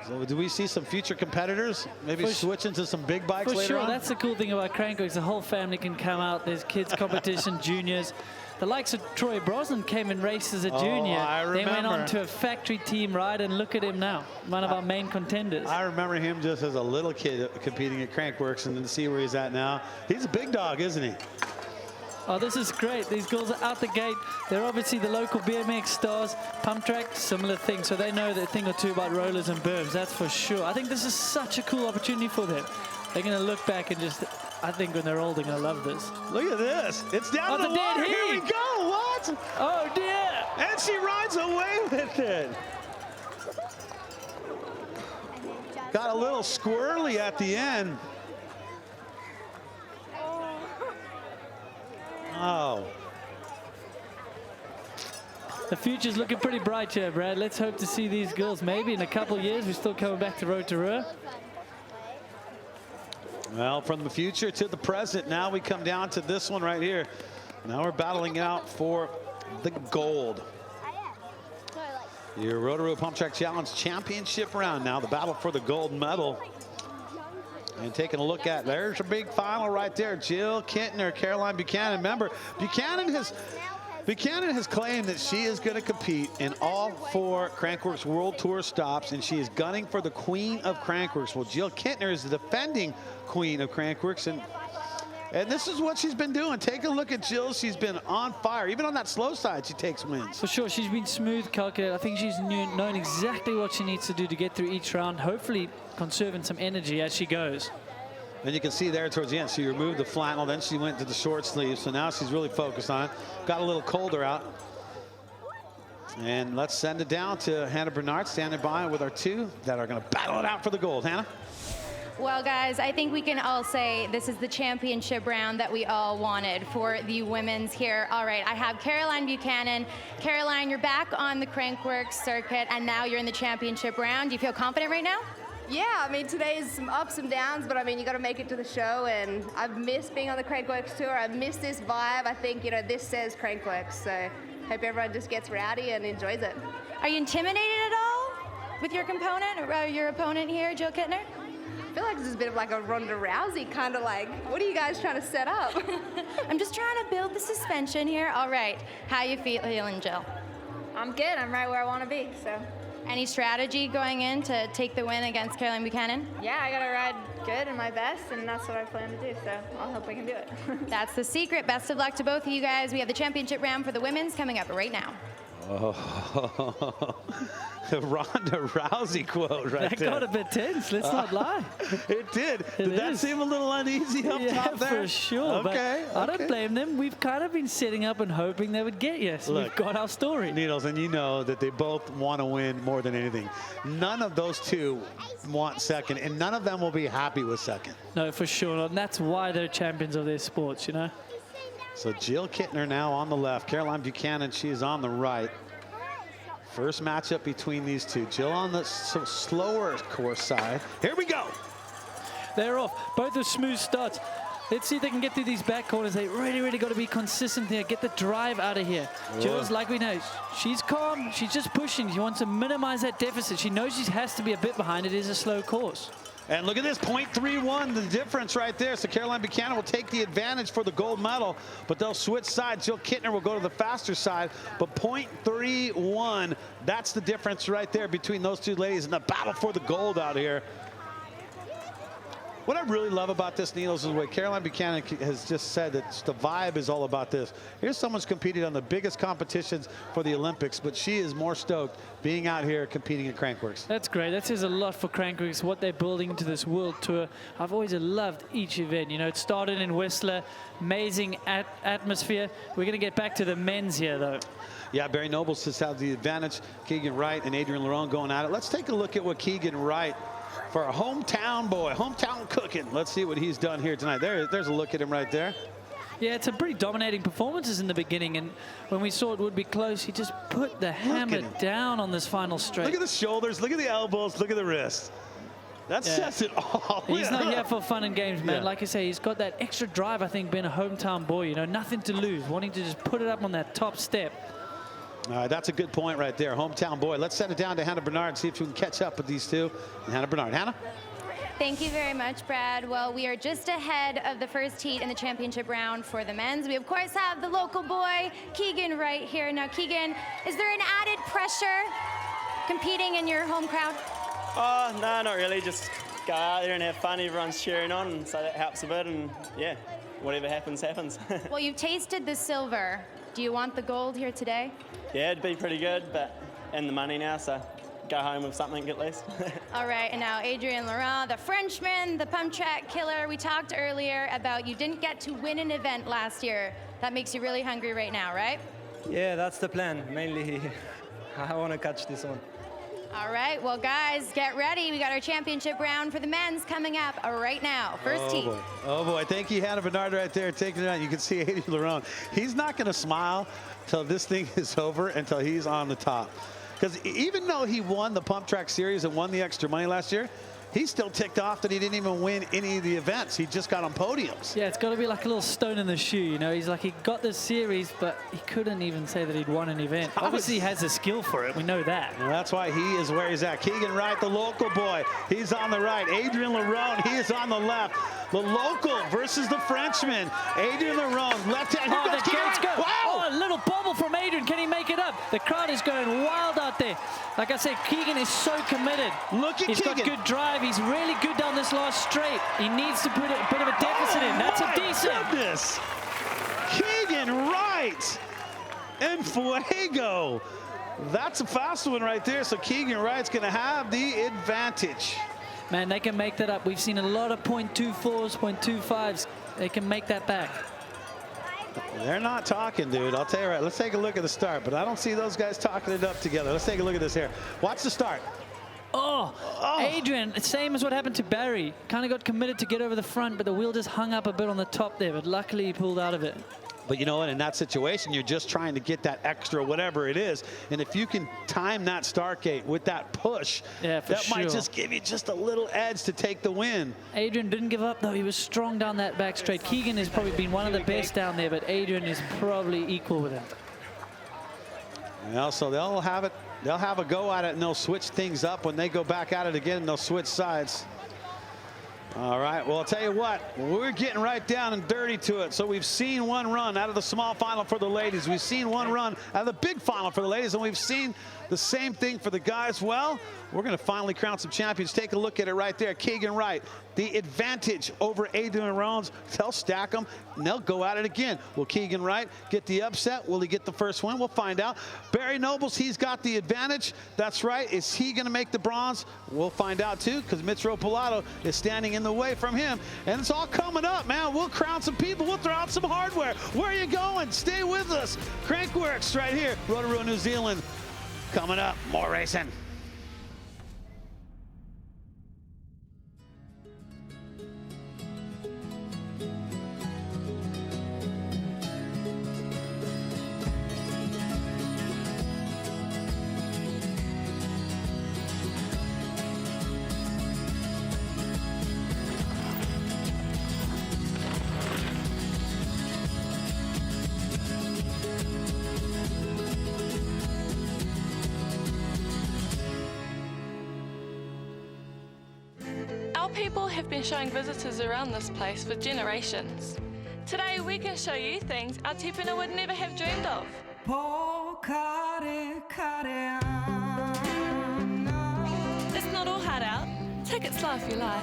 So do we see some future competitors maybe switching to some big bikes later on? That's the cool thing about Crankworx. The whole family can come out. There's kids competition, juniors. The likes of Troy Brosnan came and raced as a junior. I remember. Then went on to a factory team ride, and look at him now, one of our main contenders. I remember him just as a little kid competing at Crankworx, and then to see where he's at now. He's a big dog, isn't he? Oh, this is great. These girls are out the gate. They're obviously the local BMX stars. Pump Track, similar thing. So they know a thing or two about rollers and berms, that's for sure. I think this is such a cool opportunity for them. They're going to look back and just, I think when they're old, they're going to love this. Look at this. It's down to the water. Here we go. What? Oh, dear. And she rides away with it. Got a little squirrely at the end. Oh. The future's looking pretty bright here, Brad. Let's hope to see these girls. Maybe in a couple of years, we're still coming back to Rotorua. Well, from the future to the present, now we come down to this one right here. Now we're battling out for the gold. Your Rotorua Pump Track Challenge Championship round. Now the battle for the gold medal. And taking a look at, there's a big final right there. Jill Kintner, Caroline Buchanan. Remember, Buchanan has claimed that she is going to compete in all 4 Crankworx World Tour stops, and she is gunning for the Queen of Crankworx. Well, Jill Kintner is the defending Queen of Crankworx, and this is what she's been doing. Take a look at Jill. She's been on fire. Even on that slow side, she takes wins. For sure, she's been smooth, calculated. I think she's known exactly what she needs to do to get through each round, hopefully conserving some energy as she goes. And you can see there towards the end, she removed the flannel, then she went to the short sleeve, so now she's really focused on it. Got a little colder out. And let's send it down to Hannah Bernard, standing by with our 2 that are going to battle it out for the gold. Hannah? Well, guys, I think we can all say this is the championship round that we all wanted for the women's here. All right, I have Caroline Buchanan. Caroline, you're back on the Crankworx circuit, and now you're in the championship round. Do you feel confident right now? Yeah, I mean, today's some ups and downs, but I mean, you got to make it to the show, and I've missed being on the Crankworx tour. I've missed this vibe. I think, you know, this says Crankworx, so hope everyone just gets rowdy and enjoys it. Are you intimidated at all with your component or your opponent here, Jill Kintner? I feel like this is a bit of like a Ronda Rousey kind of like, what are you guys trying to set up? I'm just trying to build the suspension here. All right, how you feeling, Jill? I'm good. I'm right where I want to be, so. Any strategy going in to take the win against Caroline Buchanan? Yeah, I got to ride good and my best, and that's what I plan to do, so I'll hope I can do it. That's the secret. Best of luck to both of you guys. We have the championship round for the women's coming up right now. Oh, the Ronda Rousey quote right that there. That got a bit tense, let's not lie. It did. Did that seem a little uneasy up top there? For sure. Okay. But I don't blame them. We've kind of been setting up and hoping they would get you. So we've got our story. Needles, and you know that they both want to win more than anything. None of those two want second, and none of them will be happy with second. No, for sure not. And that's why they're champions of their sports, you know? So Jill Kittner now on the left. Caroline Buchanan, she is on the right. First matchup between these two. Jill on the slower course side. Here we go. They're off. Both are smooth starts. Let's see if they can get through these back corners. They really got to be consistent here. Get the drive out of here. Whoa. Jill's, like we know, she's calm. She's just pushing. She wants to minimize that deficit. She knows she has to be a bit behind. It is a slow course. And look at this, 0.31, the difference right there. So Caroline Buchanan will take the advantage for the gold medal, but they'll switch sides. Jill Kittner will go to the faster side, but 0.31, that's the difference right there between those two ladies in the battle for the gold out here. What I really love about this, Needles, is what Caroline Buchanan has just said, that the vibe is all about this. Here's someone's competed on the biggest competitions for the Olympics, but she is more stoked being out here competing at Crankworx. That's great. That says a lot for Crankworx, what they're building into this world tour. I've always loved each event. You know, it started in Whistler, amazing atmosphere. We're going to get back to the men's here, though. Yeah, Barry Nobles has had the advantage. Keegan Wright and Adrian Lerone going at it. Let's take a look at what Keegan Wright, for a hometown boy, hometown cooking. Let's see what he's done here tonight. There's a look at him right there. Yeah, it's a pretty dominating performances in the beginning, and when we saw it would be close, he just put the hammer down on this final straight. Look at the shoulders, look at the elbows, look at the wrists. That says it all. He's not here for fun and games, man. Yeah. Like I say, he's got that extra drive, I think, being a hometown boy, you know, nothing to lose, wanting to just put it up on that top step. That's a good point right there, hometown boy. Let's send it down to Hannah Bernard and see if we can catch up with these two. And Hannah Bernard. Hannah? Thank you very much, Brad. Well, we are just ahead of the first heat in the championship round for the men's. We, of course, have the local boy, Keegan, right here. Now, Keegan, is there an added pressure competing in your home crowd? Oh, no, not really. Just go out there and have fun. Everyone's cheering on, and so that helps a bit. And, yeah, whatever happens, happens. Well, you've tasted the silver. Do you want the gold here today? Yeah, it'd be pretty good, but and the money now, so go home with something at least. All right, and now Adrian Laurent, the Frenchman, the pump track killer. We talked earlier about you didn't get to win an event last year. That makes you really hungry right now, right? Yeah, that's the plan. Mainly, I want to catch this one. All right, well, guys, get ready. We got our championship round for the men's coming up right now. First heat. Boy. Oh, boy. Thank you, Hannah Bernard, right there, taking it out. You can see Adrian Lerone. He's not going to smile till this thing is over, until he's on the top. Because even though he won the Pump Track Series and won the extra money last year, he's still ticked off that he didn't even win any of the events. He just got on podiums. Yeah, it's got to be like a little stone in the shoe, you know. He's like, he got the series, but he couldn't even say that he'd won an event. Obviously, he has the skill for it. We know that. Well, that's why he is where he's at. Keegan Wright, the local boy, he's on the right. Adrian Lerone, he is on the left. The local versus the Frenchman. Adrian Lerone, left hand. Oh, the gates go. Wow! Oh, a little bobble from Adrian. Can he make it up? The crowd is going wild out there. Like I said, Keegan is so committed. Look at He's Keegan. got good drive. He's really good down this last straight. He needs to put a bit of a deficit in. That's a decent. Goodness. Keegan Wright and Fuego. That's a fast one right there. So Keegan Wright's going to have the advantage. Man, they can make that up. We've seen a lot of 0.24s, 0.25s. They can make that back. They're not talking, dude. I'll tell you right. Let's take a look at the start, but I don't see those guys talking it up together. Let's take a look at this here. Watch the start. Oh, Adrian, same as what happened to Barry. Kind of got committed to get over the front, but the wheel just hung up a bit on the top there, but luckily he pulled out of it. But you know what, in that situation, you're just trying to get that extra whatever it is. And if you can time that start gate with that push, that might just give you just a little edge to take the win. Adrian didn't give up, though. He was strong down that back straight. Keegan has probably been one of the best down there, but Adrian is probably equal with him. Well, so they'll have it. They'll have a go at it, and they'll switch things up when they go back at it again, and they'll switch sides. All right, well, I'll tell you what, we're getting right down and dirty to it. So we've seen one run out of the small final for the ladies. We've seen one run out of the big final for the ladies, and we've seen the same thing for the guys. Well, we're going to finally crown some champions. Take a look at it right there. Keegan Wright, the advantage over Adrian Rones. They'll stack them, and they'll go at it again. Will Keegan Wright get the upset? Will he get the first win? We'll find out. Barry Nobles, he's got the advantage. That's right. Is he going to make the bronze? We'll find out, too, because Mitch Ropalato is standing in the way from him. And it's all coming up, man. We'll crown some people. We'll throw out some hardware. Where are you going? Stay with us. Crankworx right here. Rotorua, New Zealand. Coming up, more racing. People have been showing visitors around this place for generations. Today we can show you things our tipuna would never have dreamed of. It's not all hard out. Take it slow if you like.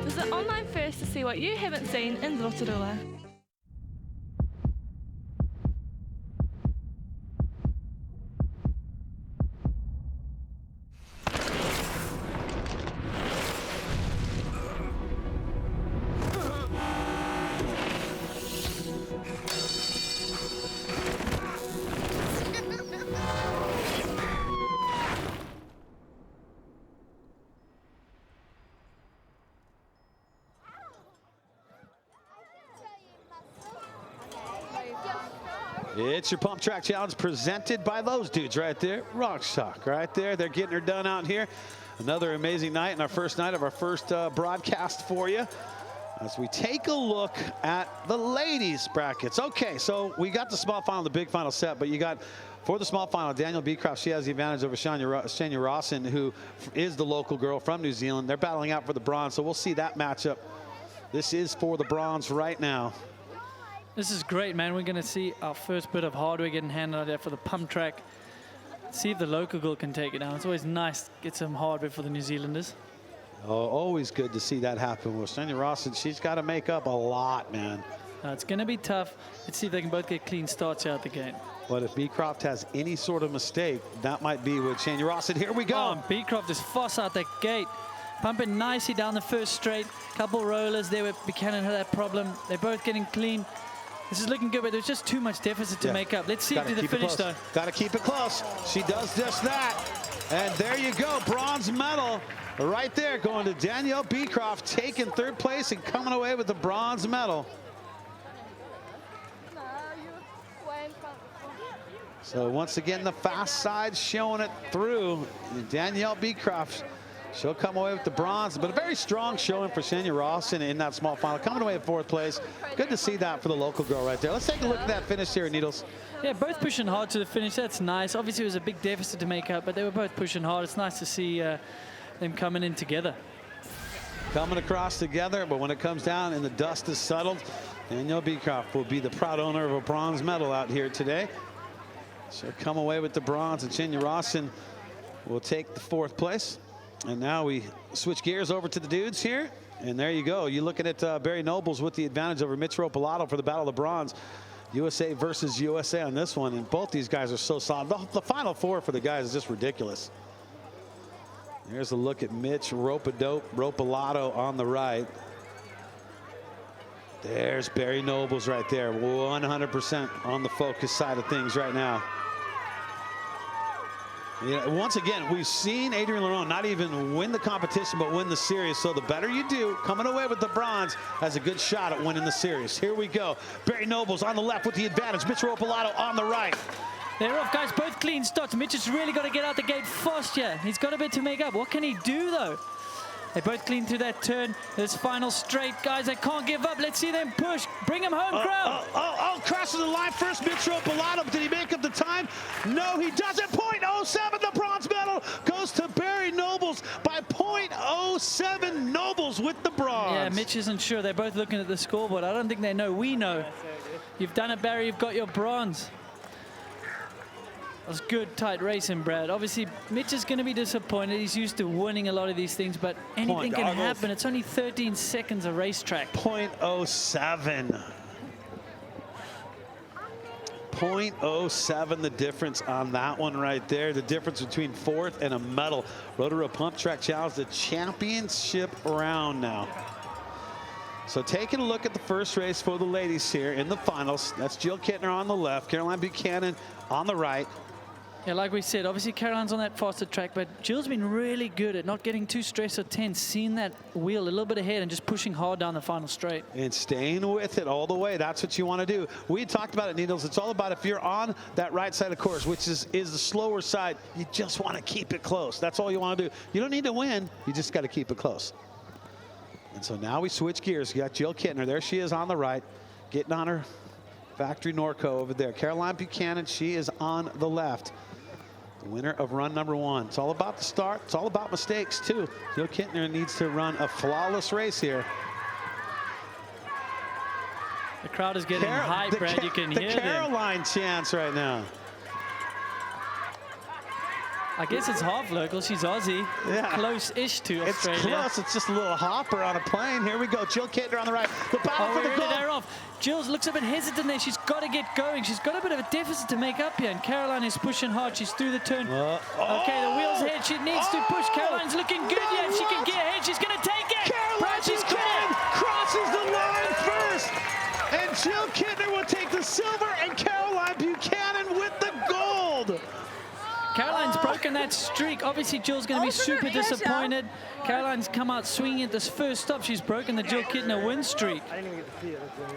Visit online first to see what you haven't seen in Rotorua. It's your Pump Track Challenge presented by those dudes right there. RockShox right there. They're getting her done out here. Another amazing night and our first night of our first broadcast for you as we take a look at the ladies brackets. Okay, so we got the small final, the big final set, but you got for the small final, Danielle Beecroft, she has the advantage over Shania Rawson, who is the local girl from New Zealand. They're battling out for the bronze, so we'll see that matchup. This is for the bronze right now. This is great, man. We're going to see our first bit of hardware getting handed out there for the pump track. See if the local girl can take it down. It's always nice to get some hardware for the New Zealanders. Oh, always good to see that happen. With Sonia Rawson, she's got to make up a lot, man. It's going to be tough. Let's see if they can both get clean starts out the gate. But if Beecroft has any sort of mistake, that might be with Shania Rawson. Here we go. Oh, Beecroft is fast out that gate. Pumping nicely down the first straight. Couple rollers there with Buchanan had that problem. They're both getting clean. This is looking good, but there's just too much deficit to make up. Let's see if the finish, though. Got to keep it close. She does just that. And there you go. Bronze medal right there going to Danielle Beecroft, taking third place and coming away with the bronze medal. So once again, the fast side showing it through. Danielle Beecroft, she'll come away with the bronze, but a very strong showing for Shania Rawson in that small final, coming away in fourth place. Good to see that for the local girl right there. Let's take a look at that finish here, Needles. Yeah, both pushing hard to the finish. That's nice. Obviously, it was a big deficit to make up, but they were both pushing hard. It's nice to see them coming in together. Coming across together, but when it comes down and the dust is settled, Danielle Beecroft will be the proud owner of a bronze medal out here today. She'll come away with the bronze, and Shania Rawson will take the fourth place. And now we switch gears over to the dudes here. And there you go. You're looking at Barry Nobles with the advantage over Mitch Ropalato for the Battle of the Bronze. USA versus USA on this one. And both these guys are so solid. The final four for the guys is just ridiculous. There's a look at Mitch Ropalato on the right. There's Barry Nobles right there. 100% on the focus side of things right now. Yeah, once again, we've seen Adrian Lerone not even win the competition, but win the series. So the better you do, coming away with the bronze has a good shot at winning the series. Here we go. Barry Nobles on the left with the advantage. Mitch Ropalato on the right. They're off, guys. Both clean starts. Mitch has really got to get out the gate fast here. He's got a bit to make up. What can he do, though? They both clean through that turn. This final straight, guys, they can't give up. Let's see them push. Bring them home, Crow. Crosses the line first, Mitro Pilato. Did he make up the time? No, he doesn't. .07, the bronze medal goes to Barry Nobles by .07. Nobles with the bronze. Yeah, Mitch isn't sure. They're both looking at the scoreboard. I don't think they know. We know. You've done it, Barry. You've got your bronze. That was good, tight racing, Brad. Obviously, Mitch is going to be disappointed. He's used to winning a lot of these things, but anything can happen. It's only 13 seconds of racetrack. .07. .07, the difference on that one right there. The difference between fourth and a medal. Rotorua Pump Track Challenge, the championship round now. So taking a look at the first race for the ladies here in the finals. That's Jill Kittner on the left, Caroline Buchanan on the right. Yeah, like we said, obviously Caroline's on that faster track, but Jill's been really good at not getting too stressed or tense, seeing that wheel a little bit ahead and just pushing hard down the final straight. And staying with it all the way. That's what you want to do. We talked about it, Needles. It's all about if you're on that right side of the course, which is the slower side, you just want to keep it close. That's all you want to do. You don't need to win. You just got to keep it close. And so now we switch gears. You got Jill Kittner. There she is on the right, getting on her factory Norco over there. Caroline Buchanan, she is on the left. The winner of run number 1. It's all about the start. It's all about mistakes, too. Jill Kittner needs to run a flawless race here. The crowd is getting hyped, Brad. You can hear the Caroline chants right now. I guess it's half local. She's Aussie. Yeah. Close-ish to Australia. It's close. It's just a little hopper on a plane. Here we go. Jill Kittner on the right. The battle for the gold. Jill looks a bit hesitant there. She's got to get going. She's got a bit of a deficit to make up here. And Caroline is pushing hard. She's through the turn. Okay, the wheel's ahead. She needs to push. Caroline's looking good. Yeah, if she can get ahead, she's going to take it. Caroline Buchanan crosses the line first. And Jill Kittner will take the silver. And Caroline Buchanan with the gold. Caroline's broken that streak. Obviously, Jill's going to be super disappointed. Caroline's come out swinging at this first stop. She's broken the Jill Kittner win streak.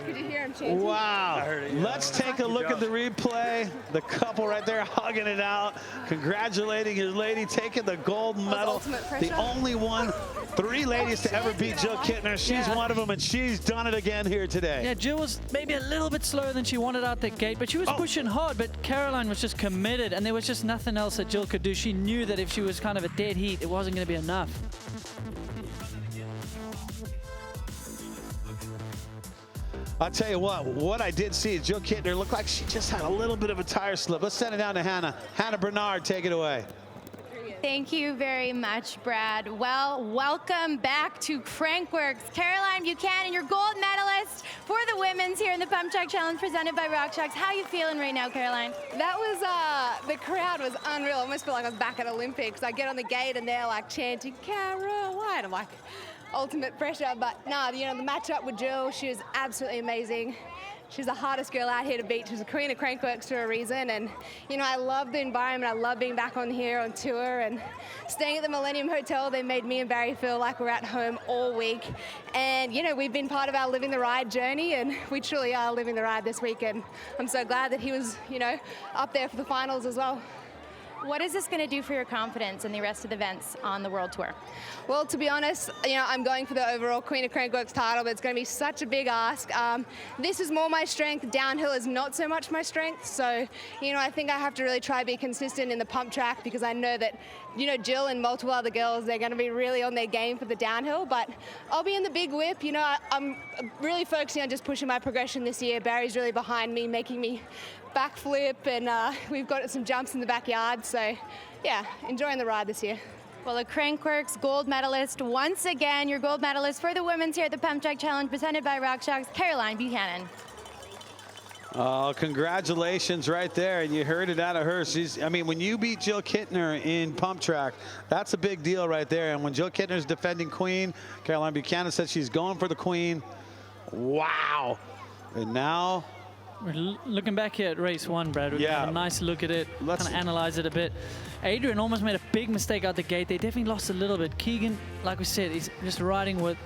Did you hear him chanting? Wow. Let's take a look at the replay. The couple right there hugging it out, congratulating his lady, taking the gold medal. The only one, 3 ladies to ever beat Jill Kittner. She's one of them, and she's done it again here today. Yeah, Jill was maybe a little bit slower than she wanted out the gate, but she was pushing hard. But Caroline was just committed, and there was just nothing else that Jill could do. She knew that if she was kind of a dead heat, it wasn't going to be enough. I'll tell you what I did see is Jill Kittner looked like she just had a little bit of a tire slip. Let's send it down to Hannah. Hannah Bernard, take it away. Thank you very much, Brad. Well, welcome back to Crankworx. Caroline Buchanan, your gold medalist for the women's here in the Pump Track Challenge presented by RockShox. How are you feeling right now, Caroline? That was, the crowd was unreal. I almost feel like I was back at Olympics. I get on the gate and they're like chanting, Caroline. I'm like, ultimate pressure. But no, you know, the matchup with Jill, she was absolutely amazing. She's the hardest girl out here to beat. She's the queen of Crankworx for a reason. And, you know, I love the environment. I love being back on here on tour and staying at the Millennium Hotel. They made me and Barry feel like we're at home all week. And, you know, we've been part of our Living the Ride journey, and we truly are living the ride this week. And I'm so glad that he was, you know, up there for the finals as well. What is this going to do for your confidence in the rest of the events on the World Tour? Well, to be honest, you know, I'm going for the overall Queen of Crankworx title, but it's going to be such a big ask. This is more my strength. Downhill is not so much my strength. So, you know, I think I have to really try to be consistent in the pump track because I know that, you know, Jill and multiple other girls, they're going to be really on their game for the downhill. But I'll be in the big whip. You know, I'm really focusing on just pushing my progression this year. Barry's really behind me, making me backflip, and we've got some jumps in the backyard. So, yeah, enjoying the ride this year. Well, a Crankworx gold medalist once again, your gold medalist for the women's here at the Pump Track Challenge presented by RockShox, Caroline Buchanan. Oh, congratulations right there. And you heard it out of her. I mean, when you beat Jill Kittner in pump track, that's a big deal right there. And when Jill Kittner's defending queen, Caroline Buchanan said she's going for the queen. Wow. And now we're looking back here at race 1, Brad. We're gonna have a nice look at it, kind of analyze it a bit. Adrian almost made a big mistake out the gate. They definitely lost a little bit. Keegan, like we said, he's just riding with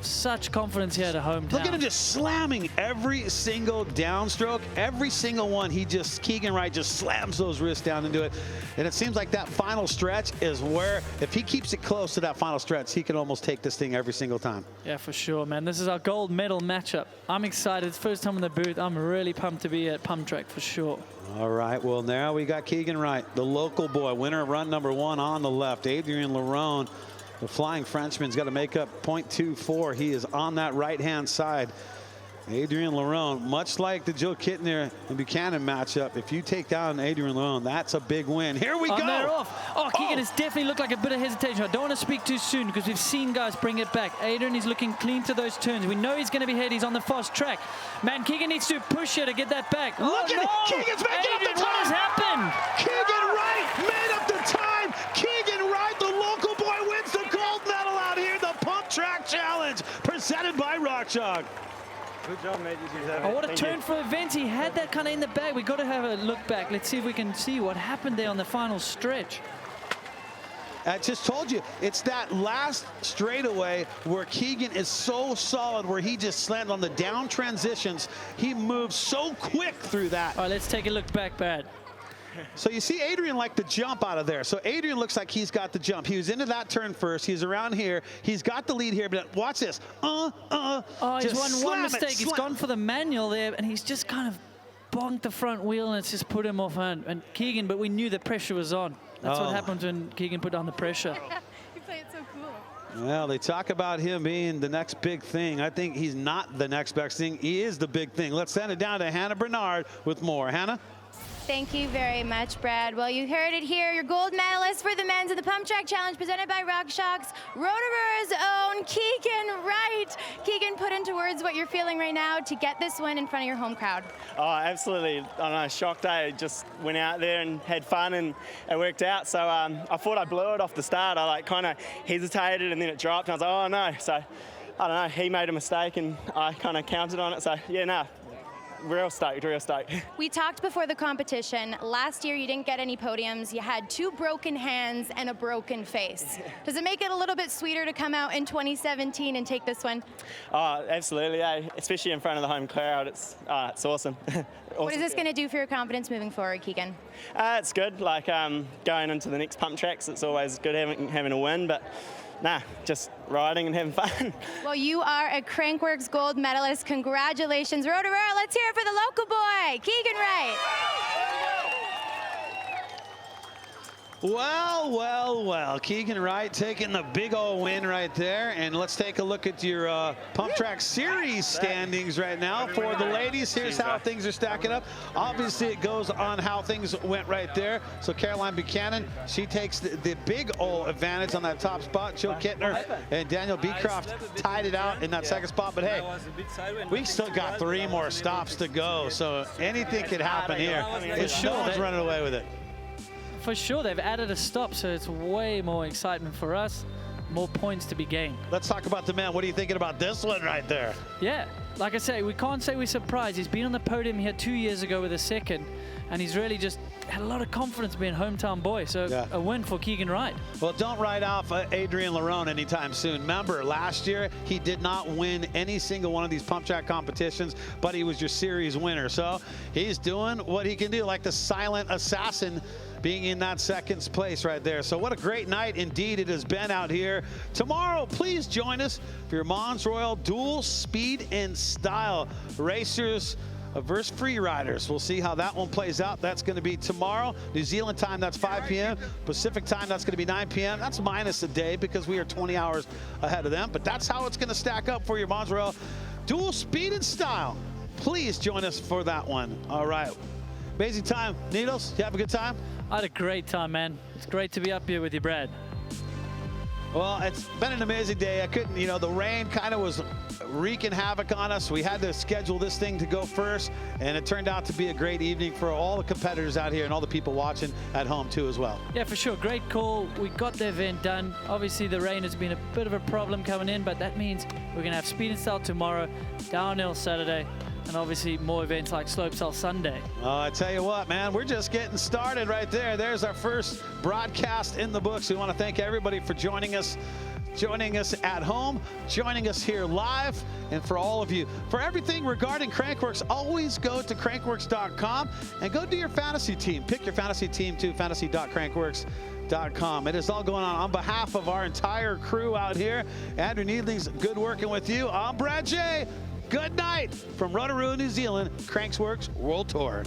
such confidence here at hometown. Look at him just slamming every single downstroke, every single one. Keegan Wright just slams those wrists down into it. And it seems like that final stretch is where, if he keeps it close to that final stretch, he can almost take this thing every single time. Yeah, for sure, man. This is our gold medal matchup. I'm excited. It's first time in the booth. I'm really pumped to be at Pump Track for sure. All right, well, now we got Keegan Wright, the local boy, winner of run number 1 on the left. Adrien Lerone, the flying Frenchman's got to make up 0.24. He is on that right-hand side. Adrien Lerone, much like the Jill Kittner and Buchanan matchup, if you take down Adrien Lerone, that's a big win. Here we go. They're off. Oh, Keegan has definitely looked like a bit of hesitation. I don't want to speak too soon because we've seen guys bring it back. Adrien is looking clean to those turns. We know he's going to be ahead. He's on the fast track. Man, Keegan needs to push here to get that back. Look at it. Keegan's making up the time. What has happened? Keegan Wright made up the time. Keegan Wright, the local boy, wins the gold medal out here. The Pump Track Challenge presented by RockShox. Good job, mate. Oh, what a turn for events. He had that kind of in the bag. We've got to have a look back. Let's see if we can see what happened there on the final stretch. I just told you, it's that last straightaway where Keegan is so solid, where he just slammed on the down transitions. He moves so quick through that. All right, let's take a look back, Brad. So you see Adrien like the jump out of there. So Adrien looks like he's got the jump. He was into that turn first. He's around here. He's got the lead here, but watch this. Oh, he's one mistake. He's gone for the manual there, and he's just kind of bonked the front wheel, and it's just put him off. And Keegan, but we knew the pressure was on. That's what happens when Keegan put on the pressure. You play it so cool. Well, they talk about him being the next big thing. I think he's not the next best thing. He is the big thing. Let's send it down to Hannah Bernard with more. Hannah? Thank you very much, Brad. Well, you heard it here. Your gold medalist for the men's in the Pump Track Challenge presented by RockShox, Rotorua's own Keegan Wright. Keegan, put into words what you're feeling right now to get this win in front of your home crowd. Oh, absolutely. I don't know, shocked. I just went out there and had fun, and it worked out. So I thought I blew it off the start. I kind of hesitated, and then it dropped, and I was like, oh, no. So, I don't know, he made a mistake, and I kind of counted on it. So, yeah, no. Real stoked, real stoked. We talked before the competition. Last year, you didn't get any podiums. You had 2 broken hands and a broken face. Does it make it a little bit sweeter to come out in 2017 and take this one? Oh, absolutely, yeah. Especially in front of the home crowd. It's awesome. Awesome. What is this going to do for your confidence moving forward, Keegan? It's good. Like going into the next pump tracks, it's always good having a win, but nah, just riding and having fun. Well, you are a Crankworx gold medalist. Congratulations, Rotorua. Let's hear it for the local boy, Keegan Wright. Well, well, well. Keegan Wright taking the big old win right there. And let's take a look at your Pump Track Series standings right now. For the ladies, here's how things are stacking up. Obviously, it goes on how things went right there. So Caroline Buchanan, she takes the big old advantage on that top spot. Jill Kittner and Daniel Beecroft tied it out in that second spot. But hey, we still got 3 more stops to go. So anything could happen here. No one's running away with it. For sure, they've added a stop, so it's way more excitement for us, more points to be gained. Let's talk about the man. What are you thinking about this one right there? Yeah, like I say, we can't say we're surprised. He's been on the podium here 2 years ago with a second, and he's really just had a lot of confidence being hometown boy. So a win for Keegan Wright. Well, don't write off Adrien Lerone anytime soon. Remember, last year he did not win any single one of these pump track competitions, but he was your series winner. So he's doing what he can do, like the silent assassin, being in that second place right there. So what a great night indeed it has been out here. Tomorrow, please join us for your Mons Royal Dual Speed and Style Racers versus Free Riders. We'll see how that one plays out. That's going to be tomorrow. New Zealand time, that's 5 p.m. Pacific time, that's going to be 9 p.m. That's minus a day because we are 20 hours ahead of them. But that's how it's going to stack up for your Mons Royal Dual Speed and Style. Please join us for that one. All right. Amazing time. Needles, you have a good time? I had a great time, man. It's great to be up here with you, Brad. Well, it's been an amazing day. I couldn't, the rain kind of was wreaking havoc on us. We had to schedule this thing to go first, and it turned out to be a great evening for all the competitors out here and all the people watching at home too as well. Yeah, for sure. Great call. We got the event done. Obviously, the rain has been a bit of a problem coming in, but that means we're going to have speed and style tomorrow, downhill Saturday, and obviously more events like slopestyle Sunday. I tell you what, man, we're just getting started right there. There's our first broadcast in the books. We want to thank everybody for joining us joining us at home, joining us here live, and for all of you. For everything regarding Crankworx, always go to crankworx.com and go do your fantasy team. Pick your fantasy team to fantasy.crankworx.com. It is all going on behalf of our entire crew out here. Andrew Needlings, good working with you. I'm Brad J. Good night from Rotorua, New Zealand, Crankworx World Tour.